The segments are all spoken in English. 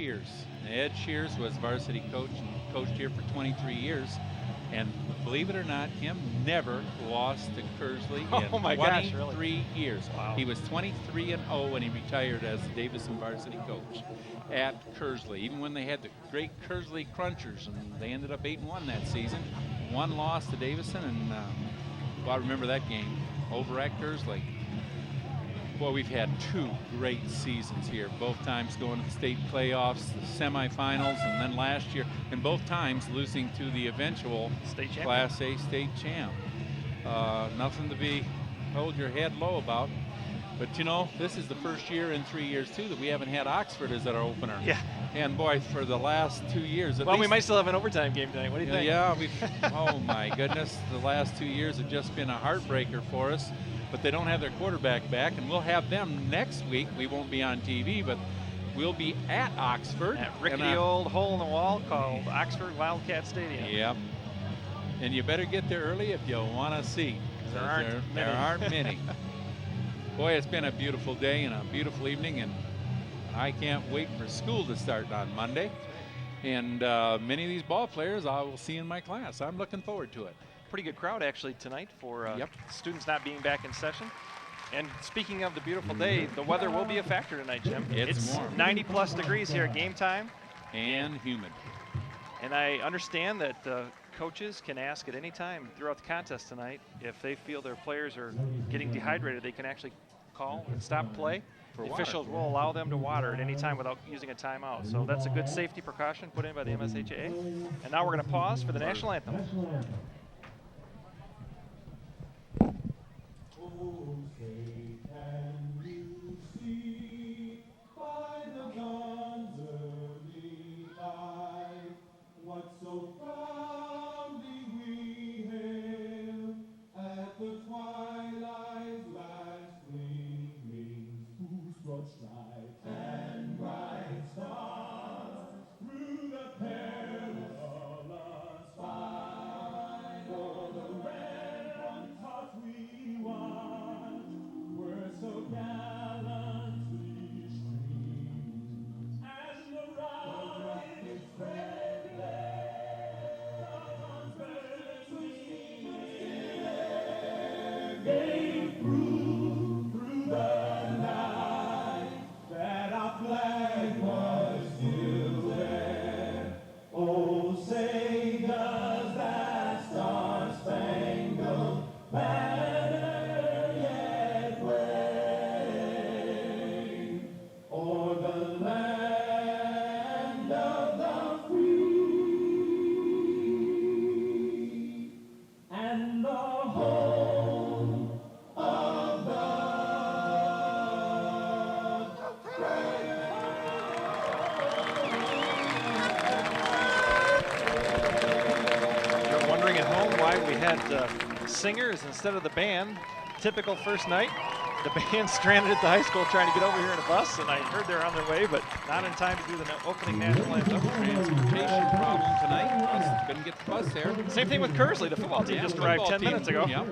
Shears. Ed Shears was varsity coach and coached here for 23 years. And believe it or not, him never lost to Kearsley in Oh my gosh, really? 23 years. Wow. He was 23-0 when he retired as the Davison varsity coach at Kearsley. Even when they had the great Kearsley Crunchers, and they ended up 8-1 that season. One loss to Davison, and well, I remember that game over at Kearsley. Boy, we've had two great seasons here, both times going to the state playoffs, the semifinals, and then last year, and both times losing to the eventual State champion. Class A state champ. Nothing to be hold your head low about. But you know, this is the first year in 3 years too that we haven't had Oxford as our opener. Yeah. And boy, for the last 2 years, well, we might still have an overtime game tonight. What do you think? Yeah, oh my goodness, the last 2 years have just been a heartbreaker for us. But they don't have their quarterback back, and we'll have them next week. We won't be on TV, but we'll be at Oxford. That rickety old hole in the wall called Oxford Wildcat Stadium. Yep. And you better get there early if you want to see. There aren't many. Boy, it's been a beautiful day and a beautiful evening, and I can't wait for school to start on Monday. And many of these ball players I will see in my class. I'm looking forward to it. Pretty good crowd actually tonight for students not being back in session. And speaking of the beautiful day, the weather will be a factor tonight, Jim. It's warm. 90+ degrees here at game time. And humid. And I understand that coaches can ask at any time throughout the contest tonight if they feel their players are getting dehydrated, they can actually call and stop play. The officials will allow them to water at any time without using a timeout. So that's a good safety precaution put in by the MSHA. And now we're going to pause for the national anthem. Oh, say can you see by the dawn's early light what so proudly we hailed at the twilight's last gleaming, whose broad stripes and bright stars through the perilous fight o'er the red front hearts we watched were so gallantly streamed, and the rocket's red glare gave proof through the night that our flag was still there. Oh, say does that star-spangled banner yet wave o'er the land of the free and the home of the You're wondering at home why we had singers instead of the band. Typical first night. The band stranded at the high school trying to get over here in a bus, and I heard they're on their way, but not in time to do the opening national anthem. Transportation problem tonight. Couldn't get the bus there. Same thing with Kearsley. The football team just arrived 10 minutes ago. Yep.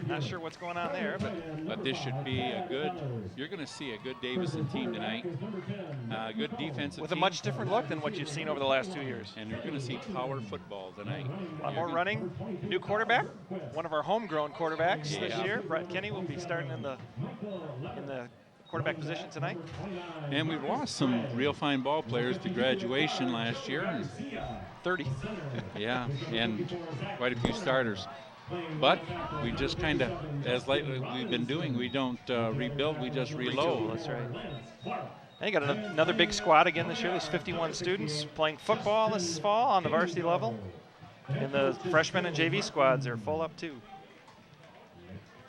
Not sure what's going on there, But this should be a good, you're going to see a good Davison team tonight. Good defensive with a team. much different look than what you've seen over the last 2 years. And you're going to see power football tonight. A lot more running. New quarterback, one of our homegrown quarterbacks this year. Brett Kenny will be starting in the quarterback position tonight. And we've lost some real fine ball players to graduation last year. And 30. Yeah, and quite a few starters. But we just kind of, as lately we've been doing, we don't rebuild, we just reload. That's right. And you got another big squad again this year. There's 51 students playing football this fall on the varsity level. And the freshman and JV squads are full up too.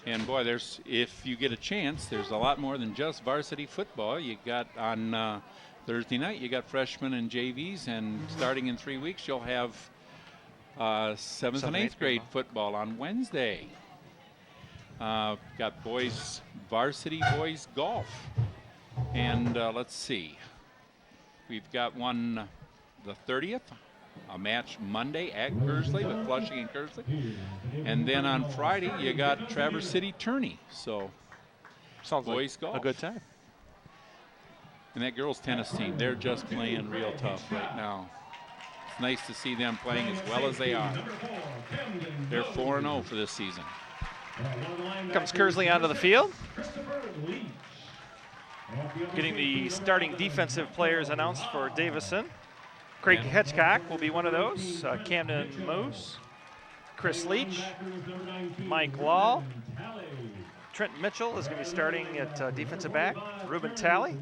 And boy, if you get a chance, there's a lot more than just varsity football. You got on Thursday night, you got freshmen and JVs, and starting in 3 weeks, you'll have 7th and 8th grade football on Wednesday. Got boys varsity boys golf, and let's see, we've got one the 30th. A match Monday at Kearsley with Flushing and Kearsley. And then on Friday, you got Traverse City Tourney. So, sounds boys like golf. a good time. And that girls' tennis team, they're just playing real tough right now. It's nice to see them playing as well as they are. They're 4-0 for this season. Comes Kearsley onto the field. Getting the starting defensive players announced for Davison. Craig Hitchcock will be one of those. Camden Moose, Chris Leach, Mike Law. Trent Mitchell is going to be starting at defensive back. Ruben Talley.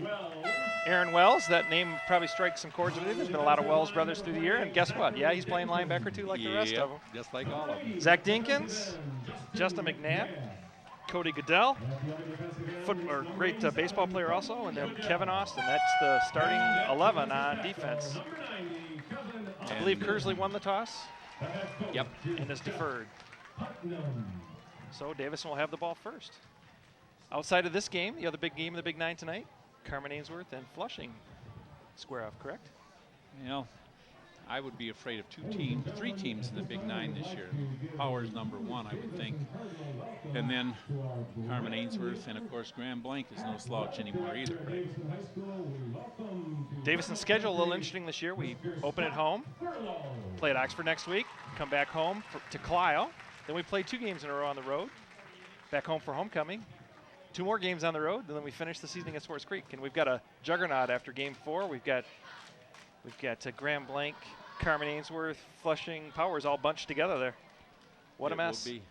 Aaron Wells, that name probably strikes some chords with you. There's been a lot of Wells brothers through the year, and guess what? Yeah, he's playing linebacker too, like the rest of them. Just like all of them. Zach Dinkins, Justin McNabb, Cody Goodell, great baseball player also, and then Kevin Austin. That's the starting 11 on defense. I believe Kearsley won the toss. Yep. And is deferred. So Davison will have the ball first. Outside of this game, the other big game of the Big Nine tonight, Carman Ainsworth and Flushing square off, correct? You know, I would be afraid of three teams in the Big Nine this year. Powers #1, I would think. And then Carman Ainsworth, and of course Grand Blanc is no slouch anymore either. Davison's schedule a little interesting this year. We open at home, play at Oxford next week, come back home to Clio. Then we play 2 games in a row on the road, back home for homecoming. 2 more games on the road, and then we finish the season against Forest Creek. And we've got a juggernaut after game 4. We've got Grand Blanc, Carman Ainsworth, Flushing, Powers all bunched together there. What a mess. Will be.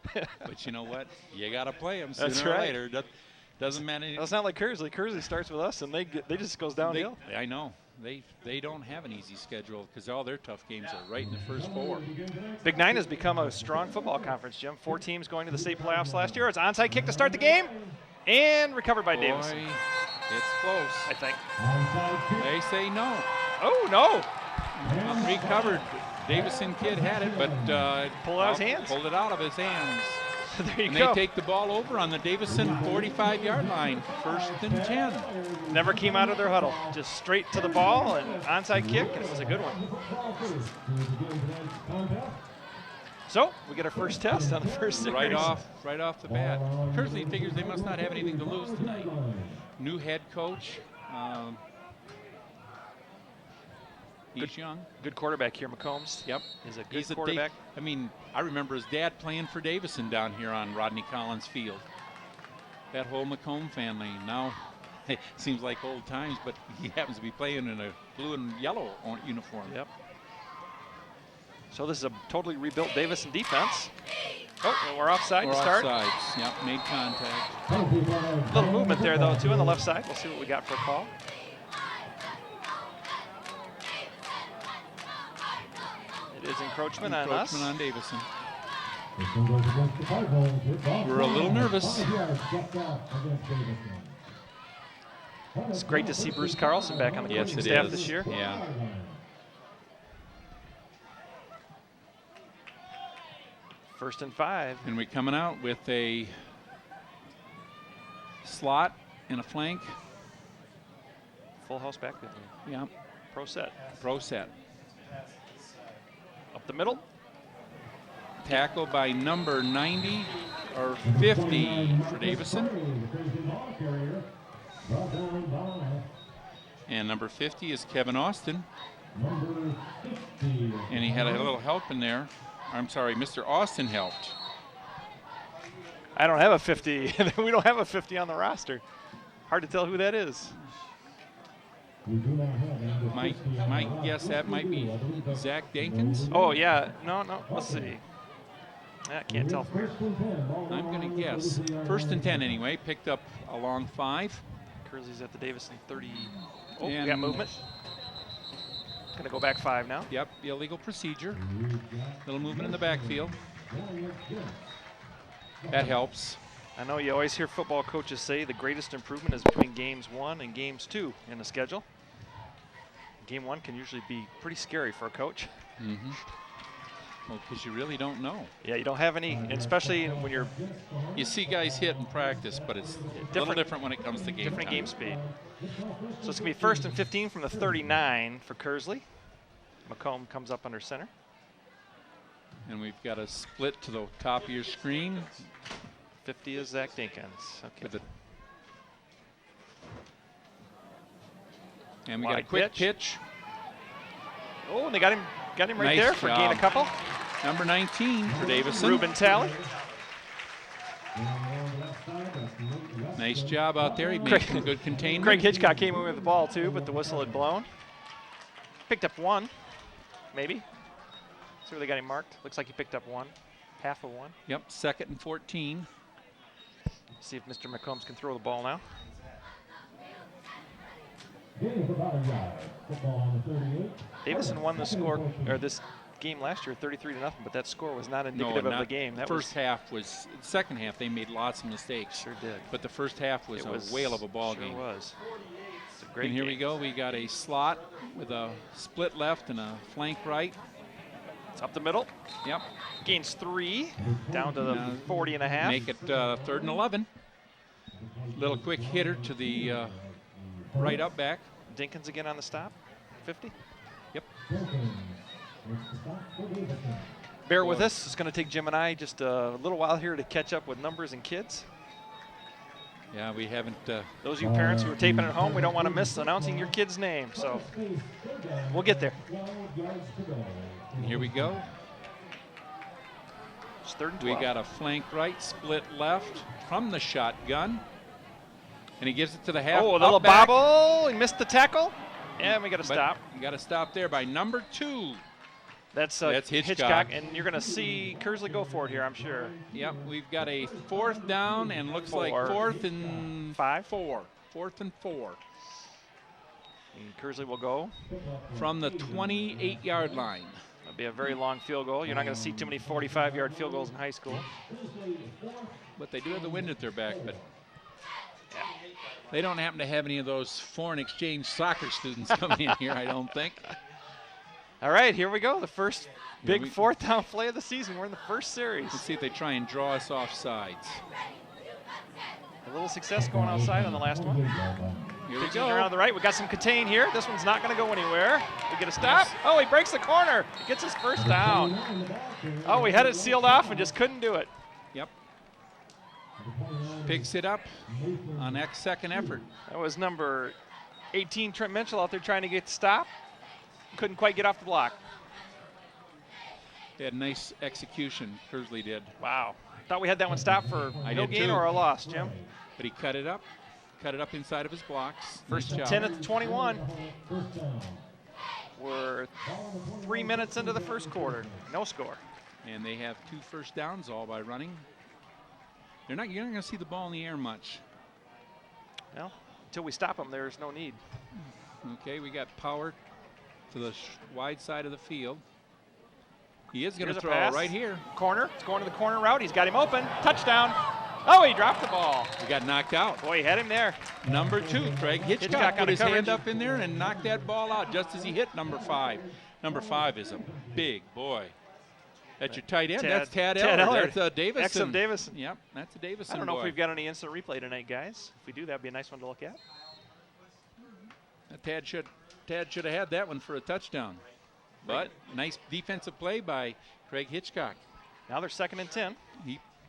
But you know what? You got to play them sooner That's or right. later. That doesn't matter. Well, it's not like Kearsley. Kearsley starts with us, and they just goes downhill. I know. They don't have an easy schedule because all their tough games are right in the first 4. Big Nine has become a strong football conference, Jim. 4 teams going to the state playoffs last year. It's an onside kick to start the game, and recovered by Davison. It's close. I think. They say no. Oh, no. Recovered. Davison kid had it, but pulled out his hands. Pulled it out of his hands. There you and go. They take the ball over on the Davison 45-yard line, 1st and 10. Never came out of their huddle. Just straight to the ball and onside kick, and it was a good one. So we get our first test on the first series. Right off the bat. Kearsley figures they must not have anything to lose tonight. New head coach. He's young. Good quarterback here, McCombs. Yep. Is a good quarterback. I remember his dad playing for Davison down here on Rodney Collins Field. That whole McComb family. Now, it seems like old times, but he happens to be playing in a blue and yellow uniform. Yep. So this is a totally rebuilt Davison defense. Oh, and we're offside to start. Offsides. Yep, made contact. A little movement there, though, too, on the left side. We'll see what we got for a call. It is encroachment on us. Encroachment on Davison. We're a little nervous. It's great to see Bruce Carlson back on the coaching staff this year. Yeah. First and 5. And we're coming out with a slot and a flank. Full house backfield. Yeah. Pro set. Pro set. Up the middle. Tackle by number 90 or 50 for Davison. And number 50 is Kevin Austin. And he had a little help in there. I'm sorry, Mr. Austin helped. I don't have a 50. We don't have a 50 on the roster. Hard to tell who that is. My guess that might be Zach Dinkins. Oh, yeah. No. Let's see. I can't tell. I'm going to guess. 1st and 10 anyway. Picked up a long 5. Kearsley's at the Davison 30. Oh, and we got movement. Going to go back 5 now. Yep, the illegal procedure. Little movement in the backfield. That helps. I know you always hear football coaches say the greatest improvement is between games 1 and games 2 in the schedule. Game 1 can usually be pretty scary for a coach. Mm-hmm. Well, because you really don't know. Yeah, you don't have any, and especially when you're... You see guys hit in practice, but it's a little different when it comes to game different time. Game speed. So it's going to be 1st and 15 from the 39 for Kearsley. McComb comes up under center. And we've got a split to the top of your screen. 50 is Zach Dinkins. Okay. With the And we got a Wide quick pitch. Oh, and they got him right Nice there for gain a job. couple. Number 19 for Davison. Ruben Talley. Nice job out there. He made some good containment. Craig Hitchcock came in with the ball too, but the whistle had blown. Picked up one, maybe. See where they got him marked. Looks like he picked up one, half of one. Yep, 2nd and 14. See if Mr. McCombs can throw the ball now. Davison won the score, or this game last year, 33-0, but that score was not indicative of the game. That first half was. Second half they made lots of mistakes. Sure did. But the first half was a whale of a ball game. Sure was. It's a great And here game. we go. We got a slot with a split left and a flank right. It's up the middle. Yep. Gains 3, down to the 40.5. Make it 3rd and 11. Little quick hitter to the right up back. Dinkins again on the stop. 50. Yep. Bear with us. It's going to take Jim and I just a little while here to catch up with numbers and kids. Yeah, we haven't. Those of you parents who are taping at home, we don't want to miss announcing your kid's name. So we'll get there. And here we go. It's 3rd and 12. We got a flank right, split left from the shotgun. And he gives it to the half. Oh, a little up back. bobble. He missed the tackle. And we got to But stop. You got to stop there by number 2. That's Hitchcock. And you're going to see Kearsley go for it here, I'm sure. Yep, we've got a 4th down and looks like 4th and 4. 4th and 4. And Kearsley will go. From the 28-yard line. That'll be a very long field goal. You're not going to see too many 45-yard field goals in high school. But they do have the wind at their back, but they don't happen to have any of those foreign exchange soccer students coming in here, I don't think. All right, here we go. The first big 4th down play of the season. We're in the first series. Let's see if they try and draw us off sides. A little success going outside on the last one. Here we Takes go. it around to the right. We got some contain here. This one's not going to go anywhere. We get a stop. Oh, he breaks the corner. He gets his first down. Oh, we had it sealed off and just couldn't do it. Yep. Picks it up on second effort. That was number 18, Trent Mitchell, out there trying to get the stop. Couldn't quite get off the block. They had nice execution, Kearsley did. Wow. Thought we had that one stopped for I no did gain too. or a loss, Jim. But he cut it up inside of his blocks. First Nice and job. 10 at the 21. We're 3 minutes into the first quarter. No score. And they have 2 first downs all by running. You're not going to see the ball in the air much. Well, until we stop them, there's no need. Okay, we got power to the wide side of the field. He is going Here's to a throw pass. right here. Corner. It's going to the corner route. He's got him open. Touchdown. Oh, he dropped the ball. He got knocked out. Boy, he had him there. Number 2, Craig Hitchcock Hitchcock on put the his hand coverage. up in there and knocked that ball out just as he hit number 5. Number 5 is a big boy. That's your tight end. That's Tad Eller. Eller. That's Davison. Ex of Davison. Yep, that's a Davison I don't know boy. if we've got any instant replay tonight, guys. If we do, that'd be a nice one to look at. Tad should have had that one for a touchdown. But nice defensive play by Craig Hitchcock. Now they're 2nd and 10.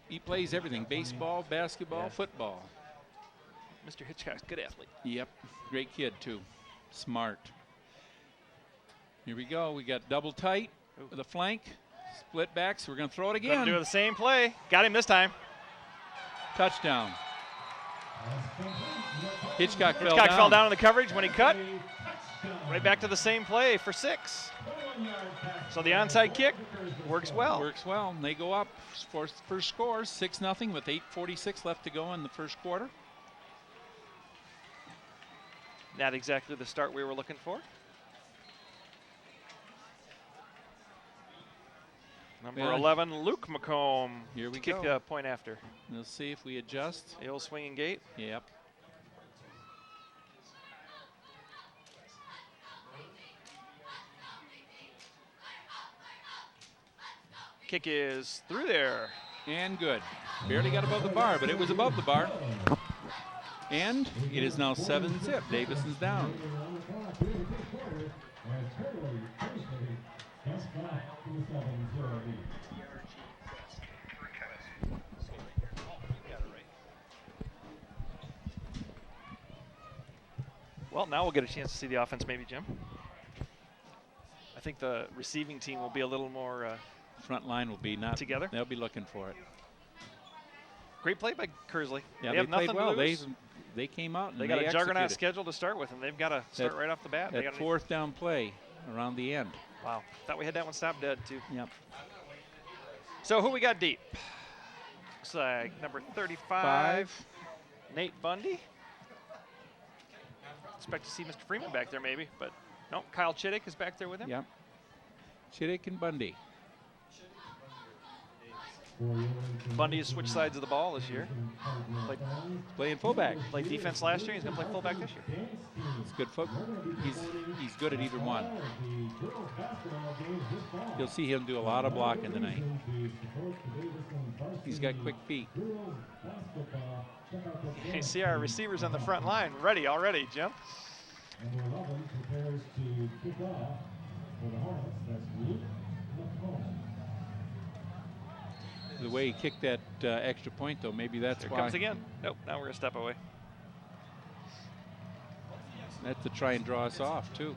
He plays everything, baseball, basketball, football. Mr. Hitchcock's a good athlete. Yep, great kid too, smart. Here we go, we got double tight with a flank, split back, so we're gonna throw it Gonna again. do the same play. Got him this time. Touchdown. Hitchcock Hitchcock fell down in the coverage when he cut. Right back to the same play for 6. So the onside kick works well. Works well, and they go up for first score, 6-0 with 8:46 left to go in the first quarter. Not exactly the start we were looking for. Number Yeah. 11, Luke McComb. Here we to kick go. the point after. We'll see if we adjust. The old swinging gate. Yep. Kick is through there. And good. Barely got above the bar, but it was above the bar. And it is now 7-zip. Davison's down. Well, now we'll get a chance to see the offense maybe, Jim. I think the receiving team will be a little more front line will be not together. They'll be looking for it. Great play by Kearsley. Yeah, they have played nothing well. to lose. They came out and They got a juggernaut executed. schedule to start with, and they've got to start right off the bat. That fourth down play around the end. Wow. Thought we had that one stopped dead, too. Yep. So who we got deep? Looks like number 35, Nate Bundy. Expect to see Mr. Freeman back there maybe, but no, Kyle Chittick is back there with him. Yep. Chittick and Bundy. Bundy has switched sides of the ball this year. Playing fullback. Played defense last year. He's going to play fullback this year. He's good He's good at either one. You'll see him do a lot of blocking tonight. He's got quick feet. You see our receivers on the front line ready already, Jim. Number 11 prepares to kick off for the Hornets. That's Luke McComb. The way he kicked that extra point, though, maybe that's Here why. comes again. Nope, now we're going to step away. That's to try and draw us off, too.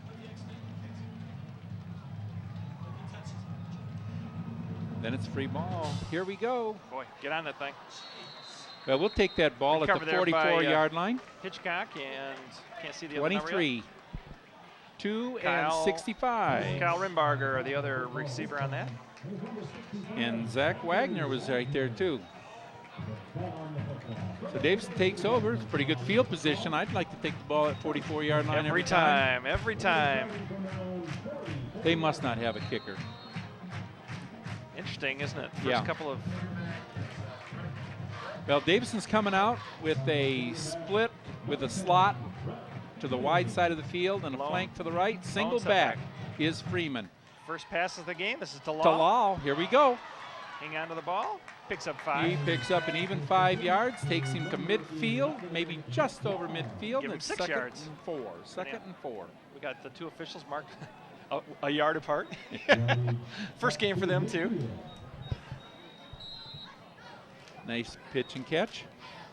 Then it's free ball. Here we go. Boy, get on that thing. Well, we'll take that ball at the Recovered there by, 44-yard line. Hitchcock, and can't see the other number 23. yet. 2 Kyle- and 65. Kyle Rimbarger, the other receiver on that. And Zach Wagner was right there, too. So Davison takes over. It's a pretty good field position. I'd like to take the ball at 44-yard line Every time, every time. They must not have a kicker. Interesting, isn't it? First Yeah. couple of Well, Davison's coming out with a split with a slot to the wide side of the field and a Long. flank to the right. Single setback. back is Freeman. first passes of the game. This is Talal. Talal, here we go. Hang on to the ball. Picks up 5. He picks up an even 5 yards, takes him to midfield, maybe just over midfield. Give him It's 6 second yards. and 4. Second Yeah. and 4. We got the two officials marked a yard apart. First game for them, too. Nice pitch and catch.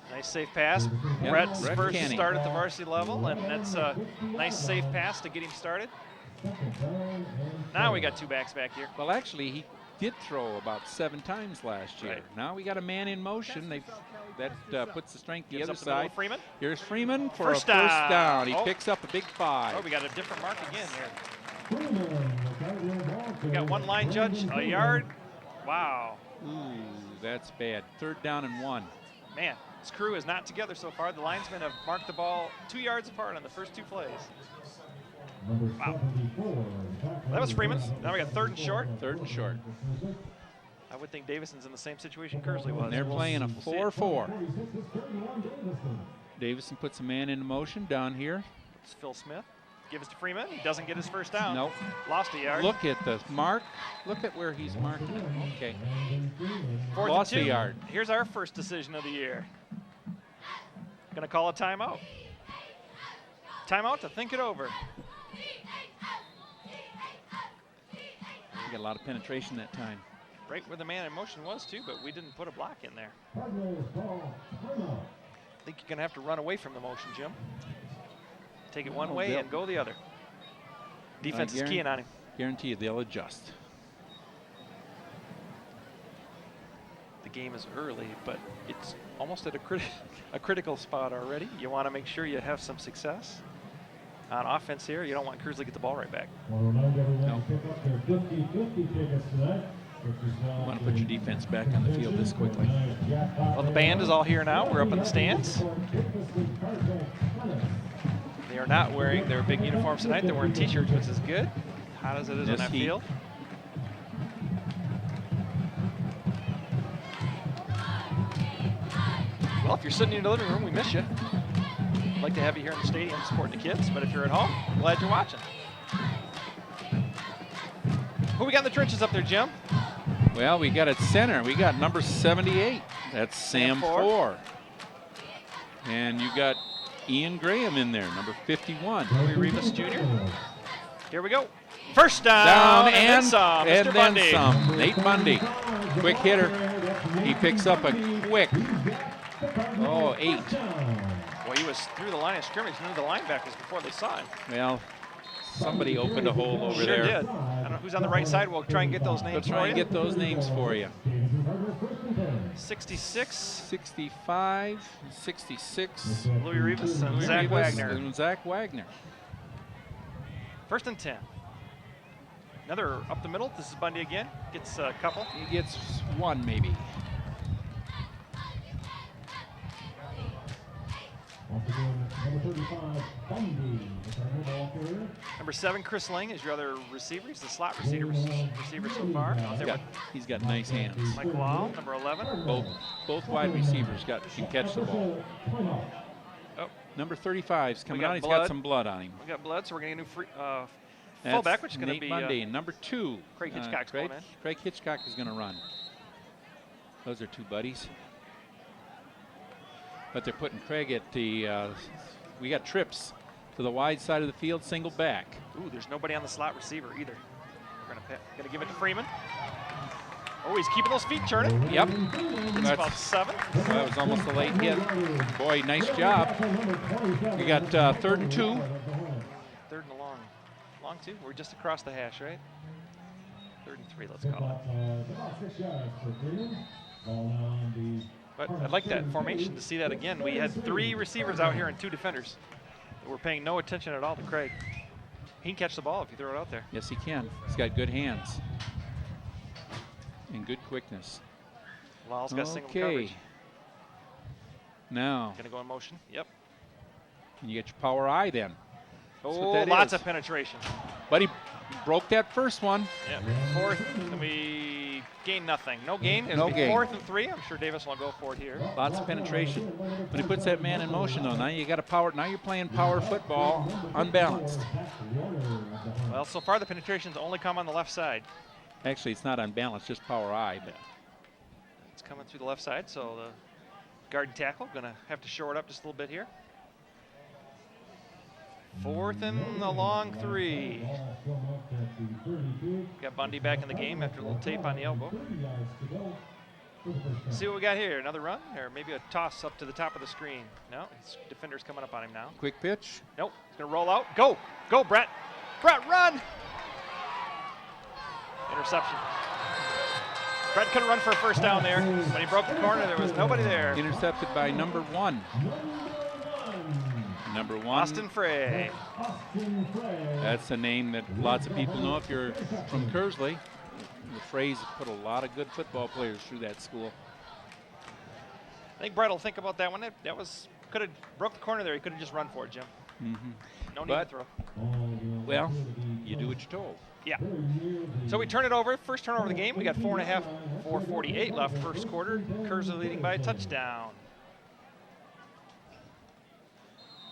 Nice safe pass. Yep, Brett's Brett first Canning. start at the varsity level, and that's a nice safe pass to get him started. Now we got 2 backs back here. Well, actually, he did throw about 7 times last year. Right. Now we got a man in motion. That puts the strength the Gives other up the middle side. to Freeman. Here's Freeman for First a first down. down. He Oh. picks up a big 5. Oh, we got a different mark again here. We We got one line judge, a yard. Wow. Ooh, that's bad. 3rd down and 1. Man, this crew is not together so far. The linesmen have marked the ball 2 yards apart on the first 2 plays. Wow. That was Freeman's. Now we got 3rd and short. 3rd and short. I would think Davison's in the same situation Kearsley was. And they're playing a We'll see. 4-4. Davison puts a man into motion down here. It's Phil Smith. Gives to Freeman. He doesn't get his first down. Nope. Lost a yard. Look at the mark. Look at where he's marking it. Okay. 4th and Lost a 2. yard. Here's our first decision of the year. Gonna call a timeout. Timeout to think it over. We got a lot of penetration that time. Right where the man in motion was too, but we didn't put a block in there. I think you're gonna have to run away from the motion, Jim. Take it one Oh, way they'll- and go the other. Defense is keying on him. Guarantee you they'll adjust. The game is early, but it's almost at a critical spot already. You want to make sure you have some success on offense here. You don't want Kearsley to get the ball right back. Want to remind everyone to pick up their 50-50 tickets tonight. You want to put your defense back on the field this quickly. Well, the band is all here now. We're up in the stands. They are not wearing their big uniforms tonight. They're wearing T-shirts, which is good. Hot as it is on This that heat. field. Well, if you're sitting in the living room, we miss you. I'd like to have you here in the stadium supporting the kids, but if you're at home, glad you're watching. Who we got in the trenches up there, Jim? Well, we got at center. We got number 78. That's Sam Four. And you got Ian Graham in there, number 51. Louis Rivas Jr. Here we go. First down, and then some. and Mr. then Bundy. some. Nate Bundy, quick hitter. He picks up a quick, 8. Well, he was through the line of scrimmage, knew the linebackers before they saw it. Well, somebody opened a hole over Sure there. did. I don't know who's on the right side. We'll try and get those names We'll try for and you. get those names for you. 66. 65, 66. Louis Rivas and Louis Zach Rivas Wagner. and Zach Wagner. 1st and 10. Another up the middle. This is Bundy again. Gets a couple. He gets one maybe. Number 7, Chris Lang is your other receiver. He's the slot receiver so far. Out there with He's got nice hands. Mike Wall, number 11. Both wide receivers can catch the ball. Oh, Number 35's coming got out. He's blood. got some blood on him. we got blood, so we're getting a new That's fullback, which is going to Nate be Bundy. Number 2. Craig Hitchcock's going in. Craig Hitchcock is going to run. Those are two buddies. But they're putting Craig at the, we got trips to the wide side of the field, single back. Ooh, there's nobody on the slot receiver either. We're going to give it to Freeman. Oh, he's keeping those feet turning. Yep. It's about 7. So that was almost a late hit. Boy, nice job. We got 3rd and 2. 3rd and a long. Long 2? We're just across the hash, right? 3rd and 3, let's call it. But I'd like that formation to see that again. We had 3 receivers out here and 2 defenders. We're paying no attention at all to Craig. He can catch the ball if you throw it out there. Yes, he can. He's got good hands and good quickness. Lyle's got single coverage. Now, Gonna go in motion. Yep. can you get your power eye then? That's what Oh, that lots is. of penetration. But he broke that first one. Yep. 4th, and we gain nothing. No gain. It'll No be gain. 4th and 3. I'm sure Davis will go for it here. Lots of penetration. When he puts that man in motion, though, now you got to power. Now you're playing power football, unbalanced. Well, so far the penetration's only come on the left side. Actually, it's not unbalanced, just power eye. But It's coming through the left side, so the guard and tackle gonna have to shore it up just a little bit here. 4th and a long 3. Got Bundy back in the game after a little tape on the elbow. See what we got here. Another run, or maybe a toss up to the top of the screen. No, his defender's coming up on him now. quick pitch. Nope, he's gonna roll out. Go, go, Brett. Brett, run. Interception. Brett couldn't run for a first down there. When he broke the corner, there was nobody there. Intercepted by number 1. Number 1. Austin Frey. That's a name that lots of people know if you're from Kearsley. The Freys put a lot of good football players through that school. I think Brett will think about that one. That was, could have broke the corner there. He could have just run for it, Jim. No need to throw. Well, you do what you're told. Yeah. So we turn it over. First turnover of the game. We got 4.5, 4:48 left first quarter. Kearsley leading by a touchdown.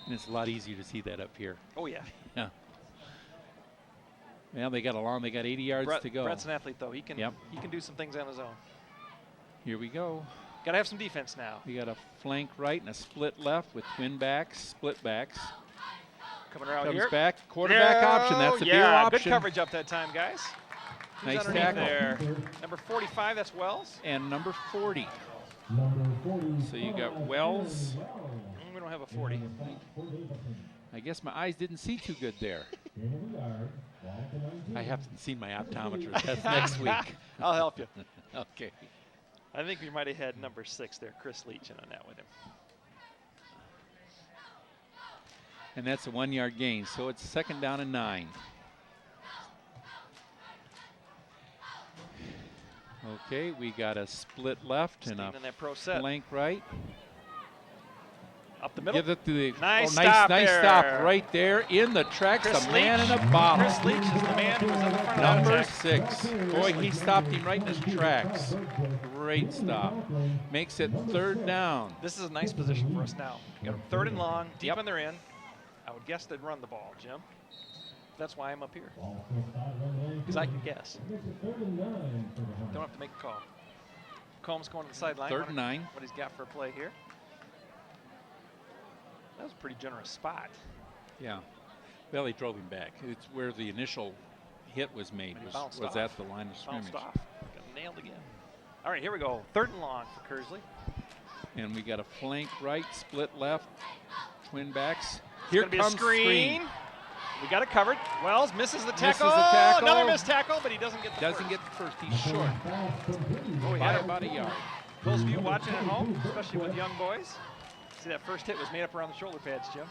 And it's a lot easier to see that up here. Oh, yeah. Yeah. Well, they got 80 yards to go. Brett's an athlete, though. He can do some things on his own. Here we go. Got to have some defense now. We got a flank right and a split left with twin backs, split backs. Coming around Comes here. back, quarterback option. That's the deal option. Good coverage up that time, guys. Who's Nice underneath tackle. there? Number 45, that's Wells. And number 40. So you got Wells. We don't have a 40. I guess my eyes didn't see too good there. I haven't seen my optometrist. That's next week. I'll help you. Okay. I think we might have had number 6 there, Chris Leach, in on that with him. And that's a 1-yard gain. So it's 2nd down and 9. Okay, we got a split left and a in that pro set. flank right. Up the middle. Give it to the Nice nice stop stop there. right there in the tracks. Chris A man Leach. in a bottle. Chris Leach is the man who was in the front of that Number attack. 6. Boy, he stopped him right in his tracks. Great stop. Makes it 3rd down. This is a nice position for us now. Got them 3rd and long, deep in their end. I would guess they'd run the ball, Jim. That's why I'm up here. Because I can guess. Don't have to make a call. Combs going to the sideline. 3rd and 9. What he's got for a play here. That was a pretty generous spot. Yeah. Well, he drove him back. It's where the initial hit was made. And he Was bounced at off. the line of scrimmage. Bounced off. Got nailed again. All right, here we go. 3rd and long for Kearsley. And we got a flank right, split left, twin backs. It's Here gonna be comes a screen. We got it covered. Wells misses the tackle. Misses the tackle. Another missed tackle, but he doesn't get the Doesn't first. get the first. He's short Oh, he by had it. about a yard. Those of you watching at home, especially with young boys, see that first hit was made up around the shoulder pads, Jim.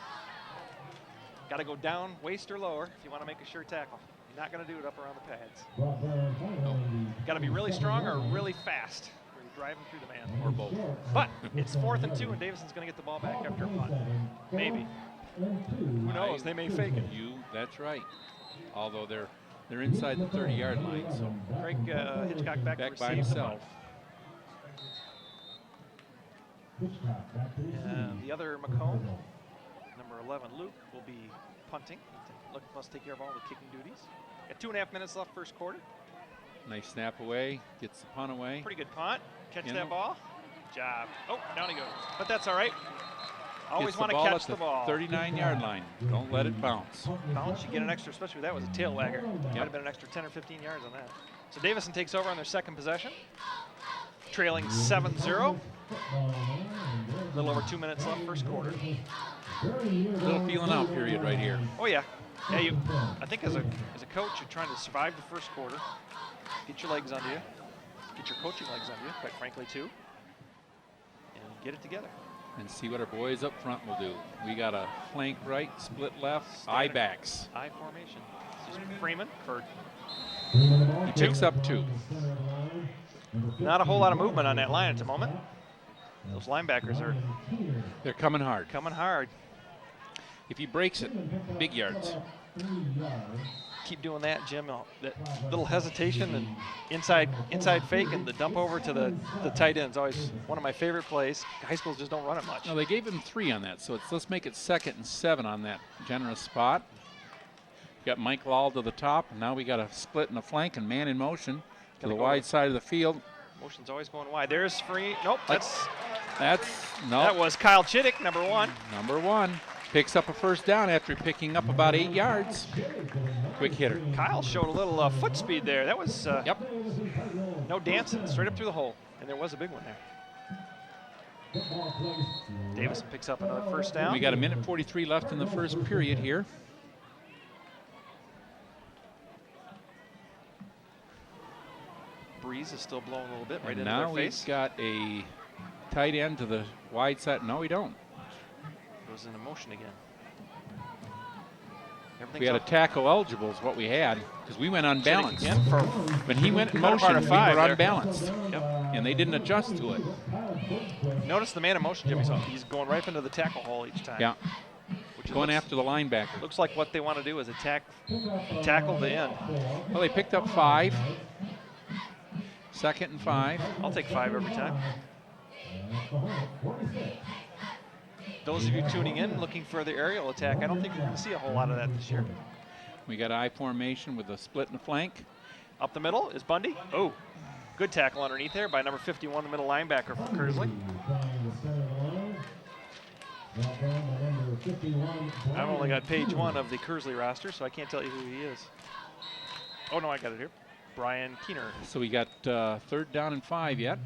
Got to go down, waist or lower if you want to make a sure tackle. You're not going to do it up around the pads. Got to be really strong or really fast where you're driving through the man. Or both. But it's 4th and 2, and Davison's going to get the ball back after a punt. Maybe. Who knows? They may fake it. That's right. Although they're inside the 30-yard line, so Craig Hitchcock back to back by receive the himself. punt. The other Macomb, number 11, Luke, will be punting. Luke must take care of all the kicking duties. Got 2.5 minutes left first quarter. Nice snap away, gets the punt away. Pretty good punt. Catch You that know. ball. Good job. Oh, down he goes. But that's all right. Always Gets want the to ball catch at the ball. 39-yard line. Don't let it bounce. Bounce, you get an extra, especially if that was a tail wagger. Might have been an extra 10 or 15 yards on that. So Davison takes over on their second possession, trailing 7-0. A little over 2 minutes left first quarter. Little feeling out period right here. Oh yeah. Yeah, I think as a coach, you're trying to survive the first quarter, get your legs under you, get your coaching legs under you, quite frankly too, and get it together. And see what our boys up front will do. We got a flank right, split left, eye backs. I formation. This is Freeman for He picks up 2. not a whole lot of movement on that line at the moment. Those linebackers are They're coming hard. coming hard. If he breaks it, big yards. Keep doing that, Jim. That little hesitation and inside fake and the dump over to the tight end is always one of my favorite plays. High schools just don't run it much. No, they gave him 3 on that, so let's make it 2nd and 7 on that generous spot. Got Mike Lall to the top, and now we got a split in the flank and man in motion to the wide side of the field. Motion's always going wide. There's free. Nope, That was Kyle Chittick, number 1. number 1. Picks up a first down after picking up about 8 yards. Quick hitter. Kyle showed a little foot speed there. That was Yep. no dancing, straight up through the hole, and there was a big one there. Davison picks up another first down. We got 1:43 left in the first period here. Breeze is still blowing a little bit right And into now their face. we've got a tight end to the wide side. No, we don't. Goes into motion again. We had a tackle eligible is what we had because we went unbalanced. Again for When he went in Better part motion, of we 5 were there. unbalanced, Yep. and they didn't adjust to it. Notice the man in motion, Jimmy. So he's going right into the tackle hole each time. Yeah, Which going looks, after the linebacker. looks like what they want to do is tackle the end. Well, they picked up 5. 2nd and 5. I'll take 5 every time. Those of you tuning in looking for the aerial attack, I don't think we're going to see a whole lot of that this year. We got I formation with a split in the flank. Up the middle is Bundy. Oh, good tackle underneath there by number 51, the middle linebacker for Kearsley. I've only got page 1 of the Kearsley roster, so I can't tell you who he is. Oh, no, I got it here. Brian Keener. So we got 3rd down and 5 yet.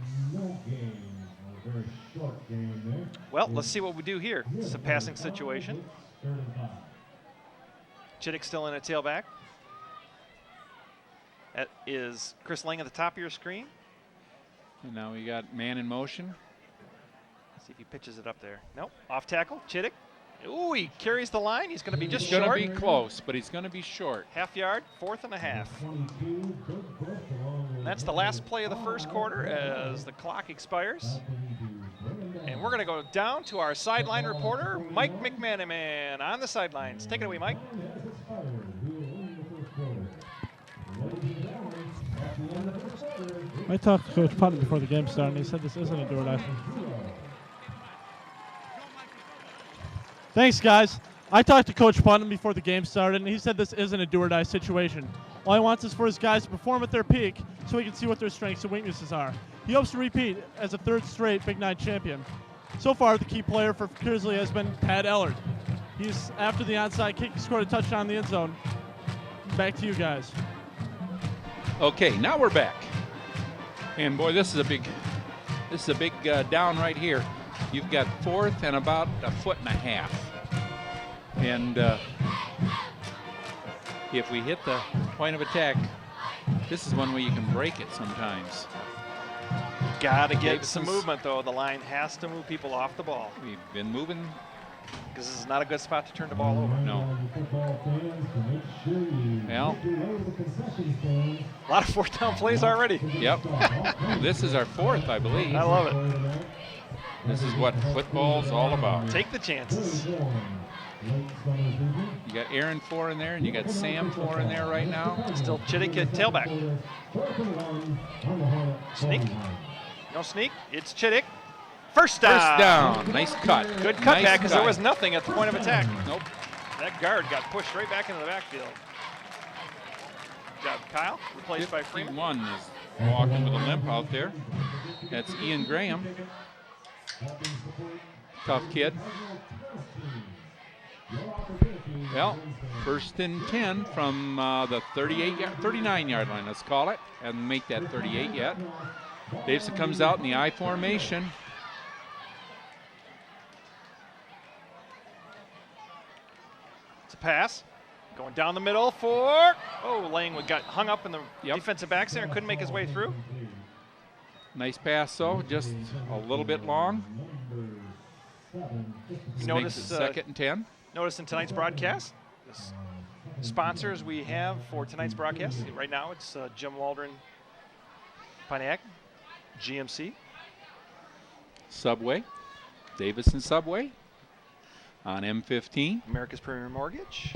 Well, let's see what we do here. It's a passing situation. Chittick still in at tailback. That is Chris Lang at the top of your screen. And now we got man in motion. See if he pitches it up there. Nope. Off tackle. Chittick. Ooh, he carries the line. He's going to be just He's going short. to be close, but he's going to be short. Half yard, 4th and a half. And that's the last play of the first quarter as the clock expires. And we're going to go down to our sideline reporter, Mike McManaman, on the sidelines. Take it away, Mike. I talked to Coach Putnam before the game started, and he said this isn't a do-or-die. Thanks, guys. I talked to Coach Putnam before the game started, and he said this isn't a do-or-die situation. All he wants is for his guys to perform at their peak so he can see what their strengths and weaknesses are. He hopes to repeat as a 3rd straight Big 9 champion. So far, the key player for Kearsley has been Pat Ellard. He's, after the onside kick, he scored a touchdown in the end zone. Back to you guys. Okay, now we're back. And boy, this is a big down right here. You've got 4th and about 1.5 feet. And if we hit the point of attack, this is one way you can break it sometimes. Got to get some movement, though. The line has to move people off the ball. We've been moving. Because this is not a good spot to turn the ball over. No. Well, a lot of fourth down plays already. Yep. This is our fourth, I believe. I love it. This is what football's all about. Take the chances. You got Aaron 4 in there, and you got Sam 4 in there right now. Still Chittick at tailback. Sneak. No sneak. It's Chittick. First down. First down. Nice cut. Good cutback because there was nothing at the point of attack. Nope. That guard got pushed right back into the backfield. Good job, Kyle. Replaced by Freeman. 51 is walking with a limp out there. That's Ian Graham. Tough kid. Well, 1st and 10 from the 39-yard line, let's call it, and make that 38 yet. Davison comes out in the I formation. It's a pass. Going down the middle for, Langwood got hung up in the defensive backs there and couldn't make his way through. Nice pass, though, just a little bit long. You notice 2nd and 10. Notice in tonight's broadcast, the sponsors we have for tonight's broadcast, right now it's Jim Waldron, Pontiac, GMC. Subway, Davison Subway on M15. America's Premier Mortgage.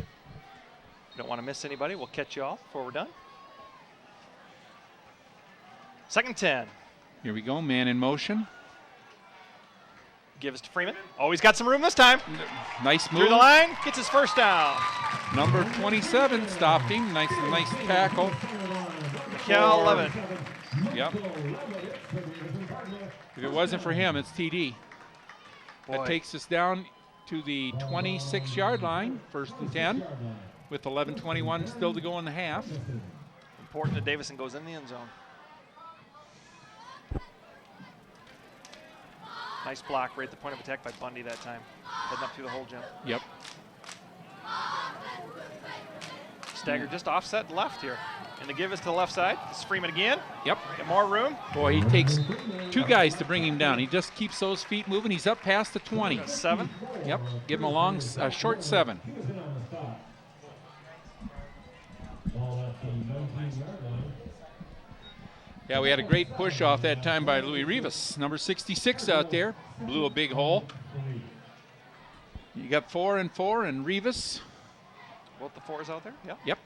Don't want to miss anybody. We'll catch you off before we're done. 2nd and 10. Here we go, man in motion. Gives to Freeman. Oh, he's got some room this time. Nice move. Through the line, gets his first down. Number 27 stopped him. Nice tackle. Cal 11. Yep. If it wasn't for him, it's TD. That takes us down to the 26-yard line, 1st and 10, with 11:21 still to go in the half. Important that Davison goes in the end zone. Nice block right at the point of attack by Bundy that time. Heading up through the hole, Jim. Yep. Stagger just offset left here. And the give is to the left side. It's Freeman again. Yep. Get more room. Boy, he takes 2 guys to bring him down. He just keeps those feet moving. He's up past the 20. 7. Yep. Give him a short 7. Yeah, we had a great push off that time by Louis Rivas. Number 66 out there. Blew a big hole. You got 4 and 4 and Rivas. Both the 4s out there? Yeah. Yep.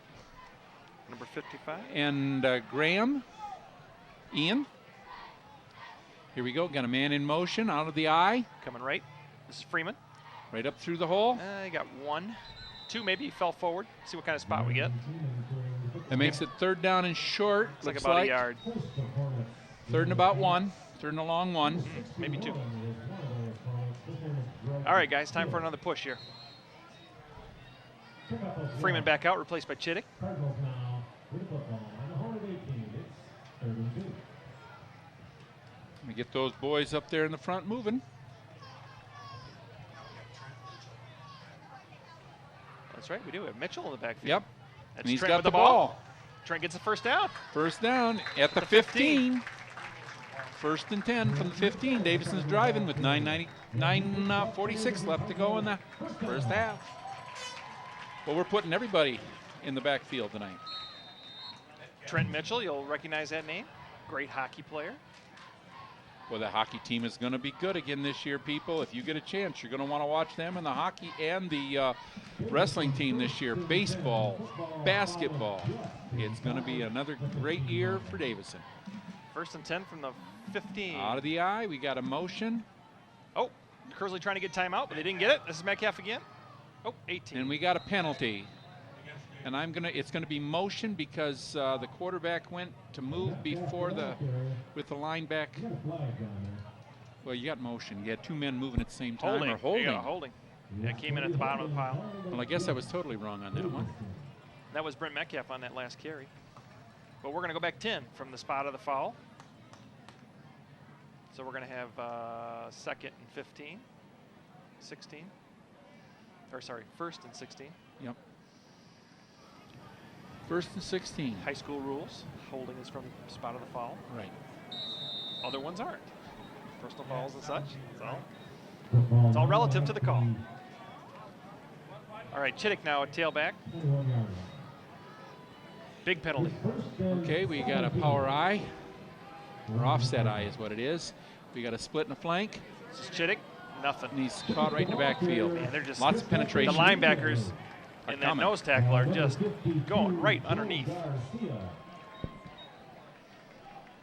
Number 55. And Graham. Ian. Here we go. Got a man in motion out of the eye. Coming right. This is Freeman. Right up through the hole. He got 1. 2 maybe. He fell forward. See what kind of spot we get. That makes it 3rd down and short. Looks like about a yard. 3rd and about 1. 3rd and a long 1. Maybe 2. All right, guys. Time for another push here. Freeman back out, replaced by Chittick. We get those boys up there in the front moving. That's right, we do. We have Mitchell in the backfield. Yep. That's And he's Trent got with the ball. Trent gets the first down. First down at the 15. 1st and 10 from the 15. Davison's driving with 9:46 left to go in the first half. Well, we're putting everybody in the backfield tonight. Trent Mitchell, you'll recognize that name. Great hockey player. Well, the hockey team is going to be good again this year, people. If you get a chance, you're going to want to watch them and the hockey and the wrestling team this year. Baseball, basketball. It's going to be another great year for Davison. 1st and 10 from the 15. Out of the eye, we got a motion. Oh, Kearsley trying to get timeout, but they didn't get it. This is Metcalf again. Oh, 18. And we got a penalty. And it's gonna be motion because the quarterback went to move before with the line back. Well, you got motion. You had 2 men moving at the same time. Holding. Or holding. Yeah, holding. Yeah, came in at the bottom of the pile. Well, I guess I was totally wrong on that one. That was Brent Metcalf on that last carry. But we're gonna go back 10 from the spot of the foul. So we're gonna have 2nd and 15, 16. or sorry, 1st and 16. Yep. 1st and 16. High school rules. Holding is from the spot of the foul. Right. Other ones aren't. Personal fouls and such. It's all relative to the call. All right, Chittick now at tailback. Big penalty. Okay, we got a power eye, or offset eye is what it is. We got a split in the flank. This is Chittick. Nothing. And he's caught right in the backfield. Man, they're just lots of penetration. The linebackers are and that coming. nose tackle are just going right underneath.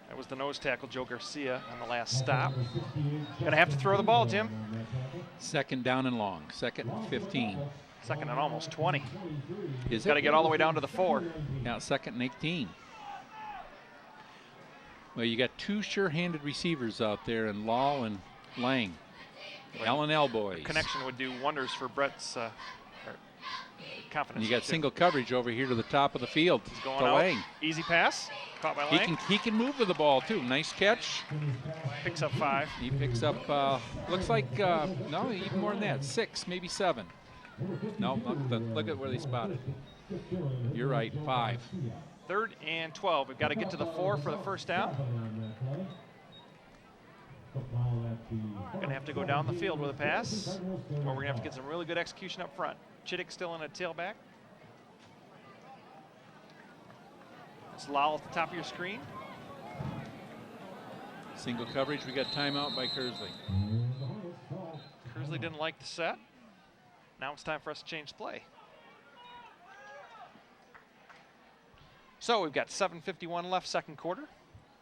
That was the nose tackle, Joe Garcia, on the last stop. Gonna have to throw the ball, Jim. 2nd down and long. 2nd and 15. 2nd and almost 20. Is Got to it? get all the way down to the 4. Now 2nd and 18. Well, you got 2 sure-handed receivers out there in Law and Lang. L&L boys. Connection would do wonders for Brett's confidence. And you got single coverage over here to the top of the field. He's going to out. Lang. Easy pass. Caught by Lang. He can move with the ball too. Nice catch. Picks up 5. He picks up. Looks like no, even more than that. 6, maybe 7. No, look at where they spotted. You're right. 5. 3rd and 12. We've got to get to the 4 for the first down. We're going to have to go down the field with a pass, or we're going to have to get some really good execution up front. Chittick still in a tailback. It's Lowell at the top of your screen. Single coverage. We got timeout by Kearsley. Kearsley didn't like the set. Now it's time for us to change play. So we've got 7:51 left, 2nd quarter.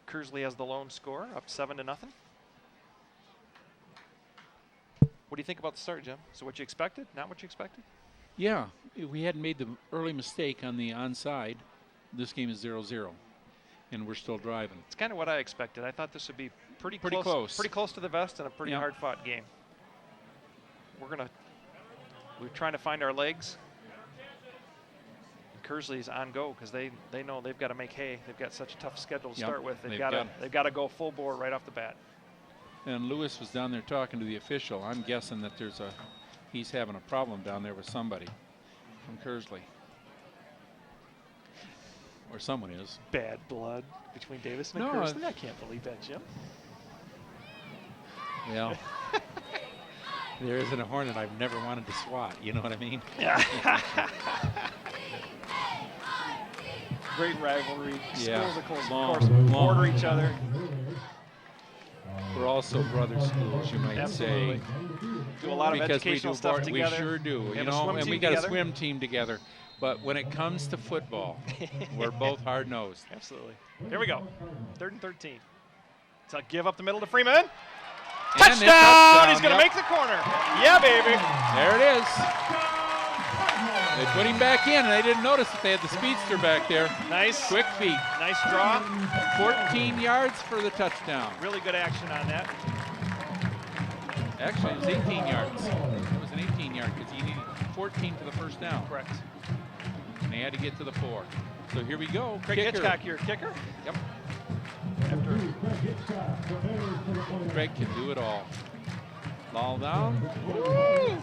Kearsley has the lone score, up 7-0. What do you think about the start, Jim? So what you expected? Not what you expected? Yeah, we hadn't made the early mistake on the onside. This game is 0-0, and we're still driving. It's kind of what I expected. I thought this would be pretty close. Pretty close to the vest and a pretty hard-fought game. We're trying to find our legs. And Kearsley's on go because they know they've got to make hay. They've got such a tough schedule to start with. They've got to go full bore right off the bat. And Lewis was down there talking to the official. I'm guessing that he's having a problem down there with somebody from Kearsley. Or someone is. Bad blood between Davison and Kearsley? I can't believe that, Jim. Well, there isn't a hornet I've never wanted to swat. You know what I mean? Yeah. Great rivalry. Yeah. Schools, of course, Long. border each other. We're also brother schools, you might Absolutely. say. Do a lot of educational stuff together. We sure do. We you have a know, swim and team we got together. a swim team together. But when it comes to football, we're both hard-nosed. Absolutely. Here we go. 3rd and 13. So give up the middle to Freeman. Touchdown! Touchdown! He's going to make the corner. Yeah, baby. There it is. They put him back in, and they didn't notice that they had the speedster back there. Nice. Quick feet. Nice draw. 14 yards for the touchdown. Really good action on that. Actually, it was 18 yards. It was an 18-yard because he needed 14 for the first down. Correct. And they had to get to the 4. So here we go. Craig Hitchcock, your kicker. Yep. Craig can do it all. Ball down. Woo!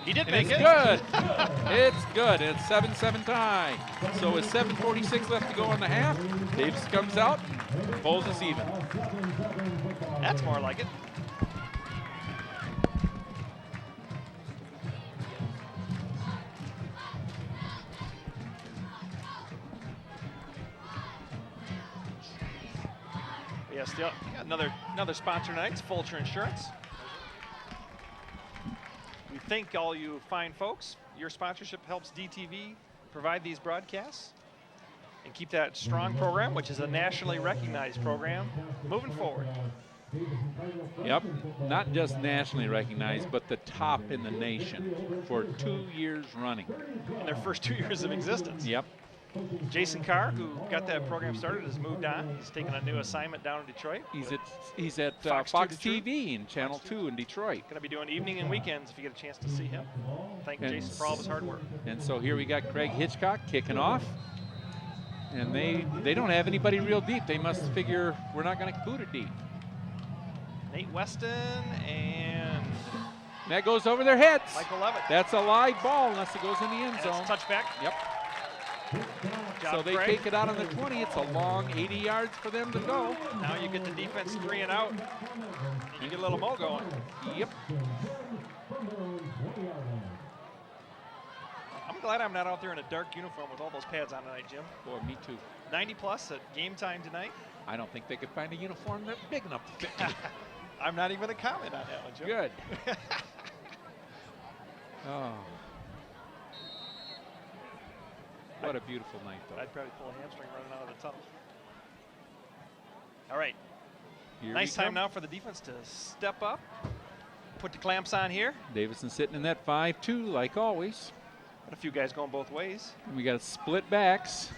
He did make it. It's good. It's good. It's 7-7 tie. So with 7:46 left to go in the half, Davis comes out, pulls us even. That's more like it. Yeah, still another sponsor tonight. It's Fulcher Insurance. We thank all you fine folks. Your sponsorship helps DTV provide these broadcasts and keep that strong program, which is a nationally recognized program, moving forward. Yep, not just nationally recognized, but the top in the nation for 2 years running. In their first 2 years of existence. Yep. Jason Carr, who got that program started, has moved on. He's taken a new assignment down in Detroit. He's at Fox Fox 2 TV and Channel 2 in Detroit. Going to be doing evening and weekends if you get a chance to see him. Thank Jason for all of his hard work. And so here we got Craig Hitchcock kicking off. And they don't have anybody real deep. They must figure we're not going to boot it deep. Nate Weston and That goes over their heads. Michael Levitt. That's a live ball unless it goes in the end And zone. it's touchback. Yep. So they Craig. take it out on the 20. It's a long 80 yards for them to go. Now you get the defense 3 and out. You get a little mo going. Yep. I'm glad I'm not out there in a dark uniform with all those pads on tonight, Jim. Boy, me too. 90 plus at game time tonight. I don't think they could find a uniform that's big enough to fit me. I'm not even going to comment on that one, Jim. Good. Oh. What a beautiful night, though. I'd probably pull a hamstring running out of the tunnel. All right. Here Nice we time come. now for the defense to step up. Put the clamps on here. Davison sitting in that 5-2 like always. Got a few guys going both ways. And we got split backs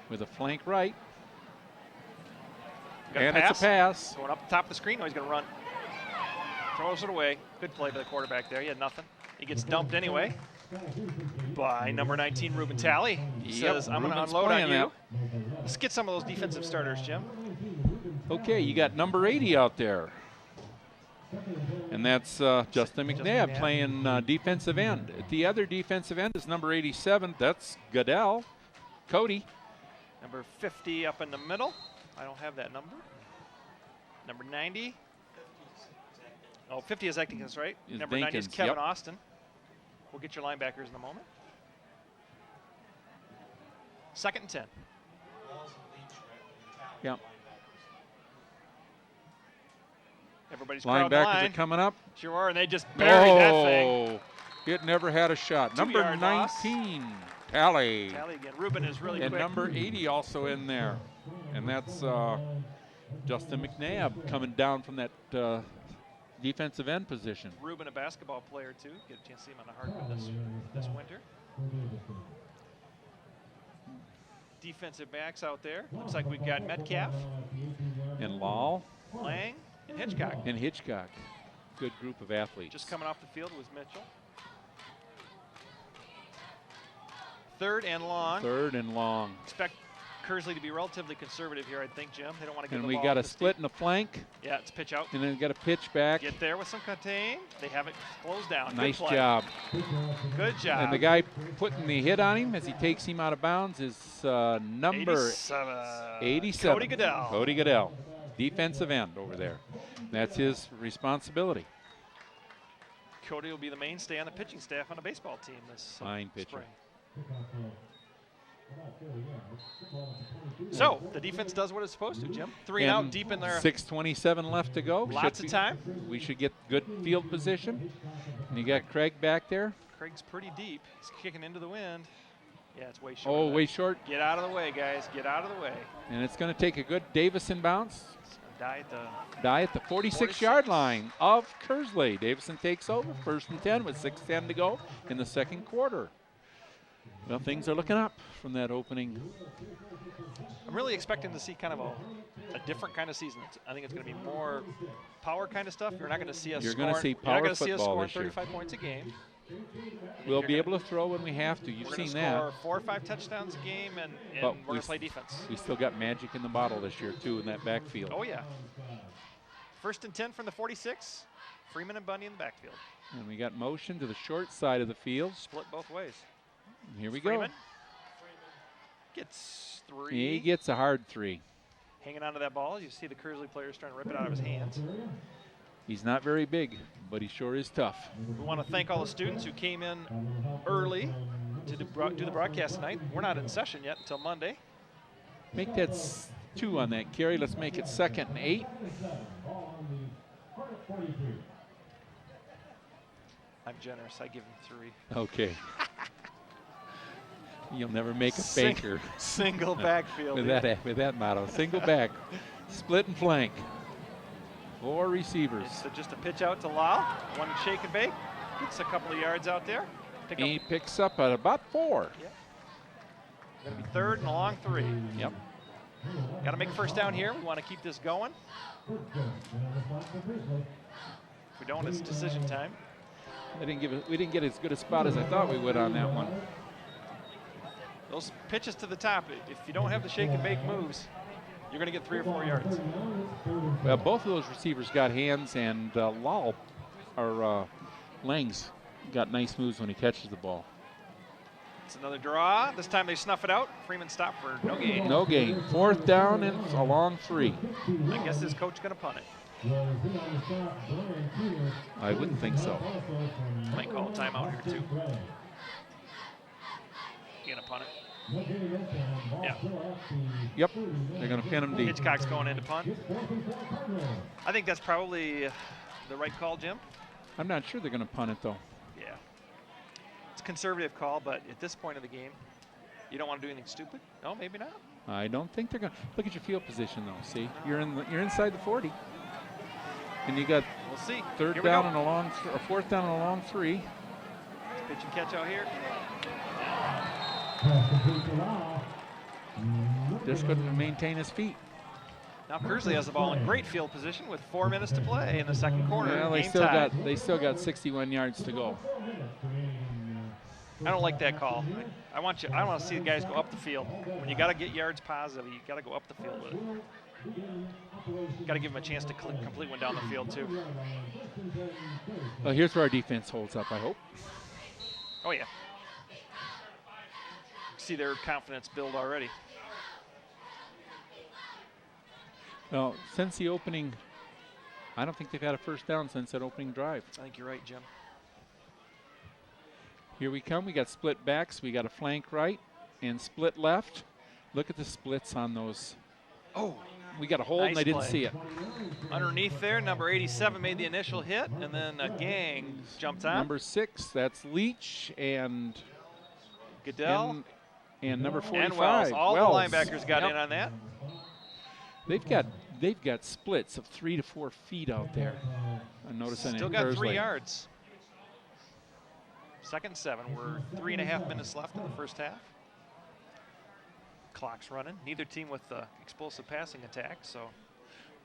with a flank right. Got a And it's a pass. Going up the top of the screen. Oh, he's going to run. Throws it away. Good play by the quarterback there. He had nothing. He gets dumped anyway by number 19, Ruben Talley. He says, I'm going to Ruben's unload on playing you. that. Let's get some of those defensive starters, Jim. Okay, you got number 80 out there. And that's Justin McNabb playing defensive end. The other defensive end is number 87. That's Goodell. Cody. Number 50 up in the middle. I don't have that number. Number 90. Oh, 50 is Ektikins, right? Is Number 90 is Dinkins, Kevin yep. Austin. We'll get your linebackers in a moment. 2nd and 10. Yep. Everybody's crowding the Linebackers line. are coming up. Sure are, and they just buried that thing. Oh, it never had a shot. Number 2-yard loss. 19, Tally. Tally again. Ruben is really And quick. number 80 also in there. And that's Justin McNabb coming down from that defensive end position. Ruben, a basketball player too. Get a chance to see him on the hardwood this winter. Defensive backs out there. Looks like we've got Metcalf, And Lal Lang, and Hitchcock. and Hitchcock. Good group of athletes. Just coming off the field was Mitchell. 3rd and long. 3rd and long. Expect Kearsley to be relatively conservative here, I think, Jim. They don't want to give And the we ball got a this split deep. in the flank. Yeah, it's pitch out. And then we got a pitch back. Get there with some contain. They have it closed down. Nice Good play. job. Good job. And the guy putting the hit on him as he takes him out of bounds is number 87. Cody Goodell. Cody Goodell, defensive end over there. That's his responsibility. Cody will be the mainstay on the pitching staff on the baseball team this Fine pitcher. spring. So the defense does what it's supposed to, Jim. 3 and out, deep in there. 6:27 left to go. Lots of time. We should get good field position. And you got Craig back there. Craig's pretty deep. He's kicking into the wind. Yeah, it's way short. Oh, way short. Get out of the way, guys. Get out of the way. And it's going to take a good Davison bounce. Die at Die at the the 46-yard line of Kearsley. Davison takes over. 1st and 10 with 6:10 to go in the 2nd quarter. Well, things are looking up from that opening. I'm really expecting to see kind of a different kind of season. I think it's going to be more power kind of stuff. You're not going to see us You're scoring. gonna see You're not power going to see us football scoring this year. 35 points a game. We'll be able to throw when we have to. You've We're going seen to that. score 4 or 5 touchdowns a game, and But we're going to play defense. We still got magic in the bottle this year, too, in that backfield. Oh, yeah. 1st and 10 from the 46. Freeman and Bundy in the backfield. And we got motion to the short side of the field. Split both ways. And here we Freeman go. gets 3. He gets a hard 3. Hanging onto that ball. You see the Kearsley players trying to rip it out of his hands. He's not very big, but he sure is tough. We want to thank all the students who came in early to do the broadcast tonight. We're not in session yet until Monday. Make that 2 on that carry. Let's make it 2nd and 8. I'm generous. I give him 3. Okay. You'll never make a faker Single backfield. with that motto. Single back, split and flank. 4 receivers. It's just a pitch out to Lyle. One shake and bake. Gets a couple of yards out there. He picks up at about 4. Going to be 3rd and a long 3. Yep. Got to make a first down here. We want to keep this going. If we don't, it's decision time. We didn't get as good a spot as I thought we would on that one. Those pitches to the top, if you don't have the shake and bake moves, you're going to get 3 or 4 yards. Well, both of those receivers got hands, and Lal Lang's got nice moves when he catches the ball. It's another draw. This time they snuff it out. Freeman stopped for no gain. No gain. 4th down and a long 3. I guess his coach going to punt it. I wouldn't think so. Might call a timeout here, too. You going to punt it? Yeah. Yep. They're going to pin him deep. Hitchcock's going in to punt. I think that's probably the right call, Jim. I'm not sure they're going to punt it, though. Yeah. It's a conservative call, but at this point of the game, you don't want to do anything stupid? No, maybe not. I don't think they're going to. Look at your field position, though. See? You're inside the 40. And you got we'll see. 4th down and a long 3. Pitch and catch out here. Just couldn't maintain his feet. Now Kearsley has the ball in great field position with 4 minutes to play in the second quarter. Well, they still got 61 yards to go. I don't like that call. I want to see the guys go up the field. When you got to get yards positive, you got to go up the field with it. Got to give them a chance to complete one down the field too. Well, here's where our defense holds up, I hope. Oh yeah. See their confidence build already. Well, since the opening, I don't think they've had a 1st down since that opening drive. I think you're right, Jim. Here we come. We got split backs. We got a flank right and split left. Look at the splits on those. Oh, we got a hold and I didn't see it. Underneath there, number 87 made the initial hit, and then Gang jumped on. Number 6, that's Leach and Goodell. And number 45. And Wells. All Wells. the linebackers got in on that. They've got splits of 3 to 4 feet out there. I'm noticing Still in got Kearsley. 3 yards. 2nd and 7. We're 3.5 minutes left in the first half. Clock's running. Neither team with the explosive passing attack, so.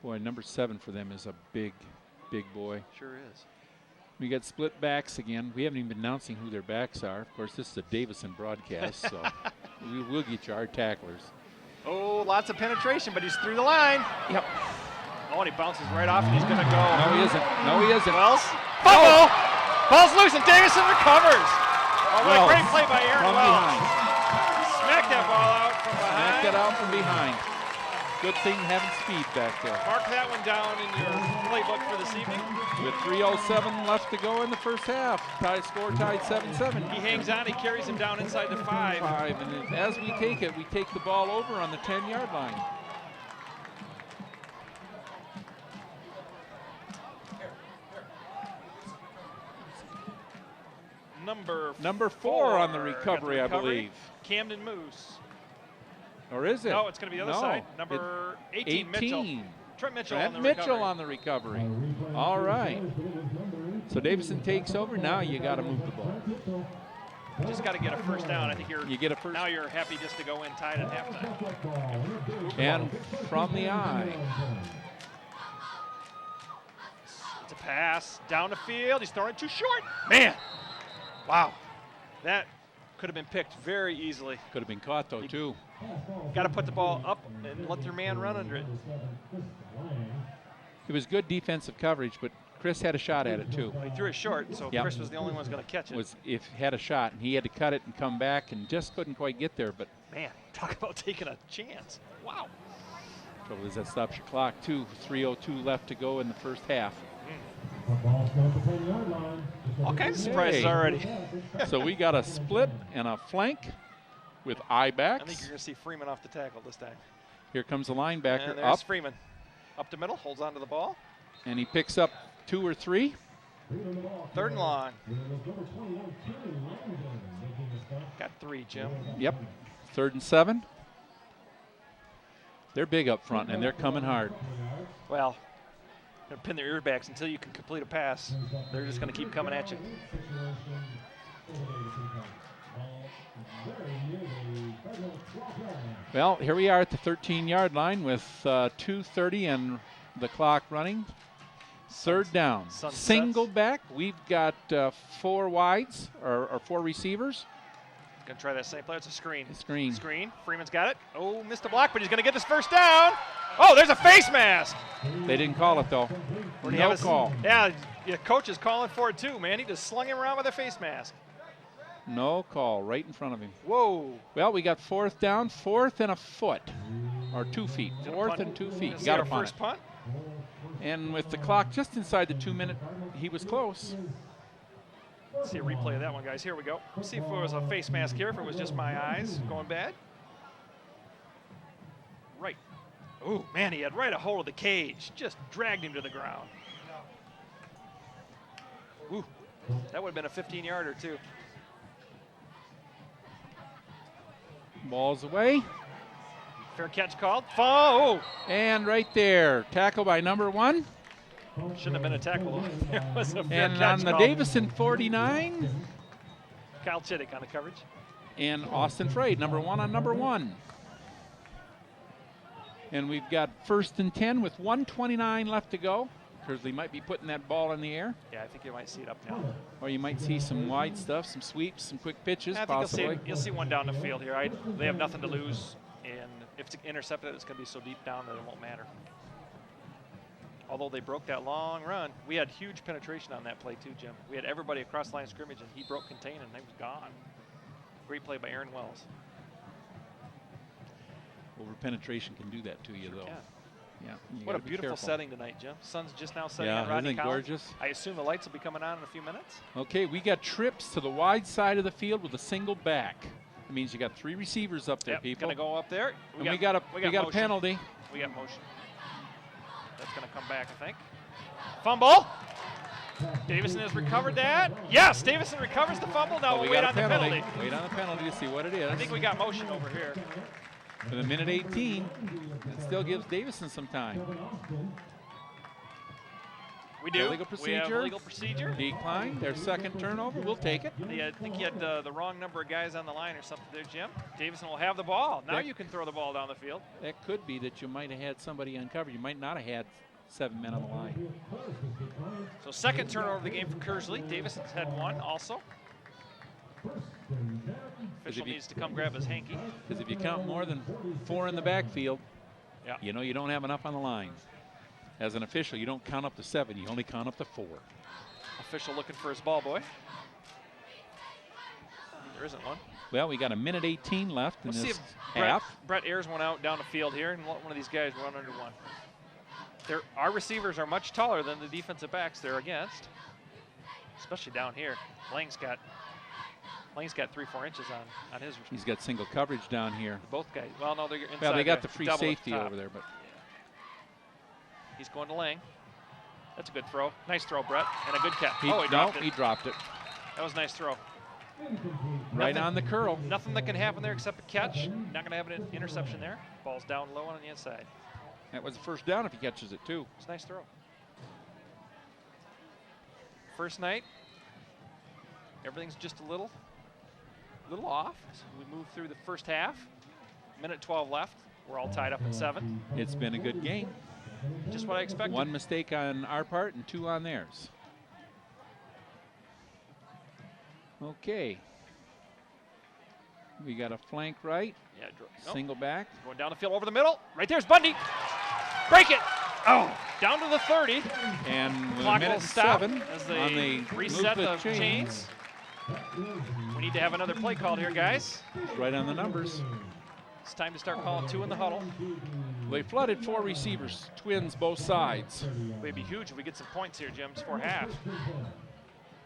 Boy, number 7 for them is a big boy. Sure is. We got split backs again. We haven't even been announcing who their backs are. Of course, this is a Davison broadcast, so we'll get you our tacklers. Oh, lots of penetration, but he's through the line. Yep. Oh, and he bounces right off, and he's going to go. No, he isn't. No, he isn't. Wells. Fumble. Ball's loose, and Davison recovers. Oh, what a great play by Aaron Wells. Smacked that ball out from behind. Smacked it out from behind. Good thing having speed back there. Mark that one down in your playbook for this evening. With 3:07 left to go in the first half. Score tied 7-7. He hangs on. He carries him down inside the 5. And as we take it, we take the ball over on the 10-yard line. Number 4 on the recovery, I believe. Camden Moose. Or is it? No, it's going to be the other side. Number 18, Mitchell. Trent Mitchell on the recovery. All right. So Davison takes over. Now you got to move the ball. You just got to get a 1st down. I think you get a first. Now you're happy just to go in tied at halftime. And from the eye. It's a pass down the field. He's throwing it too short. Man. Wow. That could have been picked very easily. Could have been caught, though, too. Got to put the ball up and let their man run under it. It was good defensive coverage, but Chris had a shot at it, too. Well, he threw it short, so Chris was the only one who's going to catch it. Had a shot, and he had to cut it and come back and just couldn't quite get there. But man, talk about taking a chance. Wow. Trouble is that stops your clock, too. 3:02 left to go in the first half. All kinds of surprises already. So we got a split and a flank with eye backs. I think you're going to see Freeman off the tackle this time. Here comes the linebacker and there's up. Freeman. Up the middle, holds onto the ball. And he picks up 2 or 3. 3rd and long. Got 3, Jim. Yep. 3rd and 7. They're big up front, and they're coming hard. Well, they'll pin their earbacks until you can complete a pass. They're just going to keep coming at you. Well, here we are at the 13-yard line with 2:30 and the clock running. 3rd down. Single back. We've got 4 wides or 4 receivers. Gonna try that same play. It's a screen. Screen. Freeman's got it. Oh, missed the block, but he's gonna get this 1st down. Oh, there's a face mask. They didn't call it though. No call. Yeah, Yeah, coach is calling for it too, man. He just slung him around with a face mask. No call, right in front of him. Whoa. Well, we got 4th down, 4th and a foot, or 2 feet. 4th and 2 feet. Got our to punt first it. punt. And with the clock just inside the 2-minute, he was close. Let's see a replay of that one, guys. Here we go. See if it was a face mask here, if it was just my eyes going bad. Right. Ooh, man, he had right a hold of the cage. Just dragged him to the ground. Ooh, that would have been a 15-yarder, too. Ball's away. Fair catch called. Oh! And right there, tackle by number 1. Shouldn't have been a tackle. It was a fair And catch on the called. Davison 49, Kyle Chittick on the coverage. and Austin Frade, number 1 on number 1. And we've got 1st and 10 with 1:29 left to go. Kearsley might be putting that ball in the air. Yeah, I think you might see it up now. Or you might see some wide stuff, some sweeps, some quick pitches, I think possibly. you'll see one down the field here. They have nothing to lose, and if it's intercepted, it's going to be so deep down that it won't matter. Although they broke that long run, we had huge penetration on that play too, Jim. We had everybody across the line of scrimmage, and he broke contain, and they was gone. Great play by Aaron Wells. Over penetration can do that to you, though. Yeah. Yeah. you What a gotta be beautiful careful. setting tonight, Jim. Sun's just now setting Yeah, on Rodney isn't it Collins. gorgeous? I assume the lights will be coming on in a few minutes. Okay, we got trips to the wide side of the field with a single back. It means you got 3 receivers up there, Yep, people. gonna go up there. And we got a motion. penalty. We got motion. That's gonna come back, I think. Fumble. Davison has recovered that. Yes, Davison recovers the fumble. Now Oh, we'll we wait got on the a penalty. penalty. Wait on the penalty to see what it is. I think we got motion over here. With a minute 18, it still gives Davison some time. We do. Illegal We have procedure. legal procedure. Decline, their 2nd turnover. We'll take it. Yeah, I think you had the wrong number of guys on the line or something there, Jim. Davison will have the ball. Now That- you can throw the ball down the field. That could be that you might have had somebody uncovered. You might not have had 7 men on the line. So 2nd turnover of the game for Kearsley. Davison's had 1 also. Official if you- needs to come grab his hanky. Because if you count more than 4 in the backfield, Yeah. you know you don't have enough on the line. As an official, you don't count up to 7. You only count up to 4. Official looking for his ball boy. There isn't one. Well, we got a minute 18 left in Let's see this if half. Brett airs one out down the field here and let one of these guys run under one. Our receivers are much taller than the defensive backs they're against, especially down here. Lang's got 3-4 inches on his. He's got single coverage down here. Both guys. Well, no, they're inside. Well, they got the the free double at the safety top. over there, but He's going to Lang. That's a good throw. Nice throw, Brett, and a good catch. he dropped it. That was a nice throw. Right Nothing- on the curl. Nothing that can happen there except a catch. Not going to have an interception there. Ball's down low on the inside. That was a 1st down if he catches it, too. It's a nice throw. First night, everything's just a little off. So we move through the first half. Minute 12 left. We're all tied up at 7. It's been a good game. Just what I expected. 1 mistake on our part and 2 on theirs. Okay. We got a flank right, Yeah, nope. single back. Going down the field over the middle. Right there's Bundy. Break it. Oh, down to the 30. And with a Clock minute will stop 7 as on they the reset move the chains. We need to have another play called here, guys. Right on the numbers. It's time to start calling 2 in the huddle. They flooded 4 receivers, twins both sides. It'd be huge if we get some points here, Jim, before half.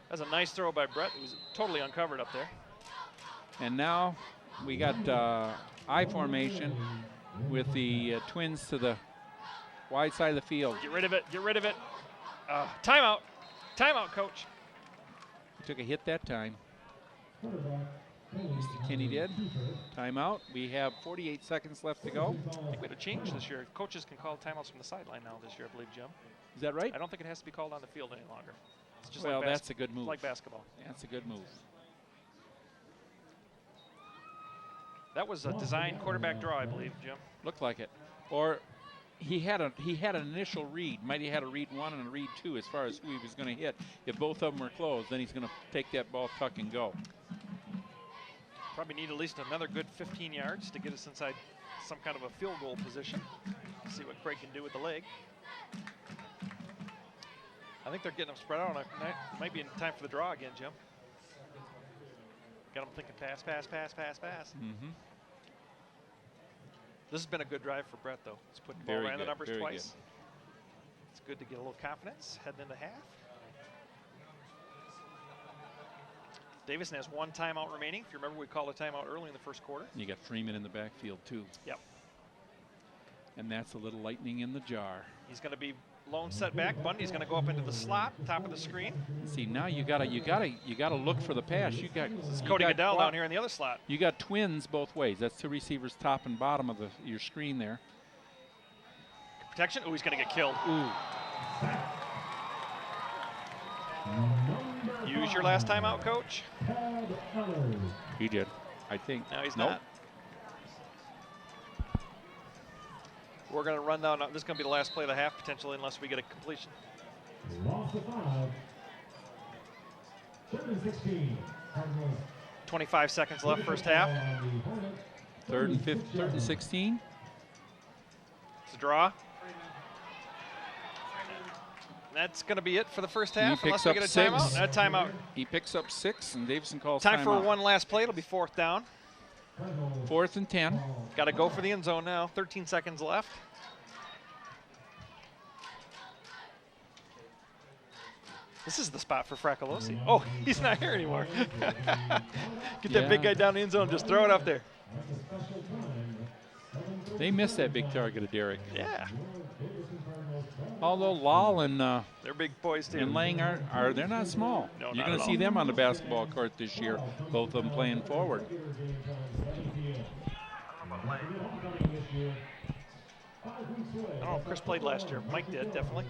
That's a nice throw by Brett. He was totally uncovered up there. And now we got I formation with the twins to the wide side of the field. Get rid of it. Get rid of it. Timeout. Timeout, coach. Took a hit that time. Mr. Kinney did. Timeout. We have 48 seconds left to go. I think we had a change this year. Coaches can call timeouts from the sideline now this year, I believe, Jim. Is that right? I don't think it has to be called on the field any longer. It's just Well, like that's a good move. like basketball. That's a good move. That was a design quarterback draw, I believe, Jim. Looked like it. Or he had an initial read. Might have had a read 1 and a read 2 as far as who he was going to hit. If both of them were closed, then he's going to take that ball, tuck and go. Probably need at least another good 15 yards to get us inside some kind of a field goal position. See what Craig can do with the leg. I think they're getting them spread out. Might be in time for the draw again, Jim. Got them thinking pass, pass, pass, pass, pass. Mm-hmm. This has been a good drive for Brett, though. He's put the ball right in the numbers twice. It's good to get a little confidence heading into half. Davison has 1 timeout remaining. If you remember, we called a timeout early in the first quarter. You got Freeman in the backfield, too. Yep. And that's a little lightning in the jar. He's going to be lone set back. Bundy's going to go up into the slot, top of the screen. See, now you gotta look for the pass. You got Cody Goodell down here in the other slot. You got twins both ways. That's 2 receivers, top and bottom of your screen there. Protection. Oh, he's going to get killed. Ooh. Use your last timeout, coach. He did, I think. No, he's not. We're going to run down. This is going to be the last play of the half, potentially, unless we get a completion. Loss of 5. 3-16. 25 seconds left, first half. Third and 16. It's a draw. That's going to be it for the first half, unless we get a timeout. A timeout. He picks up 6, and Davison calls time for timeout. one last play. It'll be 4th down. 4th and 10. Got to go for the end zone now. 13 seconds left. This is the spot for Fracolosi. Oh, he's not here anymore. Get that big guy down the end zone. Just throw it up there. They missed that big target of Derek. Yeah. Although Lal and they're big boys too. And Lang they're not small. No, you're going to see them on the basketball court this year. Both of them playing forward. I don't know if Chris played last year. Mike did, definitely.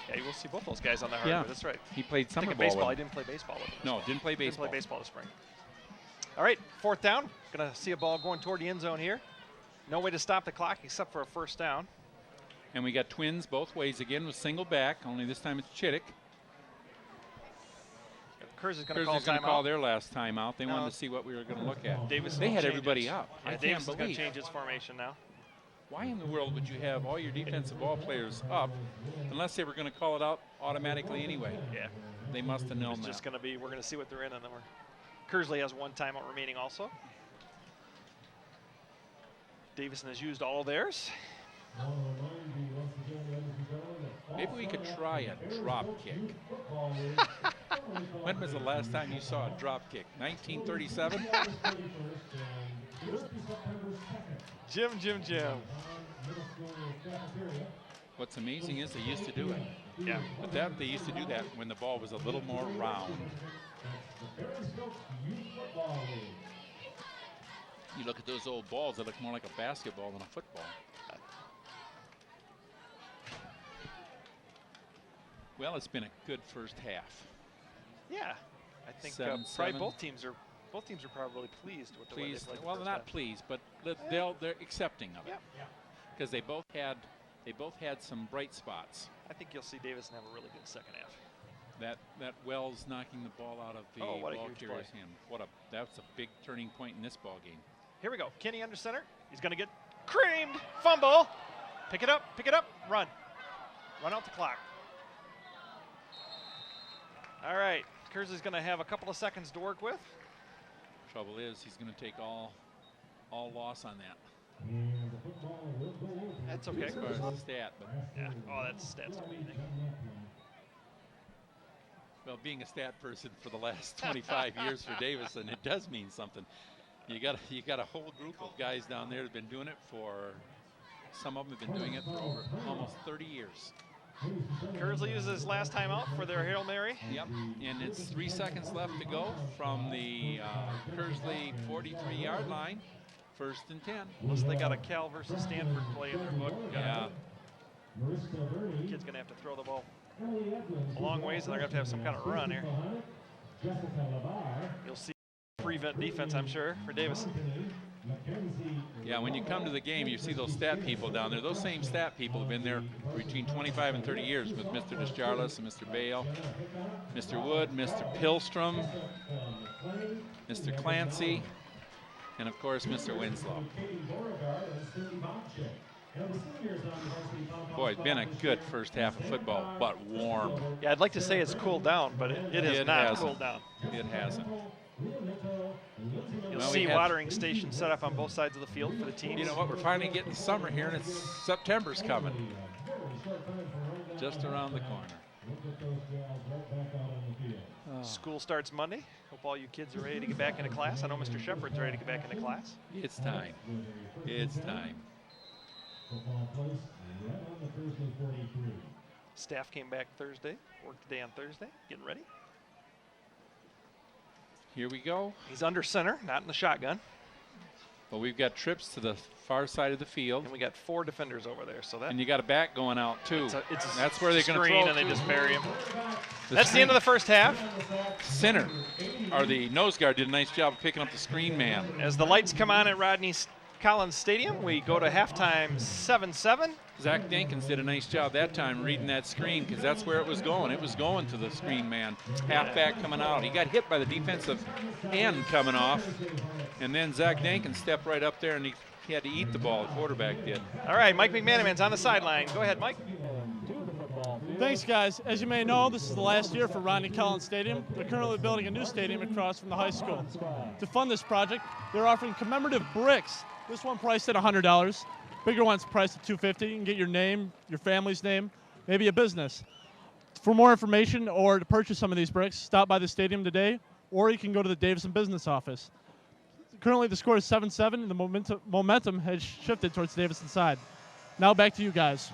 Yeah, we'll see both those guys on the hardwood. Yeah, that's right. He played summer ball. Baseball. I didn't play baseball with him. No, didn't play baseball. Didn't play baseball this spring. All right, 4th down. Gonna see a ball going toward the end zone here. No way to stop the clock except for a first down. And we got twins both ways again with single back. Only this time it's Chittick. Kearsley's going to call their last timeout. They wanted to see what we were going to look at. Davison they had everybody up. Yeah, I Davison's can't going to believe. change his formation now. Why in the world would you have all your defensive ball players up unless they were going to call it out automatically anyway? Yeah. They must have known it's that. Just going to be, we're going to see what they're in, and then Kearsley has 1 timeout remaining also. Davison has used all of theirs. Maybe we could try a drop kick. When was the last time you saw a drop kick? 1937? Jim. What's amazing is they used to do it. Yeah. But they used to do that when the ball was a little more round. You look at those old balls, they look more like a basketball than a football. Well, it's been a good first half. Yeah, I think 7-7. probably both teams are probably pleased with the way they played. Well, they're not pleased, but they're accepting of it. Because they both had some bright spots. I think you'll see Davison have a really good second half. That Wells knocking the ball out of the ball carrier's hand. That's a big turning point in this ball game. Here we go. Kenny under center. He's going to get creamed. Fumble. Pick it up. Run out the clock. All right. Kearsley's going to have a couple of seconds to work with. Trouble is, he's going to take all loss on that. That's okay. As far as the stat, but yeah. Oh, that's stats don't mean anything. Well, being a stat person for the last 25 years for Davison, it does mean something. You got a whole group of guys down there that have been doing it for. Some of them have been doing it for over almost 30 years. Kearsley uses his last time out for their Hail Mary. Yep, and it's 3 seconds left to go from the Kearsley 43-yard line. 1st and 10. Unless they got a Cal versus Stanford play in their book. Yeah. The kid's going to have to throw the ball a long ways, and they're going to have some kind of run here. You'll see prevent defense, I'm sure, for Davison. Yeah, when you come to the game, you see those stat people down there. Those same stat people have been there between 25 and 30 years with Mr. Desjarlas and Mr. Bale, Mr. Wood, Mr. Pilstrom, Mr. Clancy, and of course, Mr. Winslow. Boy, it's been a good first half of football, but warm. Yeah, I'd like to say it's cooled down, but it has not cooled down. It hasn't. You'll see watering stations set up on both sides of the field for the teams. You know what? We're finally getting summer here, and September's coming. Just around the corner. School starts Monday. Hope all you kids are ready to get back into class. I know Mr. Shepard's ready to get back into class. It's time. It's time. Staff came back Thursday, worked today on Thursday, getting ready. Here we go. He's under center, not in the shotgun. But we've got trips to the far side of the field. And we got 4 defenders over there. So that. And you got a back going out too. That's where they're going to throw. And they just bury him. That's the end of the first half. Center, or the nose guard, did a nice job of picking up the screen man. As the lights come on at Rodney Collins Stadium, we go to halftime 7-7. Zach Dinkins did a nice job that time reading that screen because that's where it was going. It was going to the screen man. Halfback coming out. He got hit by the defensive end coming off. And then Zach Dinkins stepped right up there and he had to eat the ball. The quarterback did. All right, Mike McManaman's on the sideline. Go ahead, Mike. Thanks, guys. As you may know, this is the last year for Rodney Collins Stadium. They're currently building a new stadium across from the high school. To fund this project, they're offering commemorative bricks. This one priced at $100. Bigger one's priced at $250. You can get your name, your family's name, maybe a business. For more information or to purchase some of these bricks, stop by the stadium today, or you can go to the Davison business office. Currently, the score is 7-7, and the momentum has shifted towards Davison's side. Now back to you guys.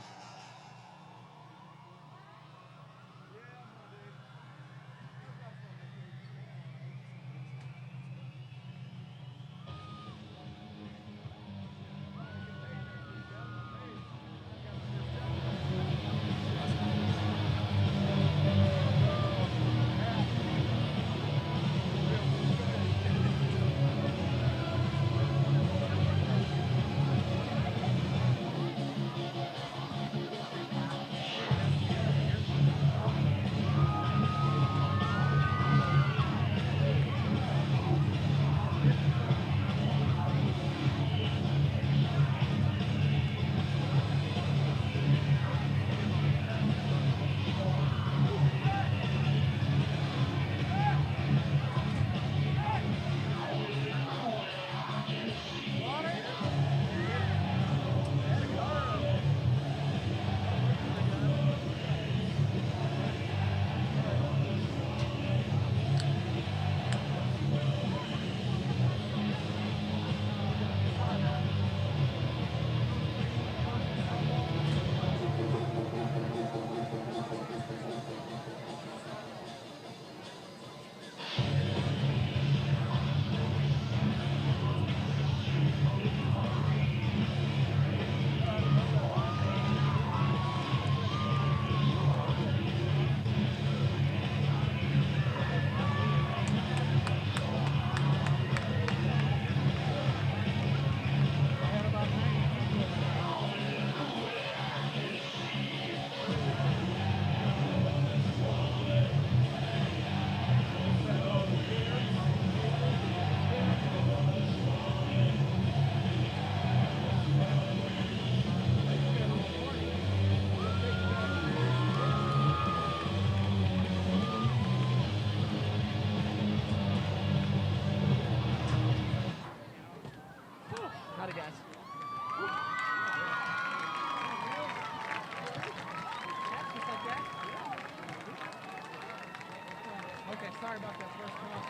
Sorry about that first cross.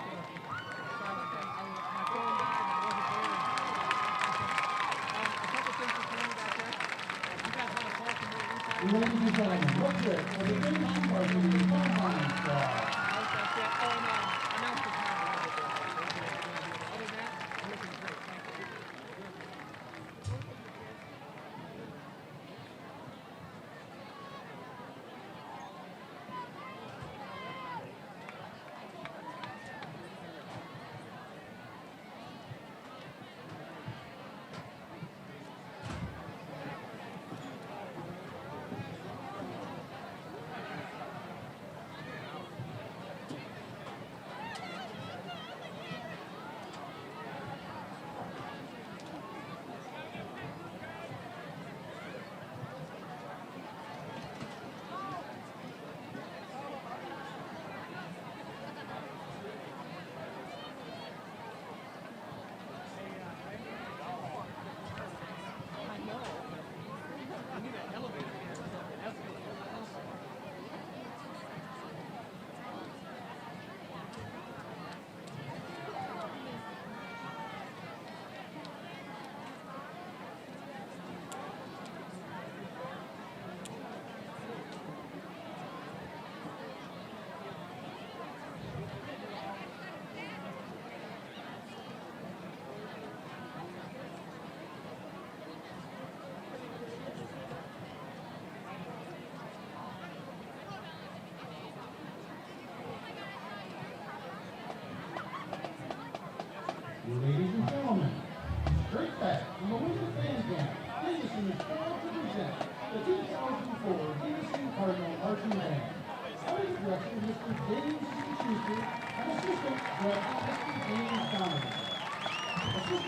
My phone died and I wasn't there. A couple things for me back there. You guys want to call from the inside? Ladies and gentlemen, what's it? For the big number to the combine squad. Oh, no. Announcement time. Other than that, I'm looking great. Thank you.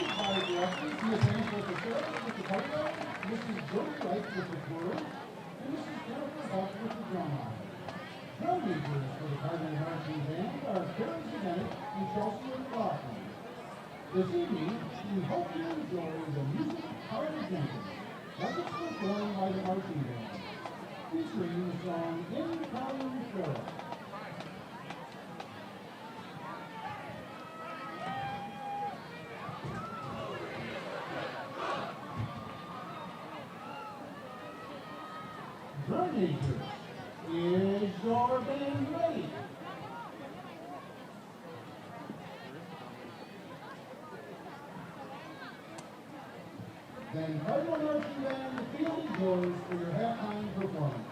by directions, he advanced with the third with the white line, Mrs. Jody Wright with the twirl, and Mrs. Jennifer Buck with the drum line. Drum majors for the Cardinal Marching Band are Kearsley and Chelsea McLaughlin. This evening, we hope you enjoy the music of Carter Jenkins, as it's performed by the marching band, featuring the song In Colin Shore. Drum majors, is your band ready? Then Cardinal Marching Band, the field is yours for your halftime performance.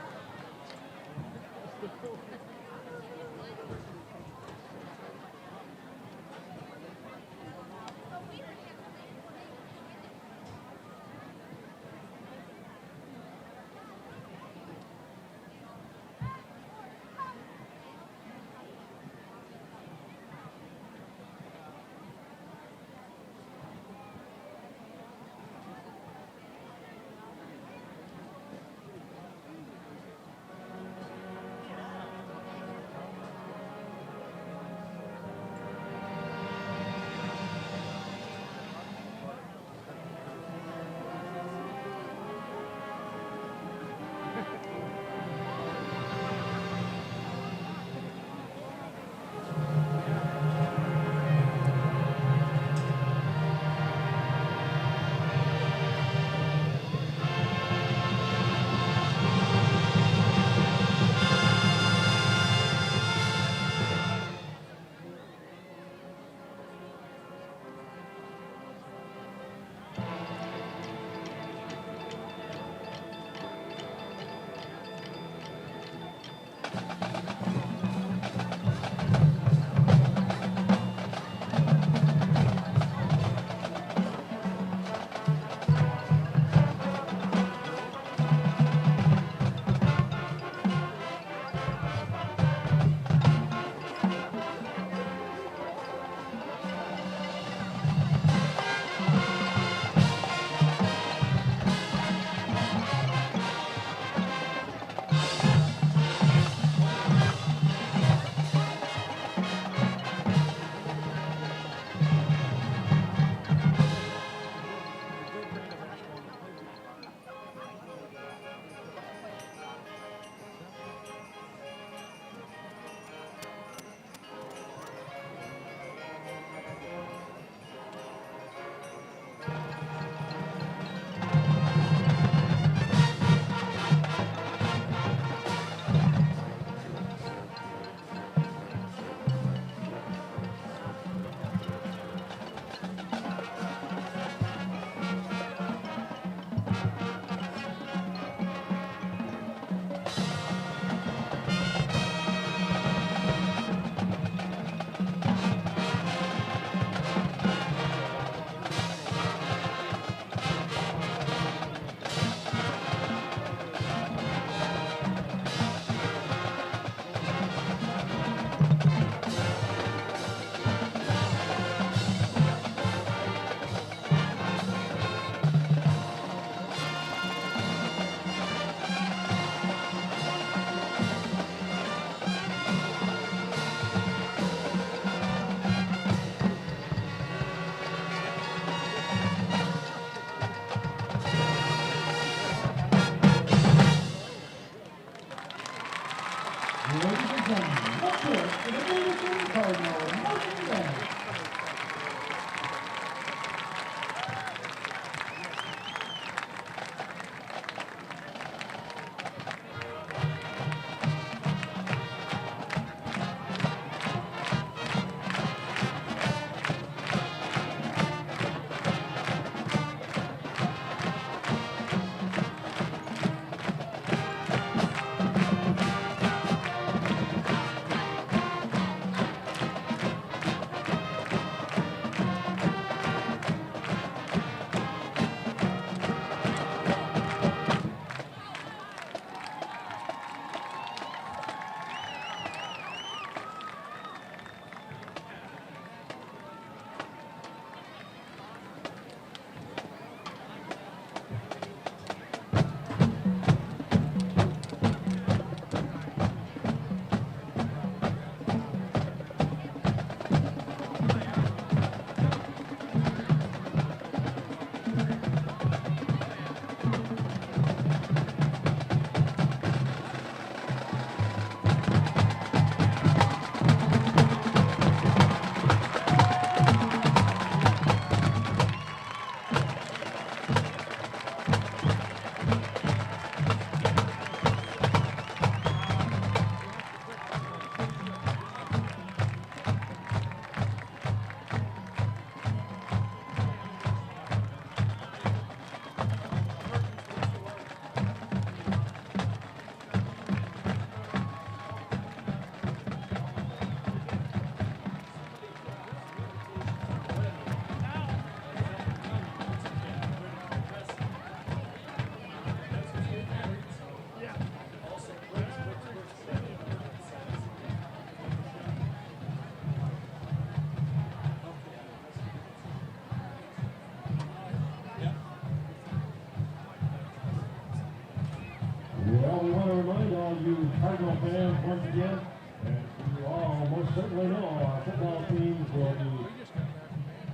once again, as you all most certainly know, our football teams will be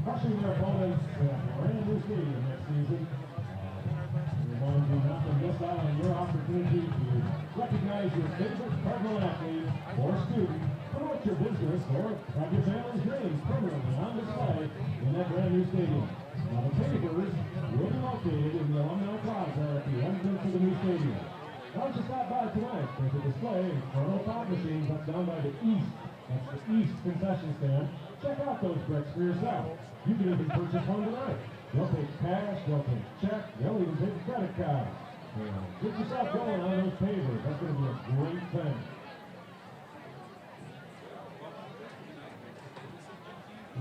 crushing their opponents at a brand new stadium next season. We want to not to miss out on your opportunity to recognize your favorite Cardinal athlete or student, promote your business, or have your family's names permanently on display in that brand new stadium. Now the papers will be located in the Alumni Plaza at the entrance of the new stadium. Why don't you stop by tonight? There's a display of Colonel Pop machines up down by the east. That's the east concession stand. Check out those bricks for yourself. You can even purchase one tonight. They'll take cash, they'll take check, they'll even take a credit card. Get yourself going on those pavers. That's going to be a great thing.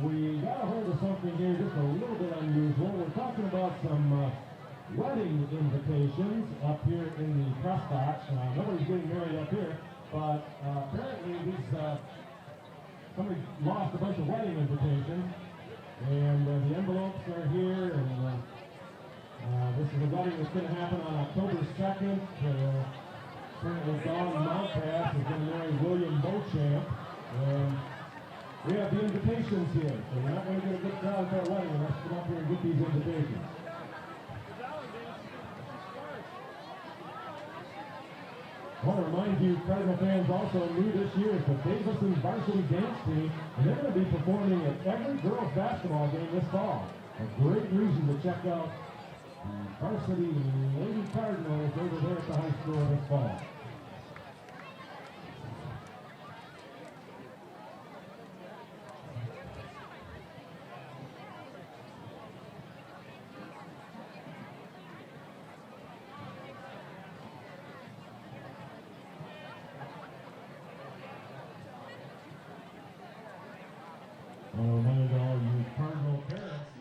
We got a hold of something here just a little bit unusual. We're talking about some wedding invitations up here in the press box. Nobody's getting married up here, but apparently somebody lost a bunch of wedding invitations, and the envelopes are here, and this is a wedding that's going to happen on October 2nd. Apparently Dawn Mountpass is going to marry William Beauchamp, and we have the invitations here, so you're not going to get a good crowd for our wedding unless you come up here and get these invitations. I want to remind you, Cardinal fans, also new this year is the Davison varsity dance team, and they're going to be performing at every girls' basketball game this fall. A great reason to check out the varsity Lady Cardinals over there at the high school this fall.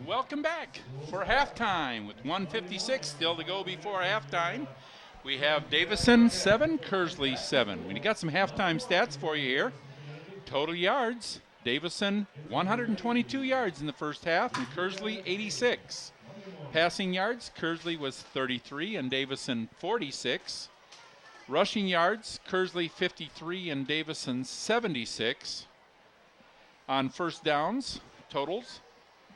Welcome back for halftime with 1:56 still to go before halftime. We have Davison 7, Kearsley 7. We got some halftime stats for you here. Total yards, Davison 122 yards in the first half and Kearsley 86. Passing yards, Kearsley was 33 and Davison 46. Rushing yards, Kearsley 53 and Davison 76. On first downs, totals,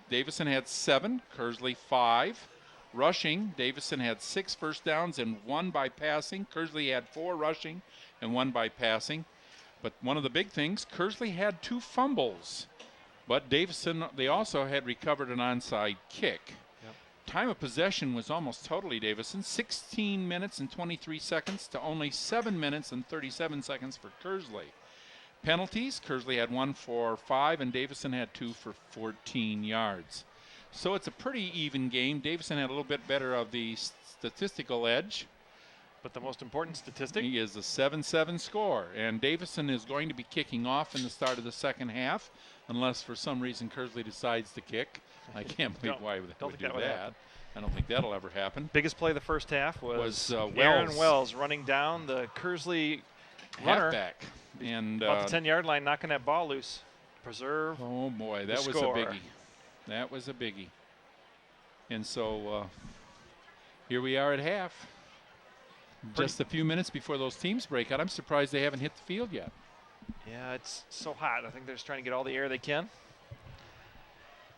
Davison had 7, Kearsley 5. Rushing, Davison had 6 first downs and 1 by passing. Kearsley had 4 rushing and 1 by passing. But one of the big things, Kearsley had 2 fumbles. But Davison, they also had recovered an onside kick. Yep. Time of possession was almost totally Davison, 16 minutes and 23 seconds to only 7 minutes and 37 seconds for Kearsley. Penalties, Kearsley had 1 for 5 and Davison had 2 for 14 yards. So it's a pretty even game. Davison had a little bit better of the statistical edge. But the most important statistic is a 7-7 score. And Davison is going to be kicking off in the start of the second half, unless for some reason Kearsley decides to kick. I can't believe why they would do that. I don't think that'll ever happen. Biggest play of the first half was Wells. Aaron Wells running down the Kearsley runner. Halfback. And about the 10-yard line, knocking that ball loose. Preserve. Oh, boy, that was a biggie. That was a biggie. And so here we are at half. Just a few minutes before those teams break out. I'm surprised they haven't hit the field yet. Yeah, it's so hot. I think they're just trying to get all the air they can.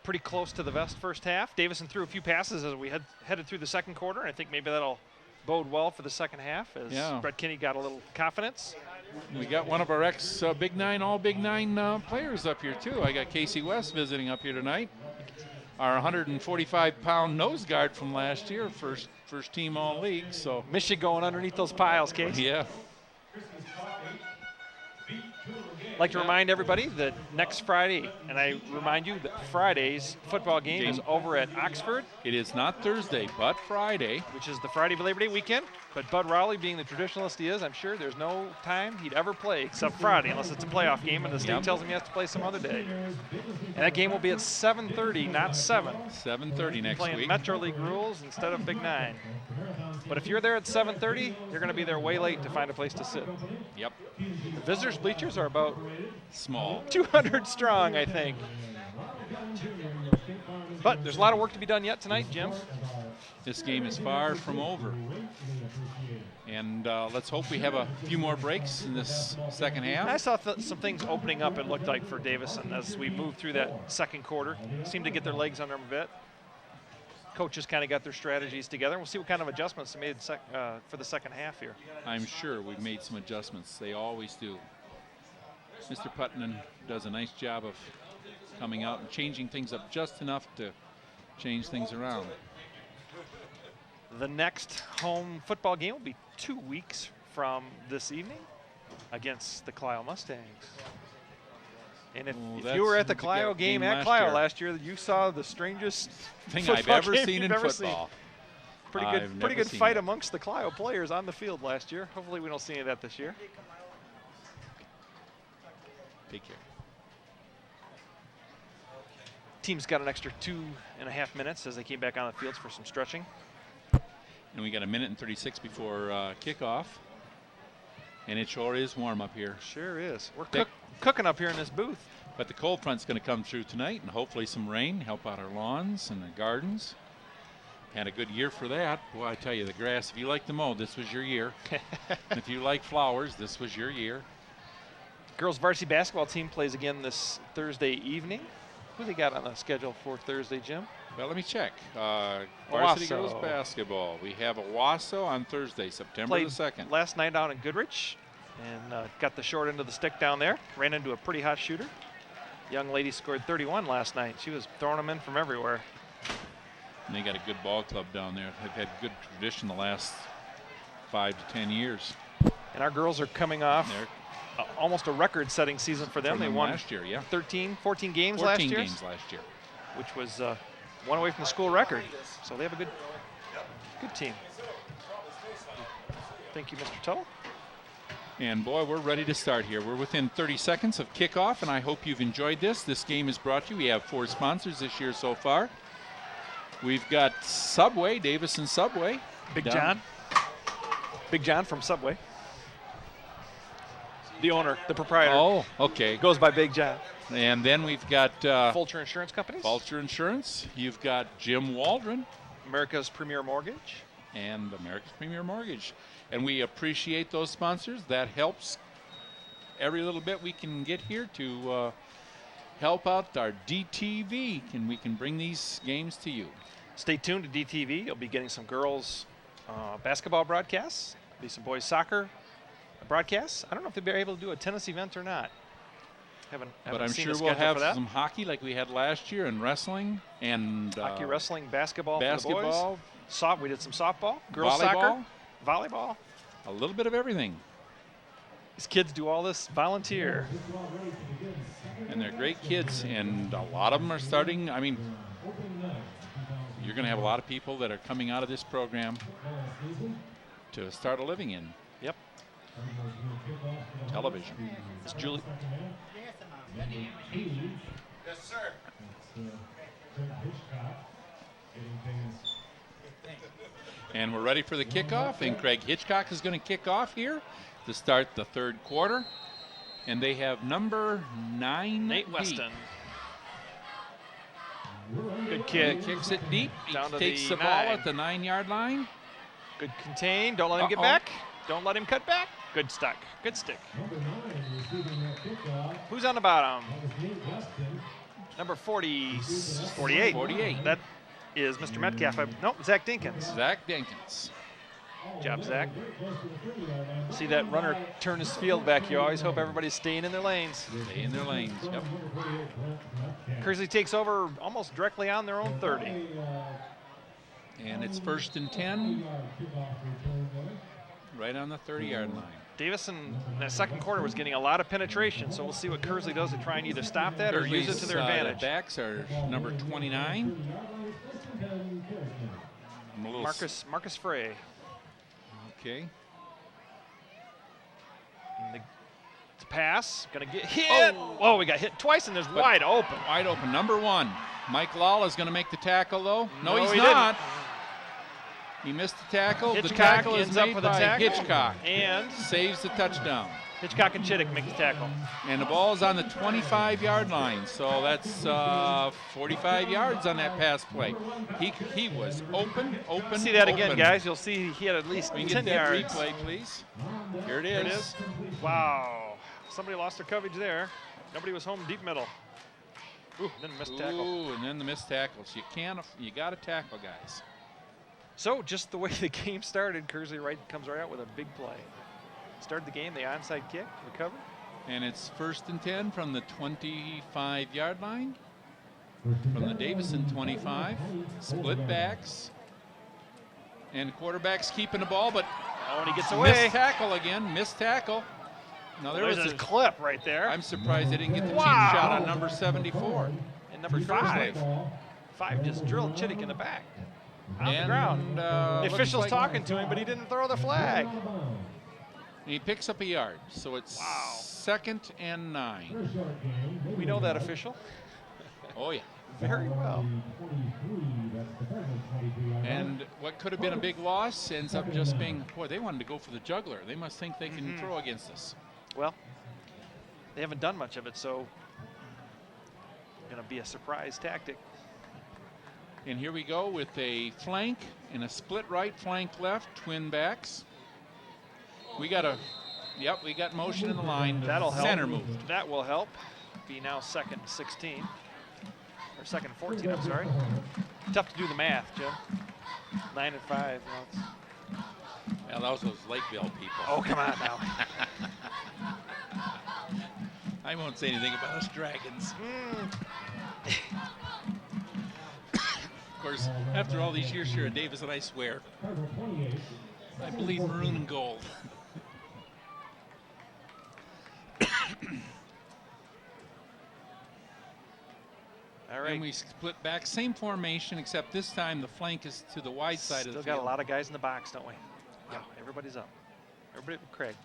Pretty close to the best first half. Davison threw a few passes as we headed through the second quarter, and I think maybe that'll bode well for the second half as Brett Kinney got a little confidence. We got one of our ex-Big Nine, all Big Nine players up here, too. I got Casey West visiting up here tonight. Our 145-pound nose guard from last year, first team all-league. So miss you going underneath those piles, Casey. Yeah. I'd like to remind everybody that next Friday, and I remind you that Friday's football game is over at Oxford. It is not Thursday, but Friday. Which is the Friday of Labor Day weekend. But Bud Rowley, being the traditionalist he is, I'm sure there's no time he'd ever play except Friday, unless it's a playoff game and the state tells him he has to play some other day. And that game will be at 7:30, not 7. 7:30 next week. Playing Metro League rules instead of Big Nine. But if you're there at 7:30, you're going to be there way late to find a place to sit. Yep. The visitors' bleachers are about small, 200 strong, I think. But there's a lot of work to be done yet tonight, Jim. This game is far from over. And let's hope we have a few more breaks in this second half. I saw some things opening up, it looked like, for Davison as we moved through that second quarter. Seemed to get their legs under them a bit. Coaches kind of got their strategies together. We'll see what kind of adjustments they made for the second half here. I'm sure we've made some adjustments. They always do. Mr. Putnam does a nice job of coming out and changing things up just enough to change things around. The next home football game will be 2 weeks from this evening against the Clio Mustangs. And if you were at the Clio game at Clio last year, you saw the strangest thing I've ever seen in football. Pretty good fight amongst the Clio players on the field last year. Hopefully we don't see any of that this year. Take care. Team's got an extra 2.5 minutes as they came back on the fields for some stretching. And we got a minute and 36 before kickoff. And it sure is warm up here. Sure is. We're cooking up here in this booth. But the cold front's going to come through tonight, and hopefully some rain, help out our lawns and the gardens. Had a good year for that. Boy, I tell you, the grass, if you like to mow, this was your year. And if you like flowers, this was your year. Girls varsity basketball team plays again this Thursday evening. Who they got on the schedule for Thursday, Jim? Well, let me check. Varsity girls basketball. We have Owasso on Thursday, September the 2nd. Last night out in Goodrich and got the short end of the stick down there. Ran into a pretty hot shooter. Young lady scored 31 last night. She was throwing them in from everywhere. And they got a good ball club down there. They've had good tradition the last 5 to 10 years. And our girls are coming off almost a record-setting season for them. They won last year, 14 games last year. 14 games last year. Which was one away from the school record. So they have a good team. Thank you, Mr. Tuttle. And boy, we're ready to start here. We're within 30 seconds of kickoff, and I hope you've enjoyed this. This game is brought to you. We have 4 sponsors this year so far. We've got Subway, Davison Subway. Big John from Subway. The owner, the proprietor. Oh, okay. Goes by Big John. And then we've got Fulcher Insurance Companies. Fulcher Insurance. You've got Jim Waldron. America's Premier Mortgage. And America's Premier Mortgage. And we appreciate those sponsors. That helps every little bit we can get here to help out our DTV, and we can bring these games to you. Stay tuned to DTV. You'll be getting some girls basketball broadcasts. There'll be some boys soccer broadcasts. I don't know if they'll be able to do a tennis event or not. But I'm sure we'll have some hockey like we had last year, and wrestling, and hockey, wrestling, basketball. For the boys. We did some softball, girls volleyball, soccer, volleyball. A little bit of everything. These kids do all this volunteer. And they're great kids, and a lot of them are starting. I mean, you're going to have a lot of people that are coming out of this program to start a living in. Yep. Television. It's Julie. Yes, sir. And we're ready for the kickoff, and Craig Hitchcock is going to kick off here to start the third quarter. And they have number 9, Nate Weston. Good kick. He kicks it deep. He Down to takes the the ball at the 9-yard line. Good contain. Don't let him get back. Don't let him cut back. Good stuck. Good stick. Who's on the bottom? Number 48. 48. That is Mr. Metcalf. No, Zach Dinkins. Zach Dinkins. Good job, Zach. See that runner turn his field back. You always hope everybody's staying in their lanes. Stay in their lanes, yep. Kearsley takes over almost directly on their own 30. And it's 1st and 10. Right on the 30-yard line. Davison in the second quarter was getting a lot of penetration, so we'll see what Kearsley does to try and either stop that or use it to their advantage. The backs are number 29. Marcus Frey. Okay. It's a pass. Gonna get hit. Oh, we got hit twice, and there's wide open. Wide open. Number 1. Mike Lala is going to make the tackle, though. No, he's he not. Didn't. He missed the tackle. Hitchcock the tackle is ends made up with a by tackle. Hitchcock. And saves the touchdown. Hitchcock and Chittick make the tackle. And the ball's on the 25-yard line, so that's 45 yards on that pass play. He was open. See that again, guys. You'll see he had at least We 10 can get that yards. replay, please. Here it There it is. is. Wow. Somebody lost their coverage there. Nobody was home deep middle. Ooh, then a missed tackle. Ooh, and then the missed tackles. You got to tackle, guys. So just the way the game started, Kearsley comes right out with a big play. Started the game, the onside kick, recovered. And it's 1st and 10 from the 25-yard line. From the Davison 25. Split backs. And the quarterback's keeping the ball, but Oh, and he gets away. missed tackle again. Missed tackle. Now There's a clip right there. I'm surprised they didn't get the cheap Wow. shot on number 74. And number 5. 5 just drilled Chittick in the back. On the ground. The looks official's like talking to him, but he didn't throw the flag. he picks up a yard. So it's Wow. 2nd and 9. We know that official Oh, yeah. very well. And what could have been a big loss ends up just being, boy, they wanted to go for the juggler. They must think they can throw against us. Well, they haven't done much of it, so going to be a surprise tactic. And here we go with a flank and a split right, flank left, twin backs. We got we got motion in the line. That'll help. Center moved. That will help. Be now 2nd and 16. Or 2nd and 14, I'm sorry. Tough to do the math, Jim. 9 and 5. Well, those Lakeville people. Oh, come on now. I won't say anything about us Dragons. Of course, after all these years here at Davison, I swear, I believe maroon and gold. All right. And we split back, same formation, except this time the flank is to the wide side of the Still got field. a lot of guys in the box, don't we? Yeah. Wow, everybody's up. Everybody but Craig.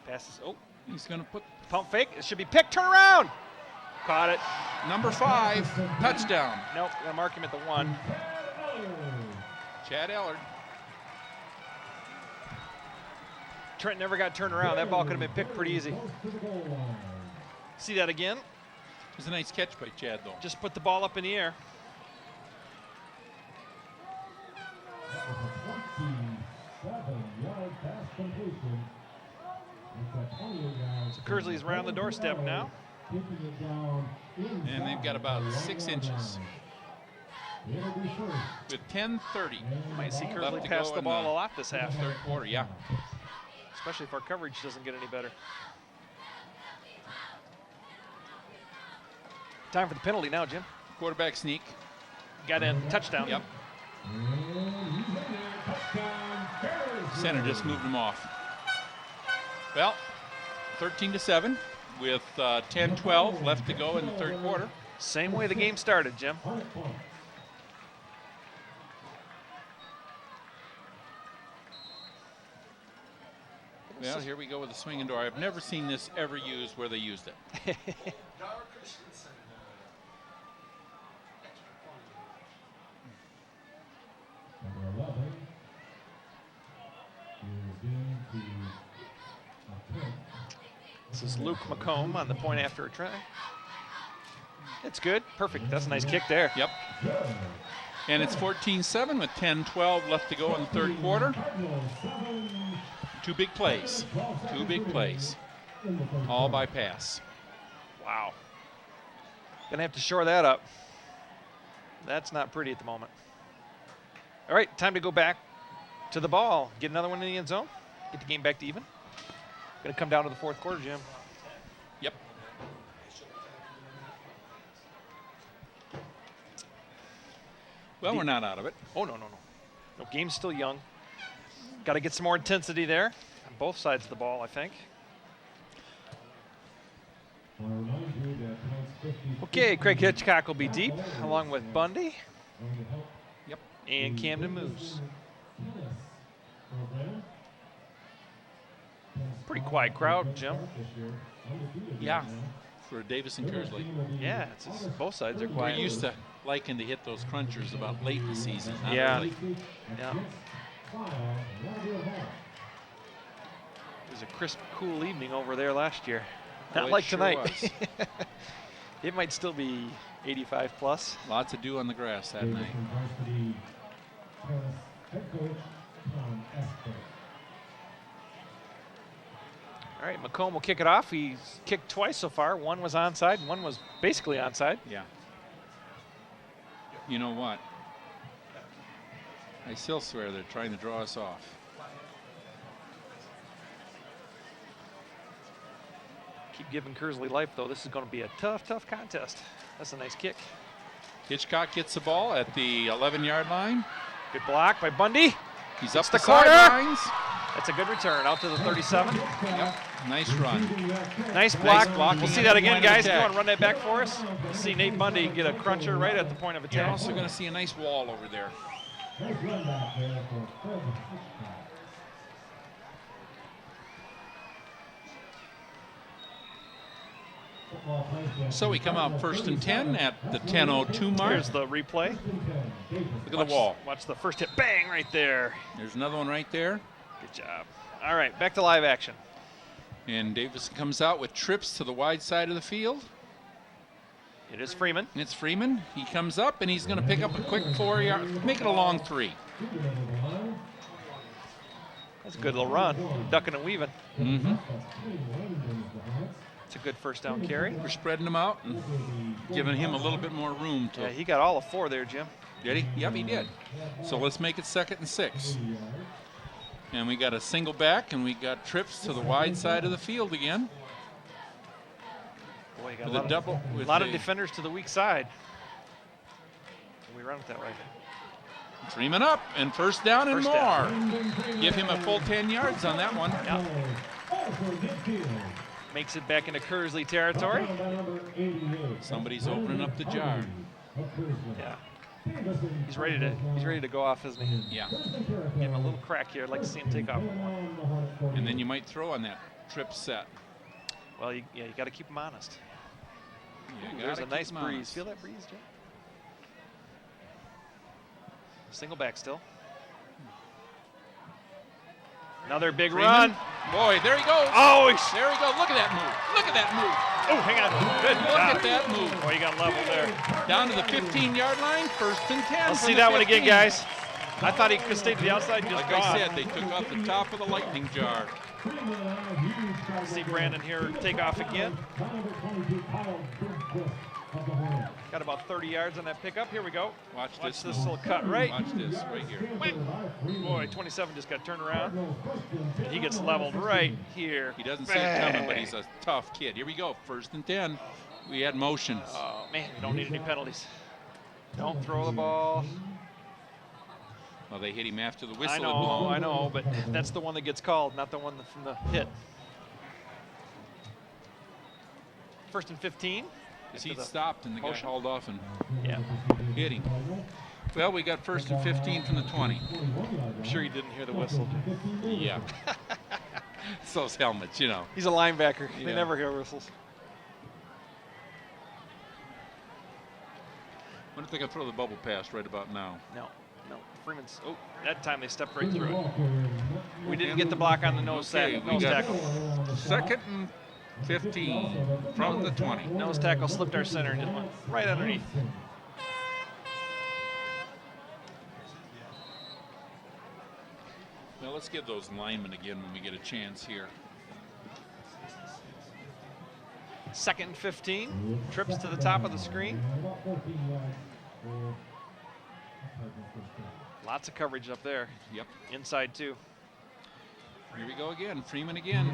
Passes. Oh, He's going to put pump fake. It should be picked. Turn around. Caught it. number 5, touchdown. Nope, gonna mark him at the 1. Chad Ellard. Trent never got turned around. That ball could have been picked pretty easy. See that again? It was a nice catch by Chad, though. Just put the ball up in the air. So Kearsley's right on the doorstep now. And they've got about 6 inches. With 10:30. Might see Kearsley left to pass go the in ball a lot this half, third quarter, yeah. especially if our coverage doesn't get any better. Time for the penalty now, Jim. Quarterback sneak. Got in. Touchdown. Yep. Center just moved him off. Well, 13-7 with 10-12 left to go in the third quarter. Same way the game started, Jim. Well, here we go with the swinging door. I've never seen this ever used where they used it. This is Luke McComb on the point after a try. It's good. Perfect. That's a nice kick there. Yep. And it's 14-7 with 10-12 left to go in the third quarter. 2 big plays. 2 big plays. All by pass. Wow. Gonna have to shore that up. That's not pretty at the moment. All right, time to go back to the ball. Get another one in the end zone. Get the game back to even. Gonna come down to the fourth quarter, Jim. Yep. Well, we're not out of it. Oh, no. No, game's still young. Got to get some more intensity there on both sides of the ball, I think. Okay, Craig Hitchcock will be deep, along with Bundy. Yep. And Camden Moose. Pretty quiet crowd, Jim. Yeah. For Davison Kearsley. Yeah, it's just, both sides are We're quiet. used to liking to hit those crunchers about late in the season. Not Yeah. early. Yeah. It was a crisp, cool evening over there last year. Not Boy, it like sure tonight. was. It might still be 85 plus. Lots to do on the grass that night. Davison varsity tennis head coach Tom Esper. All right, McComb will kick it off. He's kicked twice so far. One was onside, and one was basically onside. Yeah. You know what? I still swear they're trying to draw us off. Keep giving Kearsley life, though. This is going to be a tough, tough contest. That's a nice kick. Hitchcock gets the ball at the 11-yard line. Good block by Bundy. He's It's up the the corner. sidelines. That's a good return out to the 37. Yep. Nice run. Nice block. blocking We'll see at that the again, point of guys. Go attack. and run that back for us. We'll see Nate Bundy get a cruncher right at the point of You're attack. also going to see a nice wall over there. Nice run back there for Fred Hitchcock. Football plays there. So we come out 1st and 10 at the 10:02 mark. Here's the replay. First and 10, Davison. Look at the wall. Watch the first hit. Bang, right there. There's another one right there. Good job. All right, back to live action. And Davison comes out with trips to the wide side of the field. It is Freeman. And it's Freeman. He comes up and he's going to pick up a quick 4-yard, make it a long 3. That's a good little run. Ducking and weaving. Mm-hmm. It's a good first down carry. We're spreading him out and giving him a little bit more room to. Yeah, he got all of 4 there, Jim. Did he? Yep, he did. So let's make it 2nd and 6. And we got a single back, and we got trips to the wide side of the field again. Boy, you got With a double. a With lot of the defenders to the weak side. We run it that way. Freeman up, and first down and First more. down. Give him a full 10 yards on that one. Makes it back into Kearsley territory. Somebody's opening up the jar. Yeah. He's ready to go off, isn't he? Yeah. Give him a little crack here. I'd like to see him take off. And then you might throw on that trip set. Well, you got to keep him honest. You There's gotta a nice keep 'em breeze. honest. Feel that breeze, Jim? Single back still. Another big Freeman. run. Boy, there he goes. Oh, There he goes. Look at that move. Look at that move. oh, hang on. Good Look job. at that move. Boy, you got level there. Down to the 15-yard line, 1st and 10. Let's from see the that one again, 15. guys. I thought he could stay to the outside and just Like gone. I said, they took off the top of the lightning jar. See Brandon here take off again. Got about 30 yards on that pickup. Here we go. Watch Watch this. this little cut right. Watch this right here. Boy, 27 just got turned around. And he gets leveled right here. He doesn't see it coming, but he's a tough kid. Here we go, 1st and 10. We had motions. Oh, man, we don't need any penalties. Don't throw the ball. Well, they hit him after the I whistle had know, blown. I know, but that's the one that gets called, not the one from the hit. 1st and 15. Because he After the stopped and the guy motion. hauled off and Yeah, hit him. Well, we got 1st and 15 from the 20. I'm sure you didn't hear the whistle. Yeah. It's those helmets, you know. He's a linebacker. They Yeah. never hear whistles. What if they can throw the bubble pass right about now? No. Freeman's. Oh, that time they stepped right through it. We didn't get the block on the nose Okay, we got tackle. 2nd and 15 from the 20. Nose tackle slipped our center and just went right underneath. Well, let's give those linemen again when we get a chance here. 2nd and 15. Trips to the top of the screen. Lots of coverage up there. Yep. Inside too. Here we go again. Freeman again.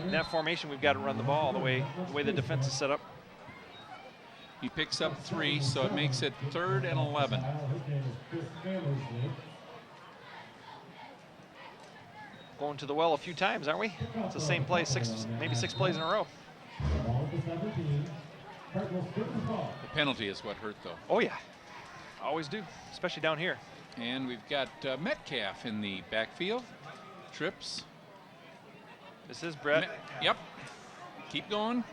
In that formation, we've got to run the ball the way the defense is set up. He picks up 3, so it makes it 3rd and 11. Going to the well a few times, aren't we? It's the same play, maybe six plays in a row. The penalty is what hurt, though. Oh yeah, always do, especially down here. And we've got Metcalf in the backfield. Trips. This is Brett. Yep. Keep going.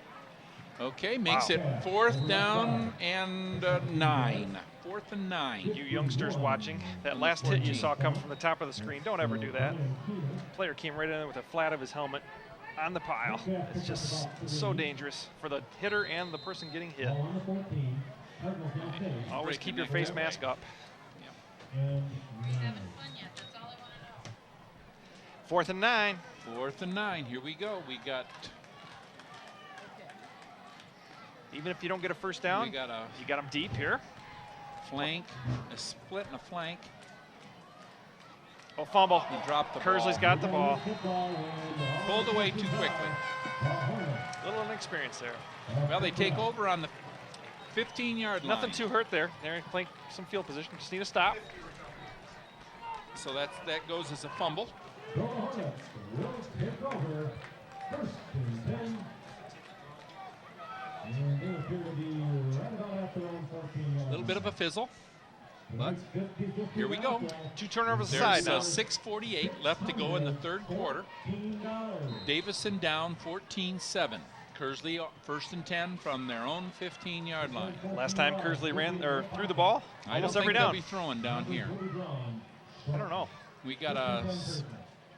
Okay, makes Wow. it 4th down and 9. 4th and 9. You youngsters watching, that last hit you saw come from the top of the screen, don't ever do that. Player came right in with the flat of his helmet on the pile. It's just so dangerous for the hitter and the person getting hit. Always keep your face mask up. Yep. 4th and 9. 4th and 9. Here we go. We got. Even if you don't get a first down, We got a you got them deep here. flank, a split and a flank. Oh, fumble. He dropped the Kersley's ball. got the ball. Pulled away too quickly. A little inexperience there. Well, they take over on the 15-yard line. Nothing too hurt there. They're playing some field position. Just need a stop. So that goes as a fumble. The Hornets will take over 1st and 10. And they appear to be right about at their own 14 A little bit of a fizzle, but here we go. 2 turnovers There's aside now. 6:48 left to go in the 3rd quarter. Davison down 14-7. Kearsley 1st and 10 from their own 15-yard line. Last time Kearsley ran or threw the ball, I don't almost think every they'll down. be throwing down here. I don't know. We got a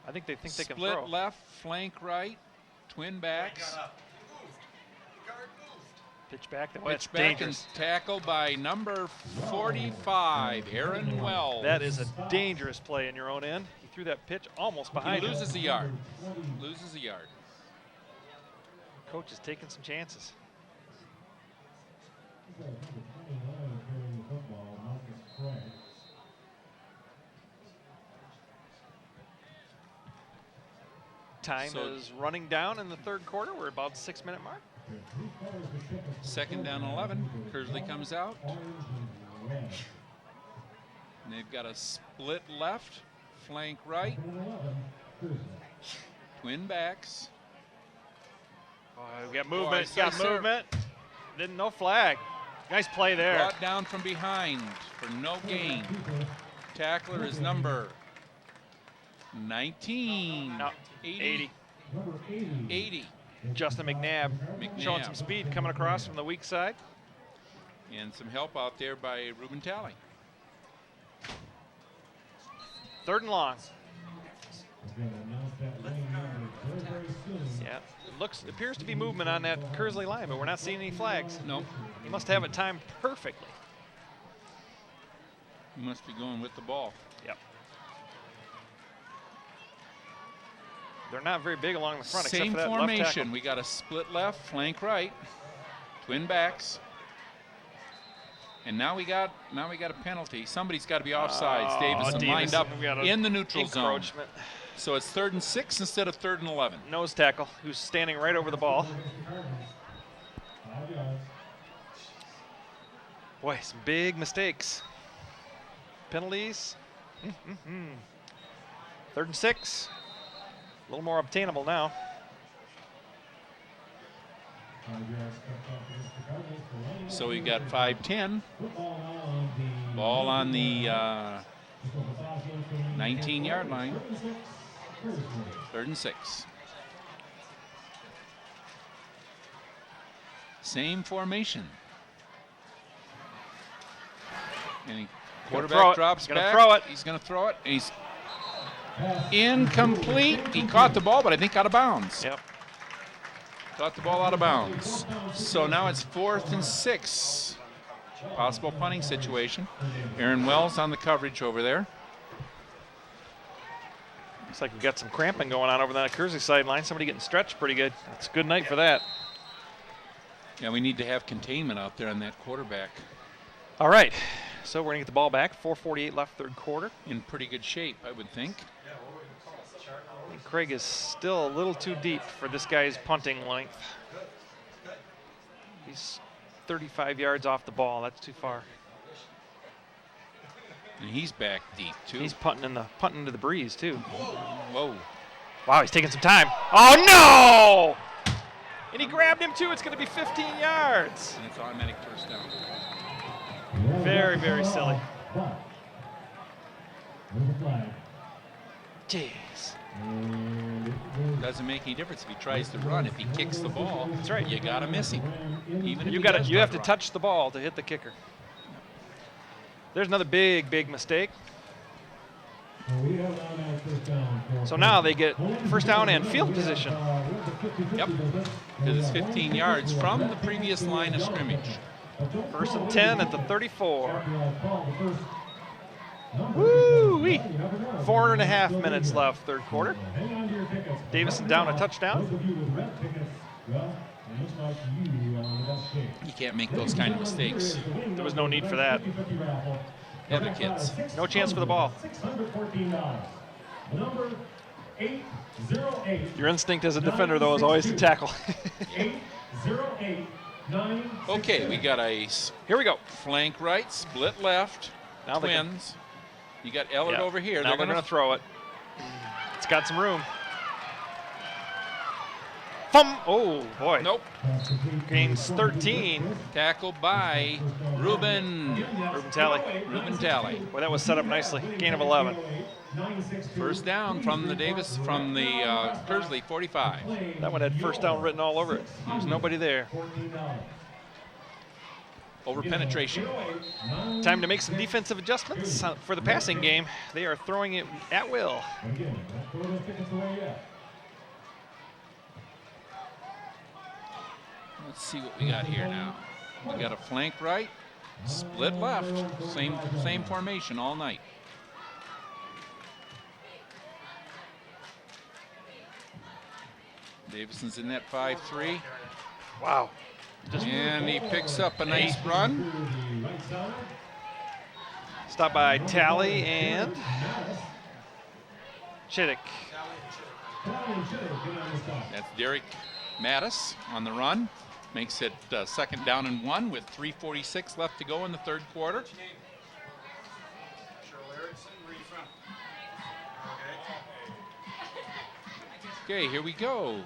I think they can split throw. left, flank right, twin backs. Pitch back. That's Pitch back and dangerous. tackle by number 45, Aaron Wells. That is a dangerous play in your own end. He threw that pitch almost He behind him. loses a yard. Loses a yard. Coach is taking some chances. Time So- is running down in the 3rd quarter. We're about the 6-minute mark. 2nd down and 11. Kearsley comes out. And they've got a split left, flank right, twin backs. Oh, we got movement. Boy, Got sir. movement. Didn't no flag. Nice play there. Brought down from behind for no gain. Tackler is number 19. No, 80. 80. Justin McNabb showing McNabb. some speed coming across from the weak side. And some help out there by Ruben Talley. 3rd and long. Yeah, appears to be movement on that Kearsley line, but we're not seeing any flags. No, He must have it timed perfectly. he must be going with the ball. Yep. They're not very big along the front, Same except for that left formation. tackle. We got a split left, flank right, twin backs. And now we got a penalty. Somebody's got to be offsides. Davison lined up We got a in the neutral zone. encroachment. So it's 3rd and 6 instead of 3rd and 11. Nose tackle, who's standing right over the ball. Boy, some big mistakes. Penalties. 3rd and 6. A little more obtainable now. So we got 5-10. Ball on the 19-yard line. 3rd and 6. Same formation. And quarterback drops Gonna back. throw it. He's going to throw it. And he's incomplete. He caught the ball, but I think out of bounds. Yep. Caught the ball out of bounds. So now it's 4th and 6. Possible punting situation. Aaron Wells on the coverage over there. Looks like we've got some cramping going on over that Kearsley sideline. Somebody getting stretched pretty good. That's a good night for that. Yeah, we need to have containment out there on that quarterback. All right, so we're going to get the ball back. 4:48 left, 3rd quarter. In pretty good shape, I would think. And Craig is still a little too deep for this guy's punting length. He's 35 yards off the ball. That's too far. And he's back deep, too. He's punting into the breeze, too. Whoa. Wow, he's taking some time. Oh, no! And he grabbed him, too. It's going to be 15 yards. And it's automatic first down. Very, very silly. Jeez. Doesn't make any difference if he tries to run. If he kicks the ball, That's right. You got to miss him. Even if You he got does You have to run. touch the ball to hit the kicker. There's another big mistake. We have an automatic first down. So now they get first down and field position. Yep, because it's 15 yards from the previous line of scrimmage. First and 10 at the 34. Woo-wee! 4.5 minutes left, third quarter. Davison down a touchdown. You can't make those kind of mistakes. There was no need for that. Other kids. No chance for the ball. Number 808. Your instinct as a defender, though, is always to tackle. 808. Okay, we got a Here we go. flank right, split left, Now they can- twins. You got Ellard Yeah. over here. Now they're going to throw it. It's got some room. Oh, boy. Nope. Gains 13. Tackled by Ruben Talley. Talley. Boy, that was set up nicely. Gain of 11. First down from the Kearsley 45. That one had first down written all over it. There's nobody there. Over penetration. Time to make some defensive adjustments for the passing game. They are throwing it at will. Let's see what we got here now. We got a flank right, split left. Same formation all night. Davison's in that 5-3. Wow. And he picks up a nice run. Stopped by Talley and Chittick. That's Derek Mattis on the run. Makes it second down and 1 with 3:46 left to go in the third quarter. Okay, here we go.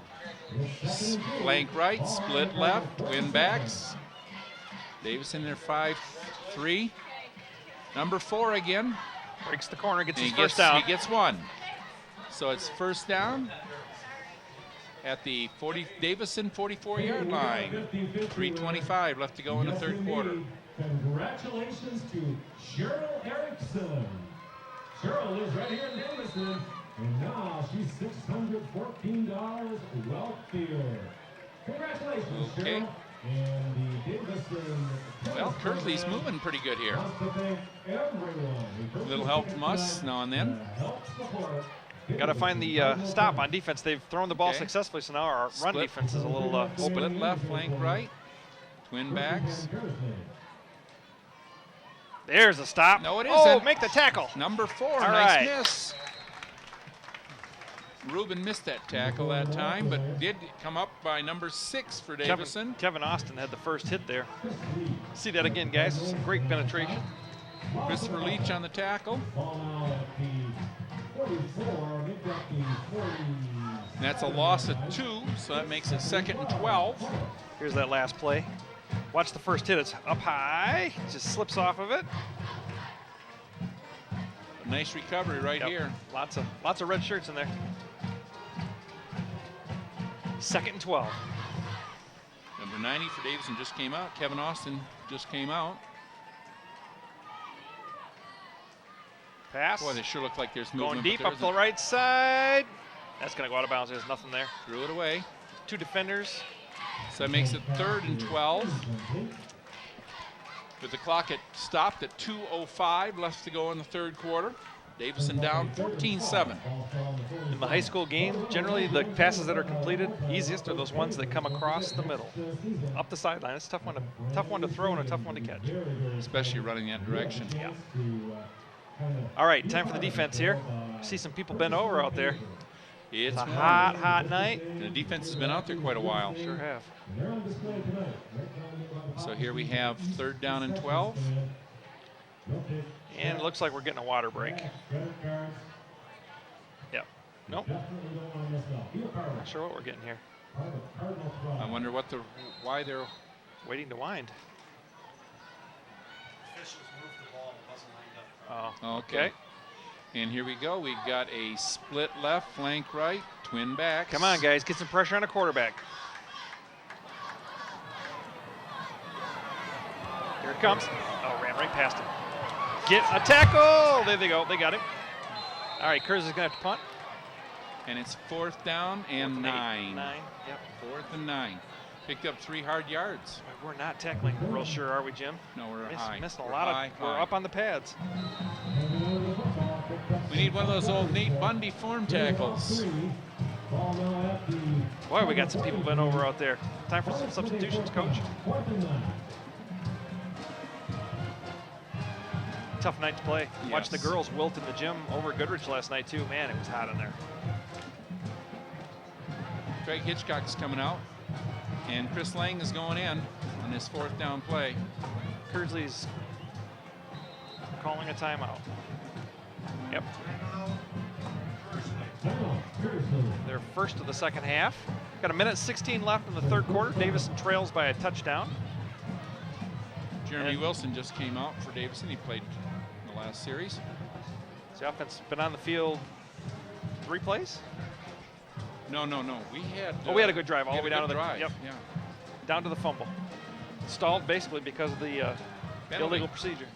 Flank right, split left, win backs. Davison there 5-3. Number 4 again. Breaks the corner, gets And his first down. He gets 1. So it's first down at the Davison 44-yard line. 3:25 left to go in the third quarter. Congratulations to Cheryl Erickson. Cheryl lives right here in Davison, and now she's $614 wealthier. Congratulations, Okay. Cheryl. And the Davison. Well, Kearsley's moving pretty good here. wants to thank everyone. Little help from us now and then. Got to find the stop on defense. They've thrown the ball Okay. successfully, so now our run Split. defense is a little open. Split left, flank right. Twin backs. There's a stop. No, it Oh, isn't. make the tackle. Number 4, All nice right. miss. Ruben missed that tackle that time, but did come up by number 6 for Davison. Kevin Austin had the first hit there. See that again, guys. Some great penetration. Christopher Leach on the tackle. And that's a loss of 2, so that makes it second and 12. Here's that last play. Watch the first hit. It's up high. Just slips off of it. Nice recovery right Yep. here. Lots of red shirts in there. Second and 12. Number 90 for Davison just came out. Kevin Austin just came out. Pass. Boy, they sure look like there's movement. Going but deep there up the isn't. right side. That's going to go out of bounds. There's nothing there. Threw it away. 2 defenders. So that makes it third and 12. With the clock stopped at 2:05 left to go in the third quarter. Davison down 14-7. In the high school game, generally the passes that are completed easiest are those ones that come across the middle, up the sideline. It's a tough one to throw and a tough one to catch. Especially running that direction. Yeah. All right, time for the defense here. See some people bent over out there. It's It's a warm. hot night. And the defense has been out there quite a while. Sure have. So here we have third down and 12. And it looks like we're getting a water break. Yep. Nope. Not sure what we're getting here. I wonder why they're Waiting to wind. Oh, okay. And here we go. We've got a split left, flank right, twin backs. Come on, guys. Get some pressure on the quarterback. Here it comes. Oh, ran right past him. Get a tackle. There they go. They got him. All right, Kearsley's going to have to punt. And it's 4th down and 9. 9, yep. 4th and 9. Picked up 3 hard yards. We're not tackling real sure, are we, Jim? No, we're high. Missing a We're lot high, of. We're high. up on the pads. We need one of those old Nate Bundy form tackles. Boy, we got some people bent over out there. Time for some substitutions, Coach. Tough night to play. Watched the Yes. girls wilt in the gym over at Goodrich last night, too. Man, it was hot in there. Craig Hitchcock's coming out. And Chris Lang is going in on his 4th down play. Kearsley's calling a timeout. Yep. They're first of the second half. Got a minute 16 left in the 3rd quarter. Davison trails by a touchdown. Jeremy And- Wilson just came out for Davison. He played in the last series. The offense has been on the field 3 plays. No. We had. We had a good drive all we the way had a down to good the drive. Yep, Yeah. down to the fumble. Stalled basically because of the Penalty. illegal procedure.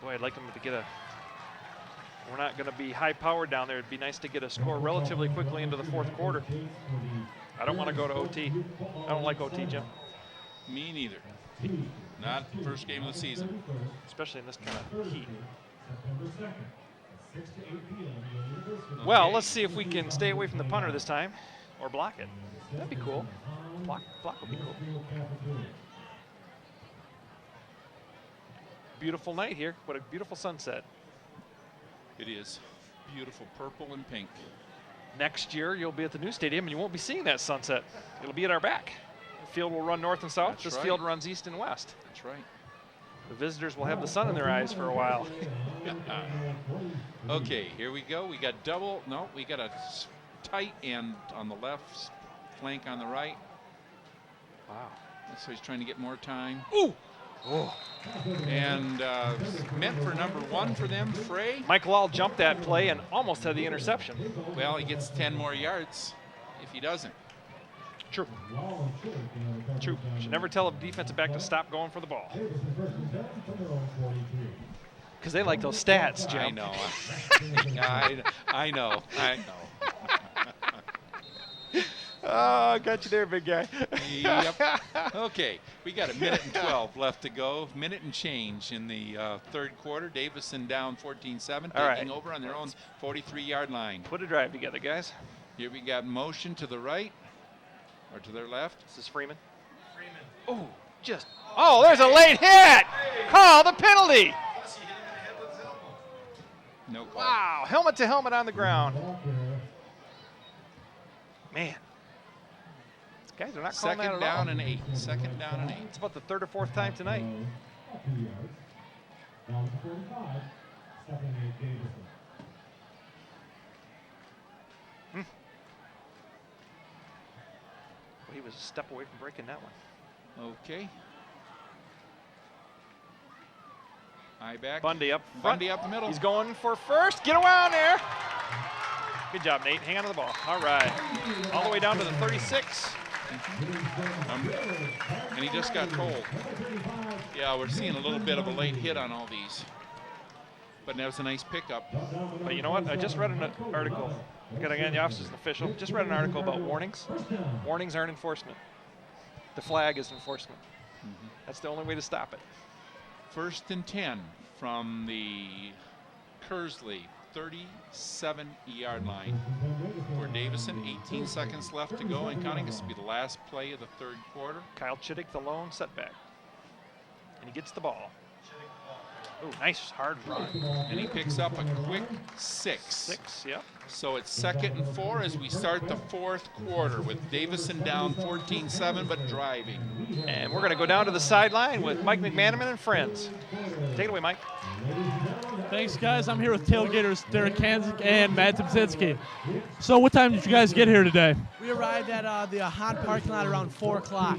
Boy, I'd like them to get a. We're not going to be high powered down there. It'd be nice to get a score relatively quickly into the 4th quarter. I don't want to go to OT. I don't like OT, Jim, Me neither. Not first game of the season. especially in this kind of heat. Well, let's see if we can stay away from the punter this time or block it. That'd be cool. Block would be cool. Beautiful night here. What a beautiful sunset. It is beautiful purple and pink. Next year, you'll be at the new stadium and you won't be seeing that sunset. It'll be at our back. The field will run north and south. That's This right. field runs east and west. That's right. The visitors will have the sun in their eyes for a while. Okay, here we go. We got double. No, we got a tight end on the left, flank on the right. Wow. So he's trying to get more time. Ooh! Oh. And meant for number 1 for them, Frey. Michael All jumped that play and almost had the interception. Well, he gets 10 more yards if he doesn't. True. True. Should never tell a defensive back to stop going for the ball. Because they like those stats, Jim. I know. I know. Oh, I got you there, big guy. Yep. Okay, we got a minute and 12 left to go. Minute and change in the 3rd quarter. Davison down 14-7, All right. taking over on their own 43-yard line. Put a drive together, guys. Here we got motion to the right or to their left. This is Freeman. Oh, just. Oh, there's a late hit. Call the penalty. No call. Wow, helmet to helmet on the ground. Man. These guys are not calling that Second at down all. and 8. Second down and 8. It's about the 3rd or 4th time tonight. Down to 45. Second and 8, Davison. Well, he was a step away from breaking that one. Okay. Eye back. Bundy up front. Bundy up the middle. He's going for first. Get around there. Good job, Nate. Hang on to the ball. All right. All the way down to the 36. And he just got told. Yeah, we're seeing a little bit of a late hit on all these. But that was a nice pickup. But you know what? I just read an article. Again, the officer's an official. Just read an article about warnings. Warnings aren't enforcement. The flag is enforcement. That's the only way to stop it. 1st and 10 from the Kearsley 37-yard line for Davison. 18 seconds left to go and counting. This will be the last play of the 3rd quarter. Kyle Chittick, the lone setback. And he gets the ball. Ooh, nice hard run. And he picks up a quick 6. 6, yep. So it's 2nd and 4 as we start the 4th quarter with Davison down 14-7 but driving. And we're going to go down to the sideline with Mike McManaman and friends. Take it away, Mike. Thanks, guys. I'm here with tailgaters Derek Kanzik and Matt Zimzinski. So what time did you guys get here today? We arrived at the Hahn parking lot around 4 o'clock.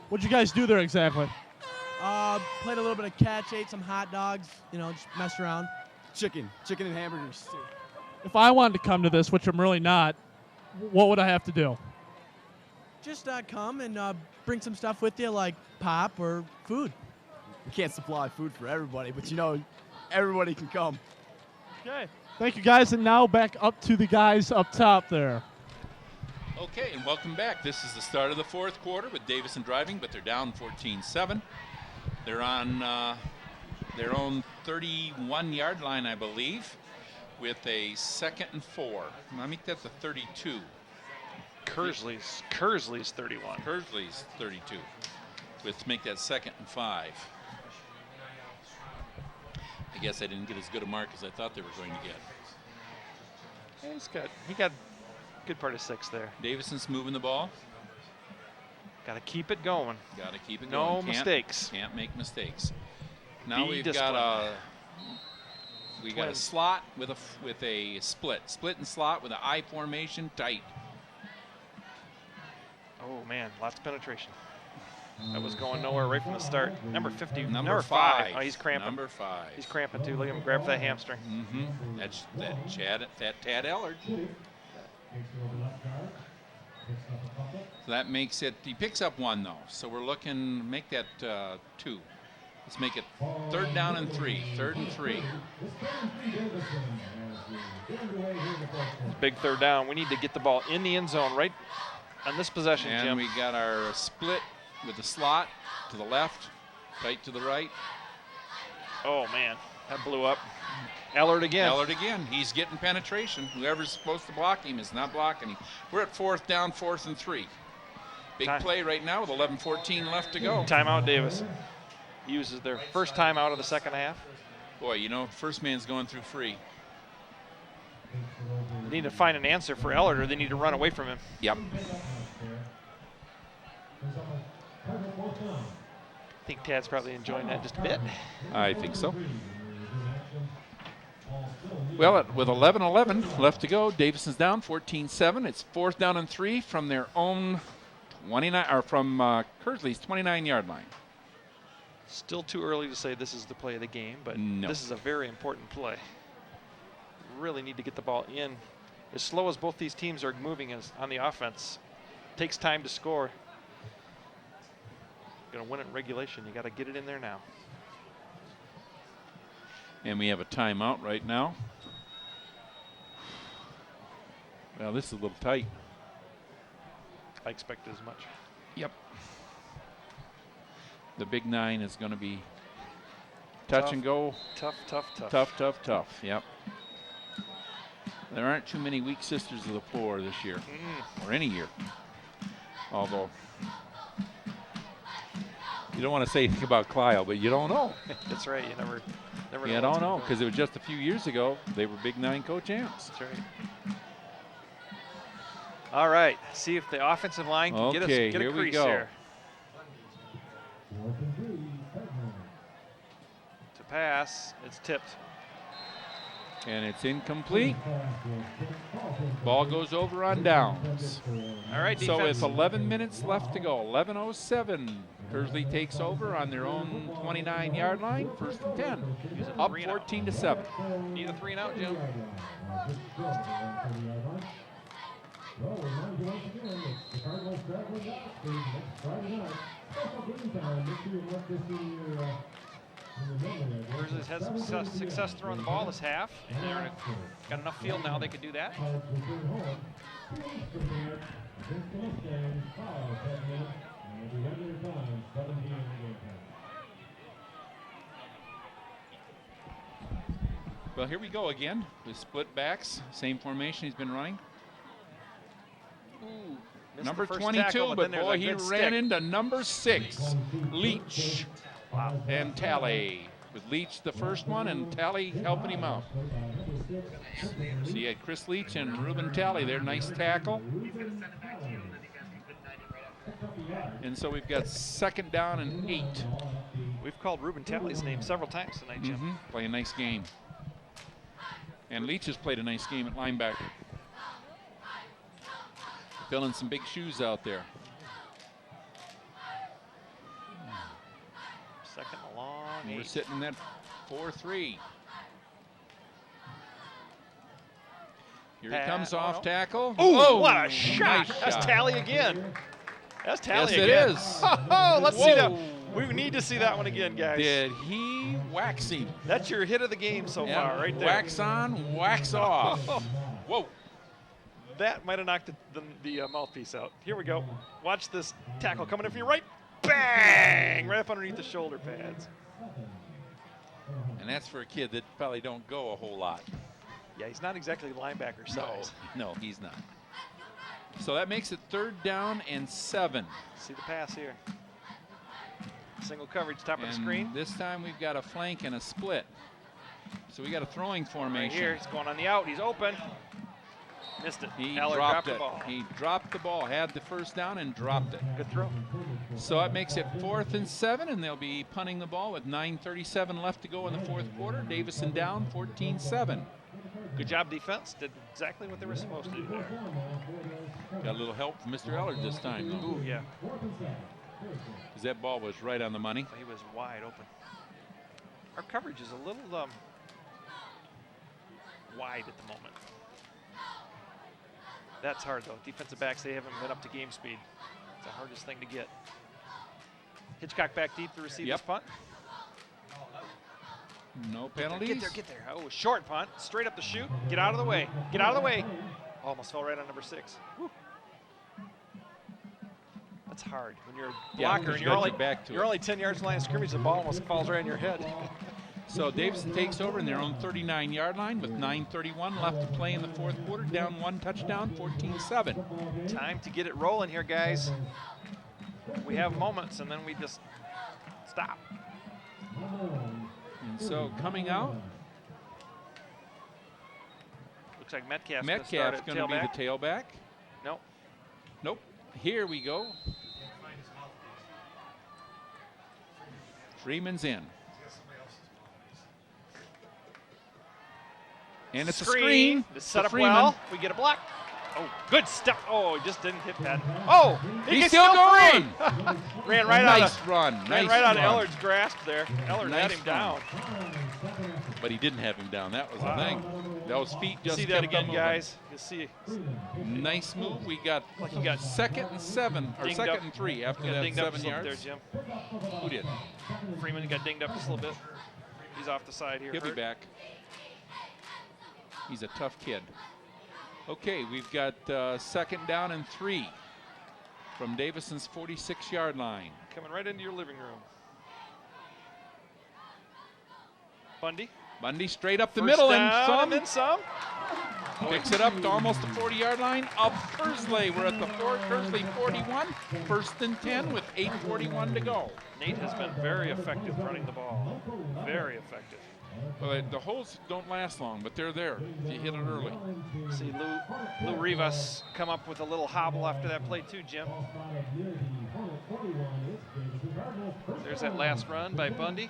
What'd you guys do there exactly? Played a little bit of catch, ate some hot dogs, just messed around. Chicken and hamburgers. If I wanted to come to this, which I'm really not, what would I have to do? just come and bring some stuff with you, like pop or food. We can't supply food for everybody, but you know, everybody can come. Okay. Thank you, guys. And now back up to the guys up top there. Okay, and welcome back. This is the start of the fourth quarter with Davison driving, but they're down 14-7. They're on their own 31-yard line, I believe, with a 2nd and 4. I think that's a 32. Kearsley's 31. Kearsley's 32. Let's make that 2nd and 5. I guess I didn't get as good a mark as I thought they were going to get. Yeah, he got good part of 6 there. Davison's moving the ball. Got to keep it going. Got to keep it No going. mistakes. Can't make mistakes. Now Be we've disciplined. got a slot with a split and slot with an I formation tight. Oh man, lots of penetration. That was going nowhere right from the start. Number 50, Number 5. Oh, he's cramping. Number 5. He's cramping too. Look at him grab for that hamstring. Mm-hmm. That's that Tad Ellard. So that makes it. He picks up 1 though. So we're looking make that 2. Let's make it 3rd down and 3. 3rd and 3. Big 3rd down. We need to get the ball in the end zone right on this possession, And Jim. we got our split with the slot to the left, tight to the right. Oh man, that blew up. Ellard again. Ellard again. He's getting penetration. Whoever's supposed to block him is not blocking him. We're at 4th down, 4th and 3. Big play right now with 11:14 left to go. Timeout, Davis. Uses their first timeout of the second half. Boy, you know, first man's going through free. They need to find an answer for Ellard, or they need to run away from him. Yep. I think Tad's probably enjoying that just a bit. I think so. Well, with 11:11 left to go, Davison's down 14-7. It's 4th down and 3 from their own 29, or from Kearsley's 29-yard line. Still too early to say this is the play of the game, but No. this is a very important play. Really need to get the ball in. As slow as both these teams are moving as on the offense, takes time to score. Going to win it in regulation. You got to get it in there now. And we have a timeout right now. Well, this is a little tight. I expected as much. Yep. The big 9 is going to be touch and go. Tough. Tough. Yep. There aren't too many weak sisters of the floor this year, or any year. Although, you don't want to say anything about Clio, but you don't know. That's right. You never You don't know, because it was just a few years ago they were Big 9 co-champs. That's right. All right. See if the offensive line can get a here we crease go. here. To pass, it's tipped. And it's incomplete. Ball goes over on downs. All right, So defense. with 11 minutes left to go, 11:07, Kearsley takes over on their own 29-yard line, 1st and 10, up 14-7. Need a 3 and out, Jim. Kearsley's had some success throwing the ball this half. They're got enough field now they could do that. Well, here we go again with split backs, same formation he's been running. Ooh, missed Number the first 22, tackle, but then there's boy, a he good ran stick. into number 6, Leach. And Talley. With Leach the first one and Talley helping him out. So you had Chris Leach and Reuben Talley there, nice tackle. And so we've got 2nd down and 8. We've called Reuben Talley's name several times tonight, Jim. Playing a nice game. And Leach has played a nice game at linebacker. Filling some big shoes out there. 2nd and long, We're 8. sitting at 4-3. Here he comes off tackle. Ooh, what a shot. Nice That's shot. Talley again. That's tally Yes, again. it is. Oh, let's see that. Whoa. We need to see that one again, guys. Did he wax him? That's your hit of the game so far, right there. Wax on, wax off. Whoa. That might have knocked the mouthpiece out. Here we go. Watch this tackle coming in from your right. Bang! Right up underneath the shoulder pads. And that's for a kid that probably don't go a whole lot. Yeah, he's not exactly linebacker size. No, he's not. So that makes it 3rd down and 7. See the pass here. Single coverage, top of the screen. This time we've got a flank and a split. So we got a throwing formation. Right here, he's going on the out. He's open. Missed it. He Aller dropped the it. ball. He dropped the ball, had the 1st down and dropped it. Good throw. So it makes it 4th and 7, and they'll be punting the ball with 9:37 left to go in the 4th quarter. Davison down 14-7. Good job defense. Did exactly what they were supposed to do there. Got a little help from Mr. Eller this time, though. Ooh, yeah. Because that ball was right on the money. He was wide open. Our coverage is a little wide at the moment. That's hard, though. Defensive backs, they haven't been up to game speed. It's the hardest thing to get. Hitchcock back deep to receive this punt. No penalties. Get there. Oh, short punt. Straight up the chute. Get out of the way. Get out of the way. Almost fell right on number 6. Woo. That's hard. When you're a blocker and you're only 10 yards from the line of scrimmage, the ball almost falls right in your head. So Davison takes over in their own 39-yard line with 9:31 left to play in the 4th quarter. Down 1 touchdown, 14-7. Time to get it rolling here, guys. We have moments, and then we just stop. And so coming out, looks like Metcalf's going to be the tailback. Nope. Here we go. Freeman's in. And it's a screen. It's set up Freeman. well. We get a block. Oh, good stuff. Oh, he just didn't hit that. Oh, He's still going. Ran right nice out. Run. Ran right out of Ellard's grasp there. Ellard Nice had him down. But he didn't have him down. That was the thing. Those feet just See kept that again, on guys. You see. Nice move. We got Like he got 2nd and 7 or dinged 2nd up. and 3 after Got that dinged up 7 just a little yards. there, Jim. Who did? Freeman got dinged up just a little bit. He's off the side here. He'll be hurt. back. He's a tough kid. Okay, we've got 2nd down and 3 from Davison's 46-yard line. Coming right into your living room. Bundy. Straight up the First middle down and then some. picks it up to almost the 40-yard line of Kearsley. We're at the Kearsley 41, 1st and 10 with 8:41 to go. Nate has been very effective running the ball. Very effective. Well, the holes don't last long, but they're there if you hit it early. See Lou Rivas come up with a little hobble after that play too, Jim. There's that last run by Bundy.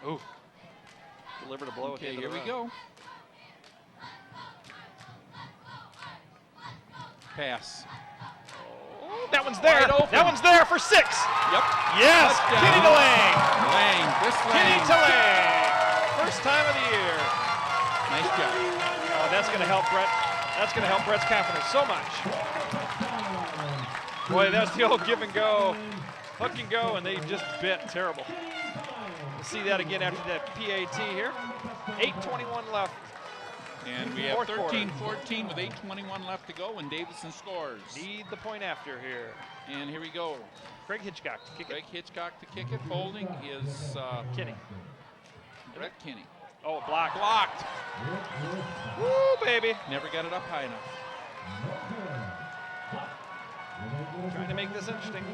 Ooh. Delivered a blow. Okay, here we go. Pass. Oh, that one's there. Wide open. That one's there for 6. Yep. Yes. Touchdown. Kenny DeLang. Chris Kenny Lang. DeLang. First time of the year. Nice job. Oh, that's going to help Brett. That's going to help Brett's confidence so much. Boy, that's the old give and go. Hook and go, and they just bit terrible. We'll see that again after that PAT here. 8:21 left. And we have Fourth quarter. 13-14 with 8:21 left to go, and Davison scores. Need the point after here. And here we go. Greg Hitchcock to kick Greg Hitchcock to kick it. Holding is it. Kenny. Brett Kinney. Oh, blocked. Blocked. Woo, baby. Never got it up high enough. Trying to make this interesting.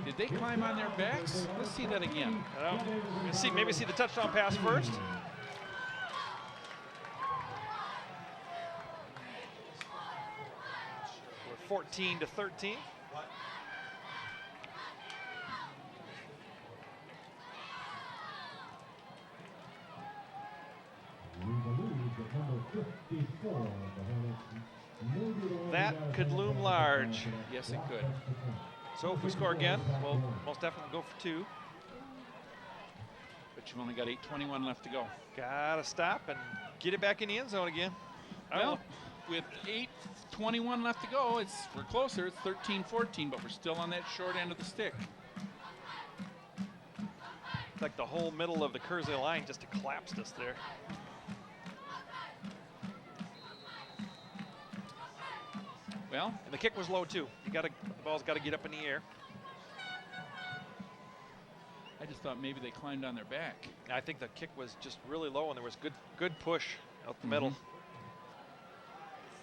Did they climb on their backs? Let's see that again. Maybe see the touchdown pass first. We're 14-13. That could loom large. Yes, it could. So if we score again, we'll most definitely go for 2. But you've only got 8:21 left to go. Gotta stop and get it back in the end zone again. Well, with 8:21 left to go, we're closer. It's 13-14, but we're still on that short end of the stick. It's like the whole middle of the Kearsley line just collapsed us there. Well, and the kick was low too. The ball's got to get up in the air. I just thought maybe they climbed on their back. I think the kick was just really low, and there was good push out the middle.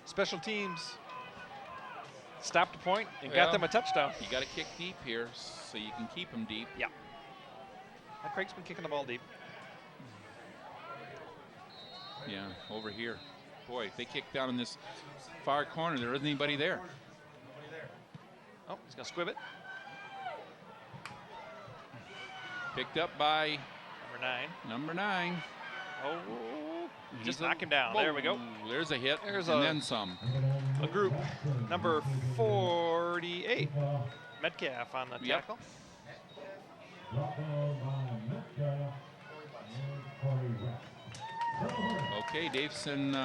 Special teams stopped the point and got them a touchdown. You got to kick deep here so you can keep them deep. Yeah. And Craig's been kicking the ball deep. Yeah, over here. Boy, if they kick down in this far corner, there isn't anybody there. Oh, he's going to squib it. Picked up by number 9. Oh, just knock him down. Whoa. There we go. There's a hit, There's and then some. A group, number 48, Metcalf on the tackle. Okay, Davison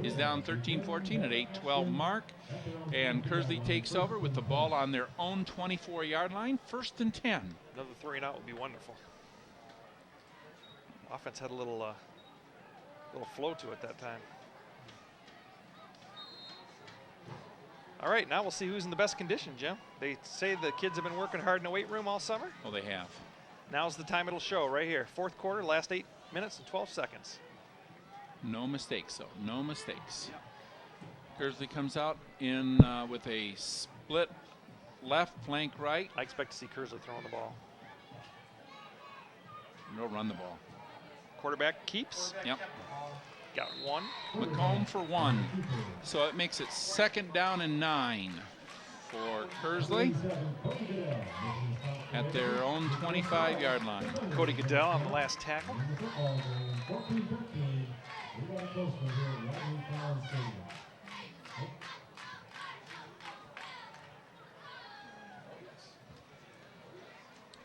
is down 13-14 at 8:12 mark, and Kearsley takes over with the ball on their own 24-yard line, 1st and 10. Another 3 and out would be wonderful. Offense had a little flow to it that time. All right, now we'll see who's in the best condition, Jim. They say the kids have been working hard in the weight room all summer. Oh, they have. Now's the time it'll show right here. 4th quarter, last 8 minutes and 12 seconds. No mistakes, though. No mistakes. Kearsley comes out in with a split left flank right. I expect to see Kearsley throwing the ball. They'll run the ball. Quarterback keeps. Yep. Got 1. McComb for 1. So it makes it 2nd down and 9 for Kearsley at their own 25-yard line. Cody Goodell on the last tackle.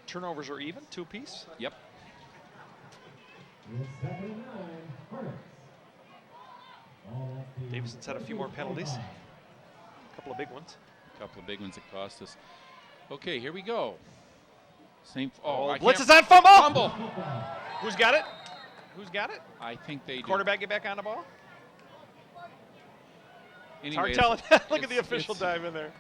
Turnovers are even, 2 apiece. Yep. Davison's had a few more penalties. A couple of big ones. A couple of big ones that cost us. Okay, here we go. Blitz is on fumble! Fumble! Who's got it? Who's got it? I think they do. Quarterback get back on the ball? Anyway, it's hard telling. Look at the official dive in there.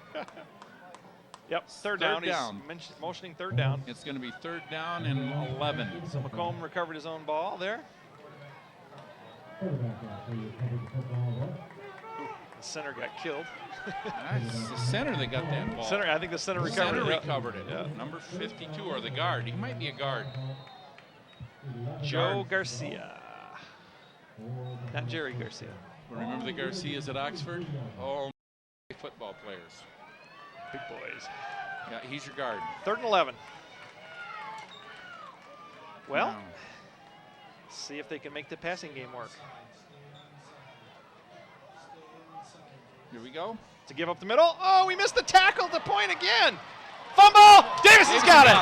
Yep, third down. He's motioning 3rd down. It's going to be 3rd down and 11. So McComb recovered his own ball there. Ooh, the center got killed. It's the center that got that ball. I think the center recovered it. Recovered it. Yeah. Number 52, or the guard. He might be a guard. Joe Garcia. Not Jerry Garcia. Remember the Garcias at Oxford? Oh, football players. Big boys. Yeah, he's your guard. 3rd and 11. Well, see if they can make the passing game work. Here we go. To give up the middle. Oh, we missed the tackle to point again. Fumble! Davison's got it.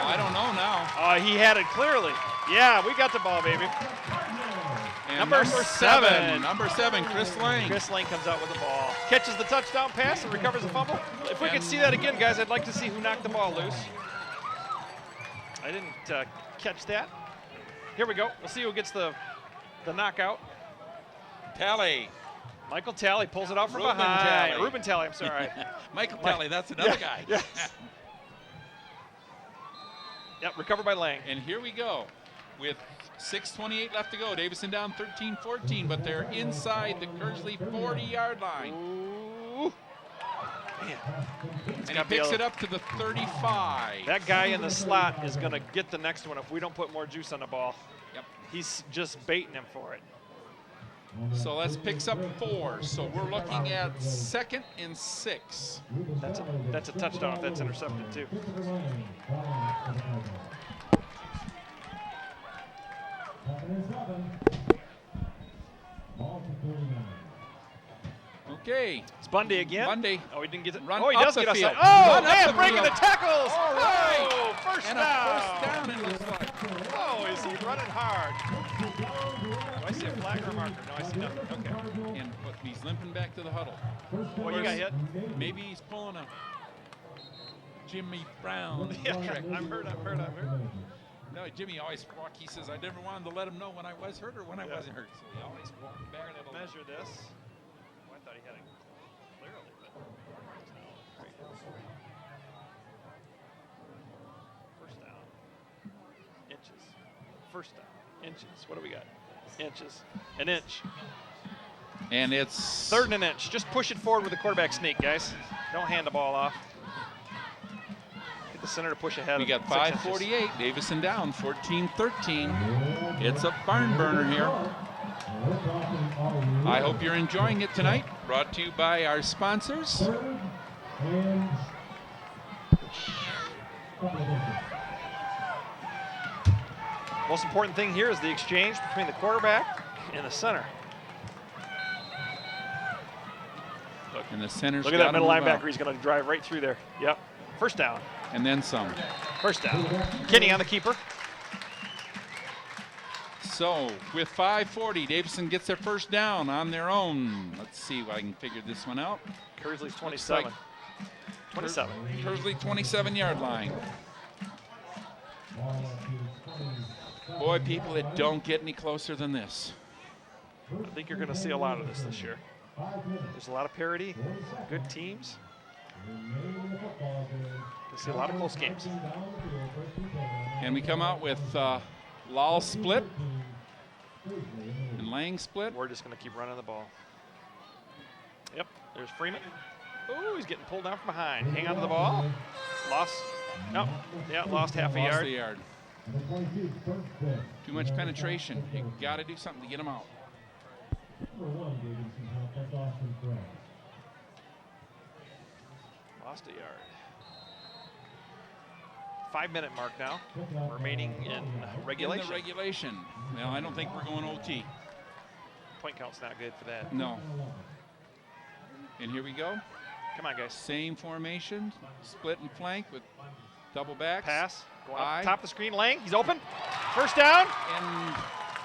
I don't know now. He had it clearly. Yeah, we got the ball, baby. And number 7. Number 7, Chris Lane. Chris Lane comes out with the ball. Catches the touchdown pass and recovers the fumble. If we could see that again, guys, I'd like to see who knocked the ball loose. I didn't catch that. Here we go. We'll see who gets the knockout. Talley. Michael Talley pulls it out from Ruben behind. Talley. Ruben Talley, I'm sorry. Michael Talley, that's another guy. Yes. Yep, recovered by Lang. And here we go with 6:28 left to go. Davison down 13-14, but they're inside the Kearsley 40-yard line. Ooh. Man. And he picks it up to the 35. That guy in the slot is going to get the next one if we don't put more juice on the ball. Yep. He's just baiting him for it. So that picks up 4. So we're looking at 2nd and 6. That's a touchdown if that's intercepted too. Okay. It's Bundy again. Bundy. Oh, he didn't get it. Run Oh, he up does the get field. outside. Oh, Run up man, the breaking field. the tackles. All right. Oh, first And down. a first down, it looks like. Oh, is he running hard? see a flag or a marker? No, I see nothing. Okay. And but he's limping back to the huddle. Well, you got hit. Maybe he's pulling a Jimmy Brown Yeah, trick. I've heard. No, Jimmy always walked. He says, I never wanted to let him know when I was hurt or when I wasn't hurt. So he always walked back. We're going to measure this. Oh, I thought he had it clearly, but great. First down. Inches. First down. Inches. What do we got? Inches. An inch. And it's 3rd and an inch. Just push it forward with the quarterback sneak, guys. Don't hand the ball off. Get the center to push ahead. We got 5:48. Davison down 14-13. It's a barn burner here. I hope you're enjoying it tonight. Brought to you by our sponsors. Most important thing here is the exchange between the quarterback and the center. And the center's Look at that middle gotta move linebacker. out. He's going to drive right through there. Yep. First down. And then some. First down. Kinney on the keeper. So with 5:40, Davison gets their first down on their own. Let's see if I can figure this one out. Kearsley's 27. 27. Kearsley 27-yard line. Boy, people, it don't get any closer than this. I think you're going to see a lot of this year. There's a lot of parity, good teams. You'll see a lot of close games. And we come out with Lal split and Lang split. We're just going to keep running the ball. Yep, there's Freeman. Ooh, he's getting pulled down from behind. Hang on to the ball. Lost. No, yeah, lost half a Lost yard. the yard. Too much penetration. You got to do something to get them out. Lost a yard. 5-minute mark now, remaining in regulation. In the regulation. Well, I don't think we're going OT. Point count's not good for that. No. And here we go. Come on, guys. Same formation, split and flank with double backs. Pass. Going High. up top of the screen. Lang, he's open. First down. And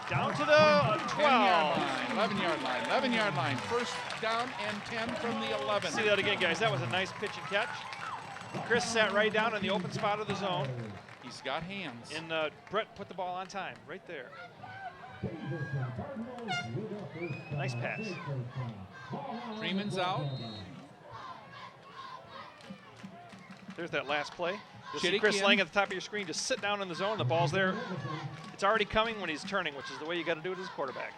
Down to the 12. 11-yard line, 11-yard line. First down and 10 from the 11. See that again, guys. That was a nice pitch and catch. Chris sat right down in the open spot of the zone. He's got hands. And Brett put the ball on time, right there. Nice pass. Freeman's out. There's that last play. You'll see Chittick Chris in. Lang at the top of your screen. Just sit down in the zone. The ball's there. It's already coming when he's turning, which is the way you got to do it as a quarterback.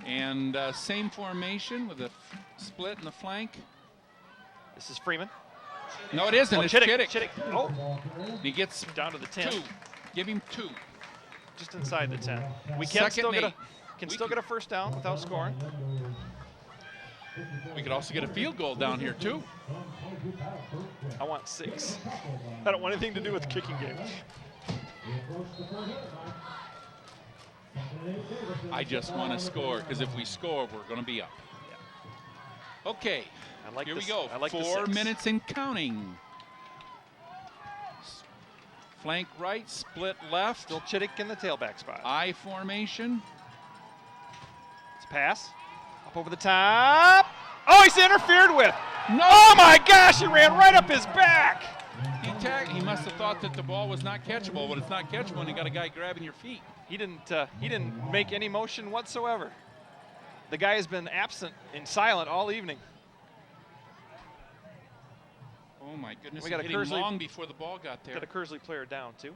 And same formation with a split in the flank. This is Freeman. No, it isn't. Oh, It's Chittick. Chittick. Oh, He gets down to the 10. 2. Give him 2. Just inside the 10. We can Second still and get a 8. can We still can- get a first down without scoring. We could also get a field goal down here, too. I want 6. I don't want anything to do with the kicking game. I just want to score, because if we score, we're going to be up. Okay, I like here this. we go. I like the 4 6. minutes and counting. Flank right, split left. Still Chittick in the tailback spot. I formation. It's a pass. Up over the top. Oh, he's interfered with. No! Oh my gosh, he ran right up his back. He must have thought that the ball was not catchable, but it's not catchable when you got a guy grabbing your feet. He didn't make any motion whatsoever. The guy has been absent and silent all evening. Oh my goodness, We we got got a Kearsley- long before the ball got there. Got a Kearsley player down too.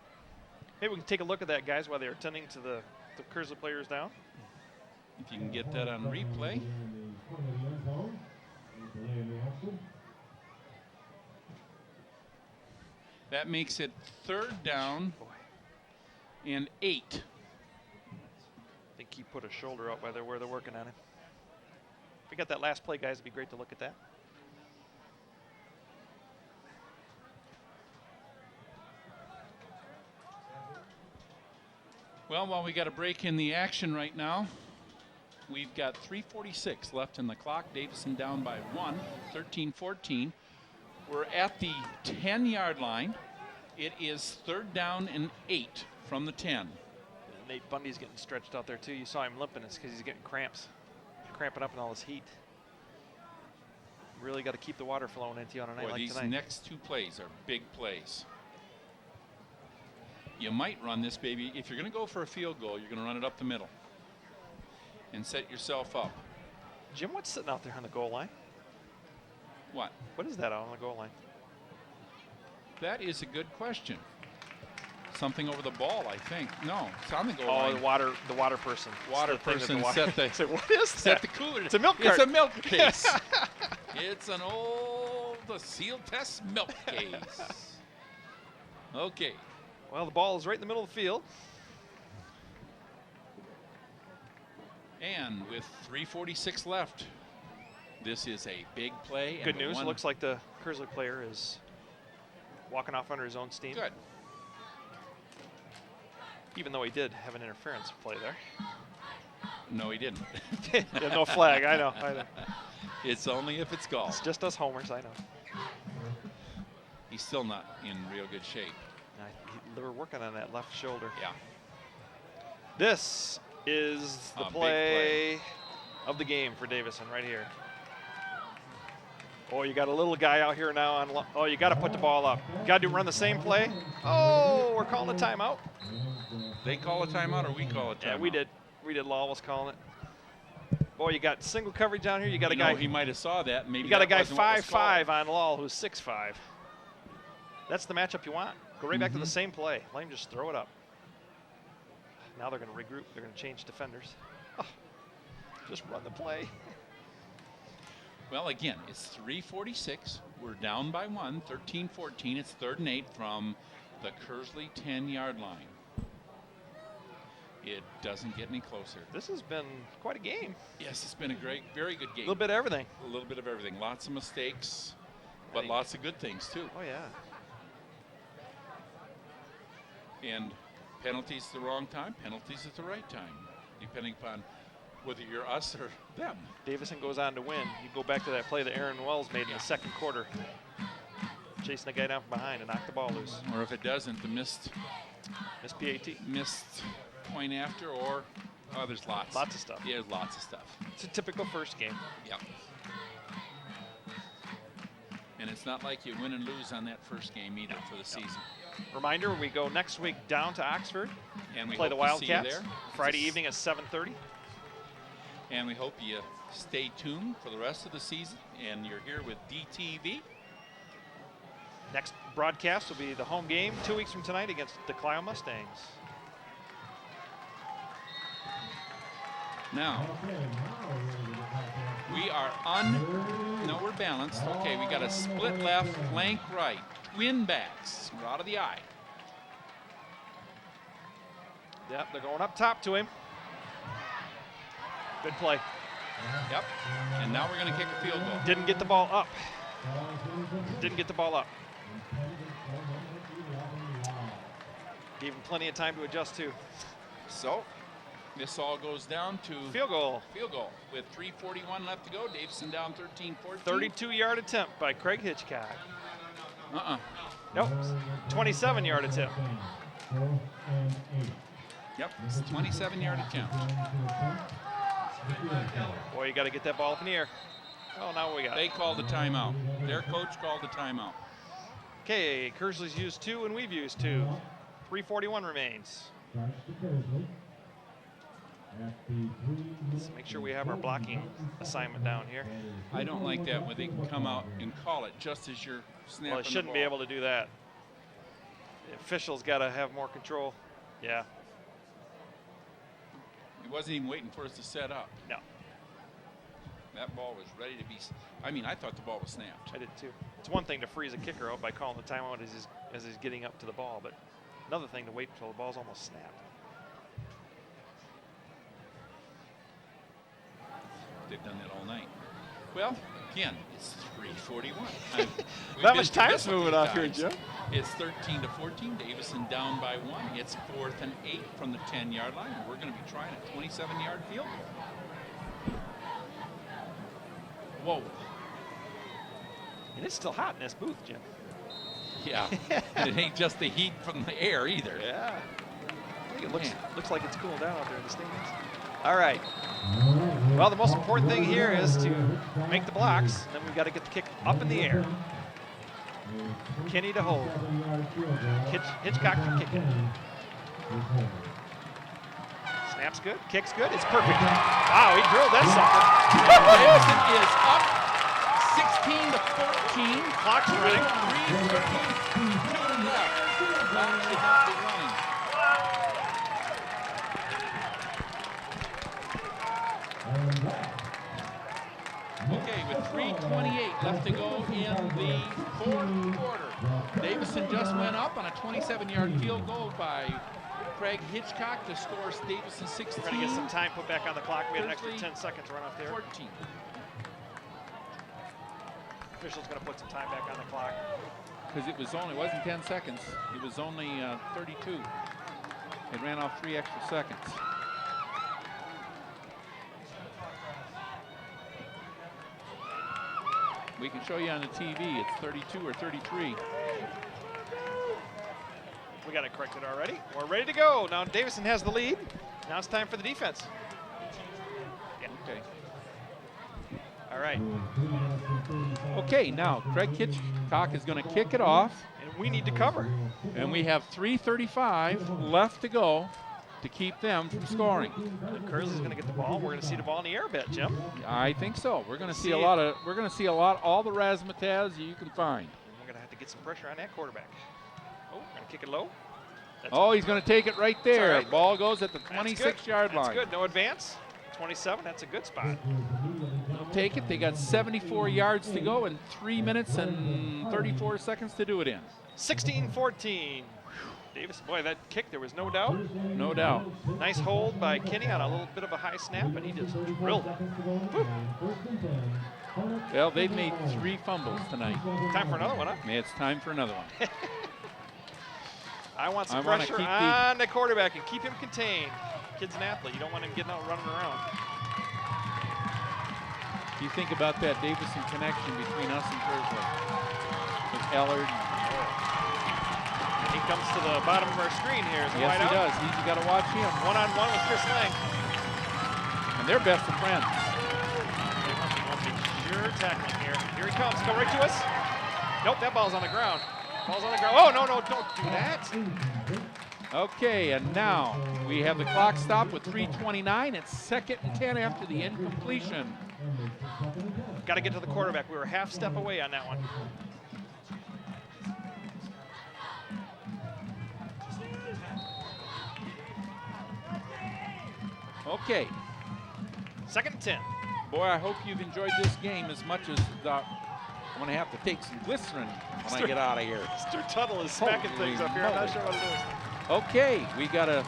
Maybe we can take a look at that, guys, while they're attending to the Kearsley players down. If you can get that on replay. That makes it 3rd down and 8. I think he put a shoulder out where they're working on him. If we got that last play, guys, it'd be great to look at that. Well, while we got a break in the action right now, we've got 3:46 left in the clock. Davison down by 1, 13-14. We're at the 10-yard line. It is 3rd down and 8 from the 10. Nate Bundy's getting stretched out there too. You saw him limping. It's because he's getting cramps, cramping up in all this heat. Really got to keep the water flowing into you on a night like these tonight. next 2 plays are big plays. You might run this baby. If you're going to go for a field goal, you're going to run it up the middle and set yourself up. Jim, what's sitting out there on the goal line? What? What is that out on the goal line? That is a good question. Something over the ball, I think. No, it's on the goal Oh, line. the water person. Water It's the thing that person the set the Say, what is set that? the cooler. It's a milk It's carton. a milk case. It's an old sealed test milk case. Okay. Well, the ball is right in the middle of the field. And with 3:46 left, this is a big play. Good and news. one- Looks like the Kearsley player is walking off under his own steam. Good. Even though he did have an interference play there. No, he didn't. Yeah, no flag. I know. It's only if it's golf. It's just us homers. I know. He's still not in real good shape. They were working on that left shoulder. Yeah. This is the A big play of the game for Davison right here. Oh, you got a little guy out here now on. Oh, you got to put the ball up. Got to run the same play. Oh, we're calling a timeout. They call a timeout or we call a timeout? Yeah, we did. Law was calling it. Boy, you got single coverage down here. You got a You guy. know, he might have saw that. Maybe You got a that guy wasn't what was 5'5" called. on Law who's 6'5". That's the matchup you want. Go right back to the same play. Let him just throw it up. Now they're going to regroup. They're going to change defenders. Oh, just run the play. Well, again, it's 3:46. We're down by 1, 13-14. It's 3rd and 8 from the Kearsley 10-yard line. It doesn't get any closer. This has been quite a game. Yes, it's been a very good A game. little bit of everything. A little bit of everything. Lots of mistakes, but think- lots of good things too. Oh, yeah. And penalties at the wrong time, penalties at the right time, depending upon whether you're us or them. Davison goes on to win. You go back to that play that Aaron Wells made in the second quarter. Chasing the guy down from behind and knock the ball loose. Or if it doesn't, the missed Miss PAT. point after, or there's lots. Lots of stuff. Yeah, there's lots of stuff. It's a typical first game. Yep. And it's not like you win and lose on that first game either for the season. Reminder, we go next week down to Oxford. And we Play the hope to see you Wildcats. there. Friday evening at 7:30. And we hope you stay tuned for the rest of the season. And you're here with DTV. Next broadcast will be the home game 2 weeks from tonight against the Clio Mustangs. Now, we are no, we're balanced. Okay, we got a split left, flank right, twin backs. We're out of the eye. Yep, they're going up top to him. Good play. Yep. And now we're going to kick a field goal. Didn't get the ball up. Gave him plenty of time to adjust to. So, this all goes down to Field goal. Field goal with 3:41 left to go. Davison down 13-14. 32-yard attempt by Craig Hitchcock. Nope. 27-yard attempt. Yep. It's a 27-yard attempt. Boy, you got to get that ball up in the air. Oh, now what we got? They called the timeout. Their coach called the timeout. Okay, Kearsley's used 2 and we've used 2. 3:41 remains. Let's make sure we have our blocking assignment down here. I don't like that when they can come out and call it just as you're snapping Well, they shouldn't be able to do that. The officials got to have more control. Yeah, He wasn't even waiting for us to set up. no, That ball was ready to be. I mean, I thought the ball was snapped. I did too. It's one thing to freeze a kicker out by calling the timeout as he's getting up to the ball, but another thing to wait until the ball's almost snapped. They've done that all night. Well, again, it's 3:41. That much time's moving off here, Joe. It's 13-14. Davison down by 1. It's 4th and 8 from the 10-yard line. And we're going to be trying a 27-yard field goal. Whoa. And it's still hot in this booth, Jim. Yeah. And it ain't just the heat from the air either. Yeah. think it looks like it's cooling down out there in the stands. All right. Well, the most important thing here is to make the blocks. And then we've got to get the kick up in the air. Kinney to hold. Hitchcock to kick it. Snaps good. Kicks good. It's perfect. Wow, he drilled that sucker. Davison is up 16 to 14. Clock's running. 3:32 left. Clock should not be running. Okay, with 3:28 left to go in the fourth quarter. Davison just went up on a 27-yard field goal by Craig Hitchcock to score Davison 16. We're going to get some time put back on the clock. We had an extra 10 seconds to run off there. 14. Official's going to put some time back on the clock. Because it wasn't 10 seconds. It was only 32. It ran off 3 extra seconds. We can show you on the TV. It's 32 or 33. We got it corrected already. We're ready to go. Now Davison has the lead. Now it's time for the defense. Yeah. Okay. All right. Okay, now Craig Hitchcock is going to kick it off. And we need to cover. And we have 3:35 left to go to keep them from scoring. And Kearsley's going to get the ball. We're going to see the ball in the air a bit, Jim. I think so. We're going to see all the razzmatazz you can find. And we're going to have to get some pressure on that quarterback. Oh, we're going to kick it low. He's going to take it right there. Right. Ball goes at the 26-yard line. That's good. No advance. 27. That's a good spot. They'll take it. They got 74 yards to go and 3 minutes and 34 seconds to do it in. 16-14. Davison, boy, that kick, there was no doubt. No doubt. Nice hold by Kinney on a little bit of a high snap, and he just drilled it. Woo. Well, they've made 3 fumbles tonight. Time for another one, huh? It's time for another one. I want some pressure on the quarterback and keep him contained. Kid's an athlete. You don't want him getting out running around. You think about that Davison connection between us and Kearsley. With Ellard. He comes to the bottom of our screen here. Yes, he does. He's got to watch him. One-on-one with Chris Lang. And they're best of friends. They want to be sure tackling here. Here he comes. Come right to us. Nope, that ball's on the ground. Ball's on the ground. Oh, no, don't do that. Okay, and now we have the clock stopped with 3:29. It's 2nd and 10 after the incompletion. Got to get to the quarterback. We were a half step away on that one. Okay. 2nd and 10. Boy, I hope you've enjoyed this game as much as I'm going to have to take some glycerin when I get out of here. Mr. Tuttle is smacking Holy things up here. I'm not moly. sure what it is. Okay, we got a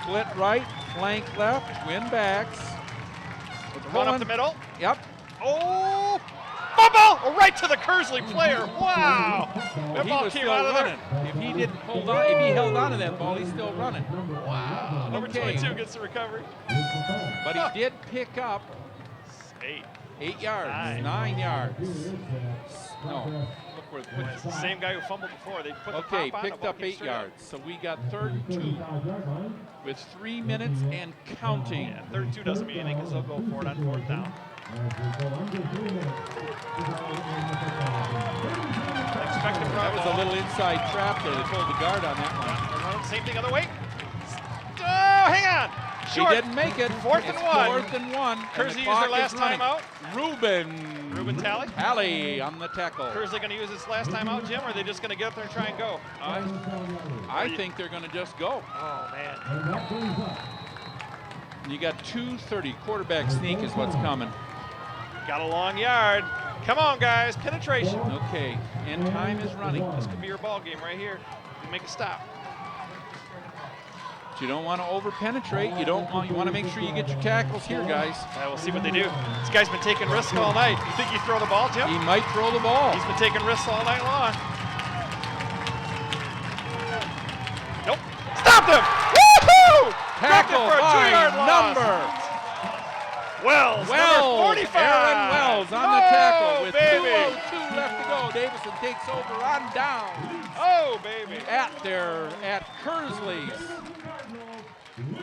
split right, flank left, twin backs. Run up the middle. Yep. Oh! Fumble! Oh, right to the Kearsley player. Wow! That He ball was came still out of running. there. If he didn't hold on, if he held on to that ball, he's still running. Wow. Number Okay. 22 gets the recovery. But he did pick up 8 yards, 9 yards. No, look where It's the same guy who fumbled before. They put Okay, the pop on, picked the ball up came 8 straight out. yards. So we got 3rd and 2 with 3 minutes and counting. Yeah, 3rd and 2 doesn't mean anything because they'll go for it on 4th down. Expected That was a little inside trap there. They pulled the guard on that one. Same thing other way. Oh, hang on. Short. He didn't make it. 4th and It's 1. 4th and 1. Kearsley used their last timeout. Ruben Talley on the tackle. Kearsley going to use his last timeout, Jim, or are they just going to get up there and try and go? I think they're going to just go. Oh, man. You got 2:30. Quarterback sneak is what's coming. Got a long yard. Come on, guys. Penetration. Okay, and time is running. This could be your ball game right here. You make a stop. But you don't want to over-penetrate. You want to make sure you get your tackles here, guys. We'll see what they do. This guy's been taking risks all night. You think he throw the ball, Jim? He might throw the ball. He's been taking risks all night long. Nope. Stopped him! Woohoo! Tackle for a 2-yard by loss. number. Wells, number 45. Aaron Wells on the tackle with baby. 2:02 left to go. Davison takes over on down Oh, baby. at Kearsley's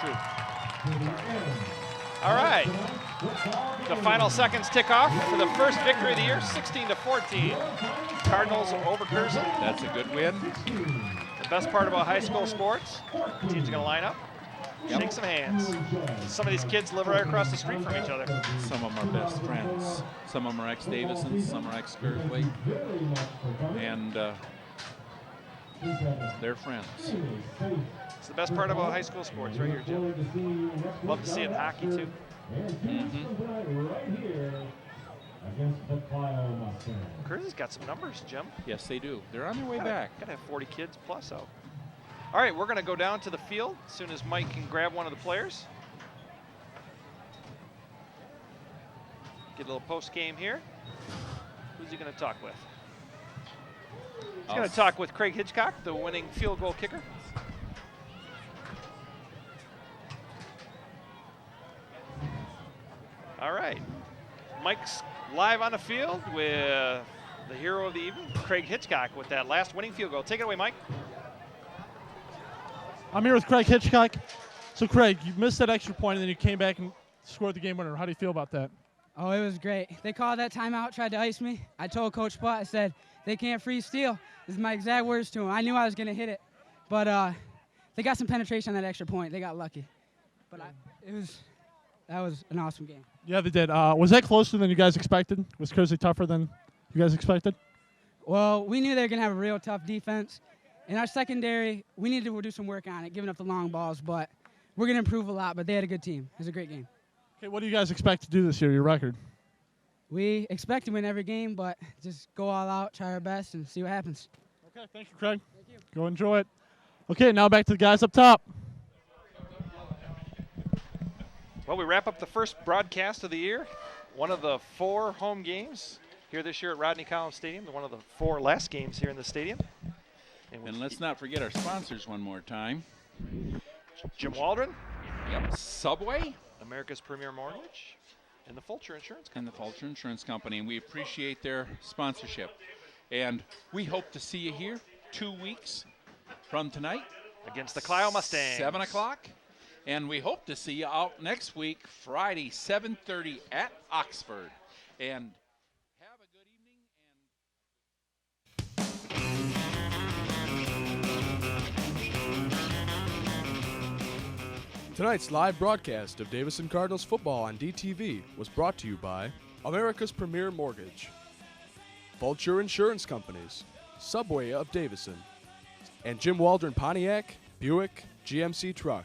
True. All right. The final seconds tick off for the first victory of the year, 16-14. Cardinals over Kearsley. That's a good win. The best part about high school sports, the teams are going to line up, shake some hands. Some of these kids live right across the street from each other. Some of them are best friends. Some of them are ex-Davison, some are ex-Kearsley. And they're friends. It's the best part about high school sports right here, Jim. Love to see it in hockey, too. Kearsley's got some numbers, Jim. Yes, they do. They're on their way back. Gotta have 40 kids plus out. All right, we're gonna go down to the field as soon as Mike can grab one of the players. Get a little post game here. Who's he gonna talk with? He's gonna talk with Craig Hitchcock, the winning field goal kicker. All right, Mike's live on the field with the hero of the evening, Craig Hitchcock, with that last winning field goal. Take it away, Mike. I'm here with Craig Hitchcock. So, Craig, you missed that extra point, and then you came back and scored the game winner. How do you feel about that? Oh, it was great. They called that timeout, tried to ice me. I told Coach Butt, I said, they can't freeze steel. This is my exact words to him. I knew I was going to hit it. But they got some penetration on that extra point. They got lucky. But that was an awesome game. Yeah, they did. Was that closer than you guys expected? Was Kearsley tougher than you guys expected? Well, we knew they were going to have a real tough defense. In our secondary, we needed to do some work on it, giving up the long balls. But we're going to improve a lot. But they had a good team. It was a great game. Okay, what do you guys expect to do this year, your record? We expect to win every game, but just go all out, try our best, and see what happens. Okay, thank you, Craig. Thank you. Go enjoy it. Okay, now back to the guys up top. Well, we wrap up the first broadcast of the year. One of the 4 home games here this year at Rodney Collins Stadium. One of the 4 last games here in the stadium. And let's not forget our sponsors one more time. Jim Waldron. Yep. Subway. America's Premier Mortgage. And the Fulcher Insurance Company. And the Fulcher Insurance Company. And we appreciate their sponsorship. And we hope to see you here 2 weeks from tonight. Against the Clio Mustangs. 7 o'clock. And we hope to see you out next week, Friday, 7:30 at Oxford. And have a good evening. Tonight's live broadcast of Davison Cardinals football on DTV was brought to you by America's Premier Mortgage, Vulture Insurance Companies, Subway of Davison, and Jim Waldron Pontiac, Buick, GMC Truck.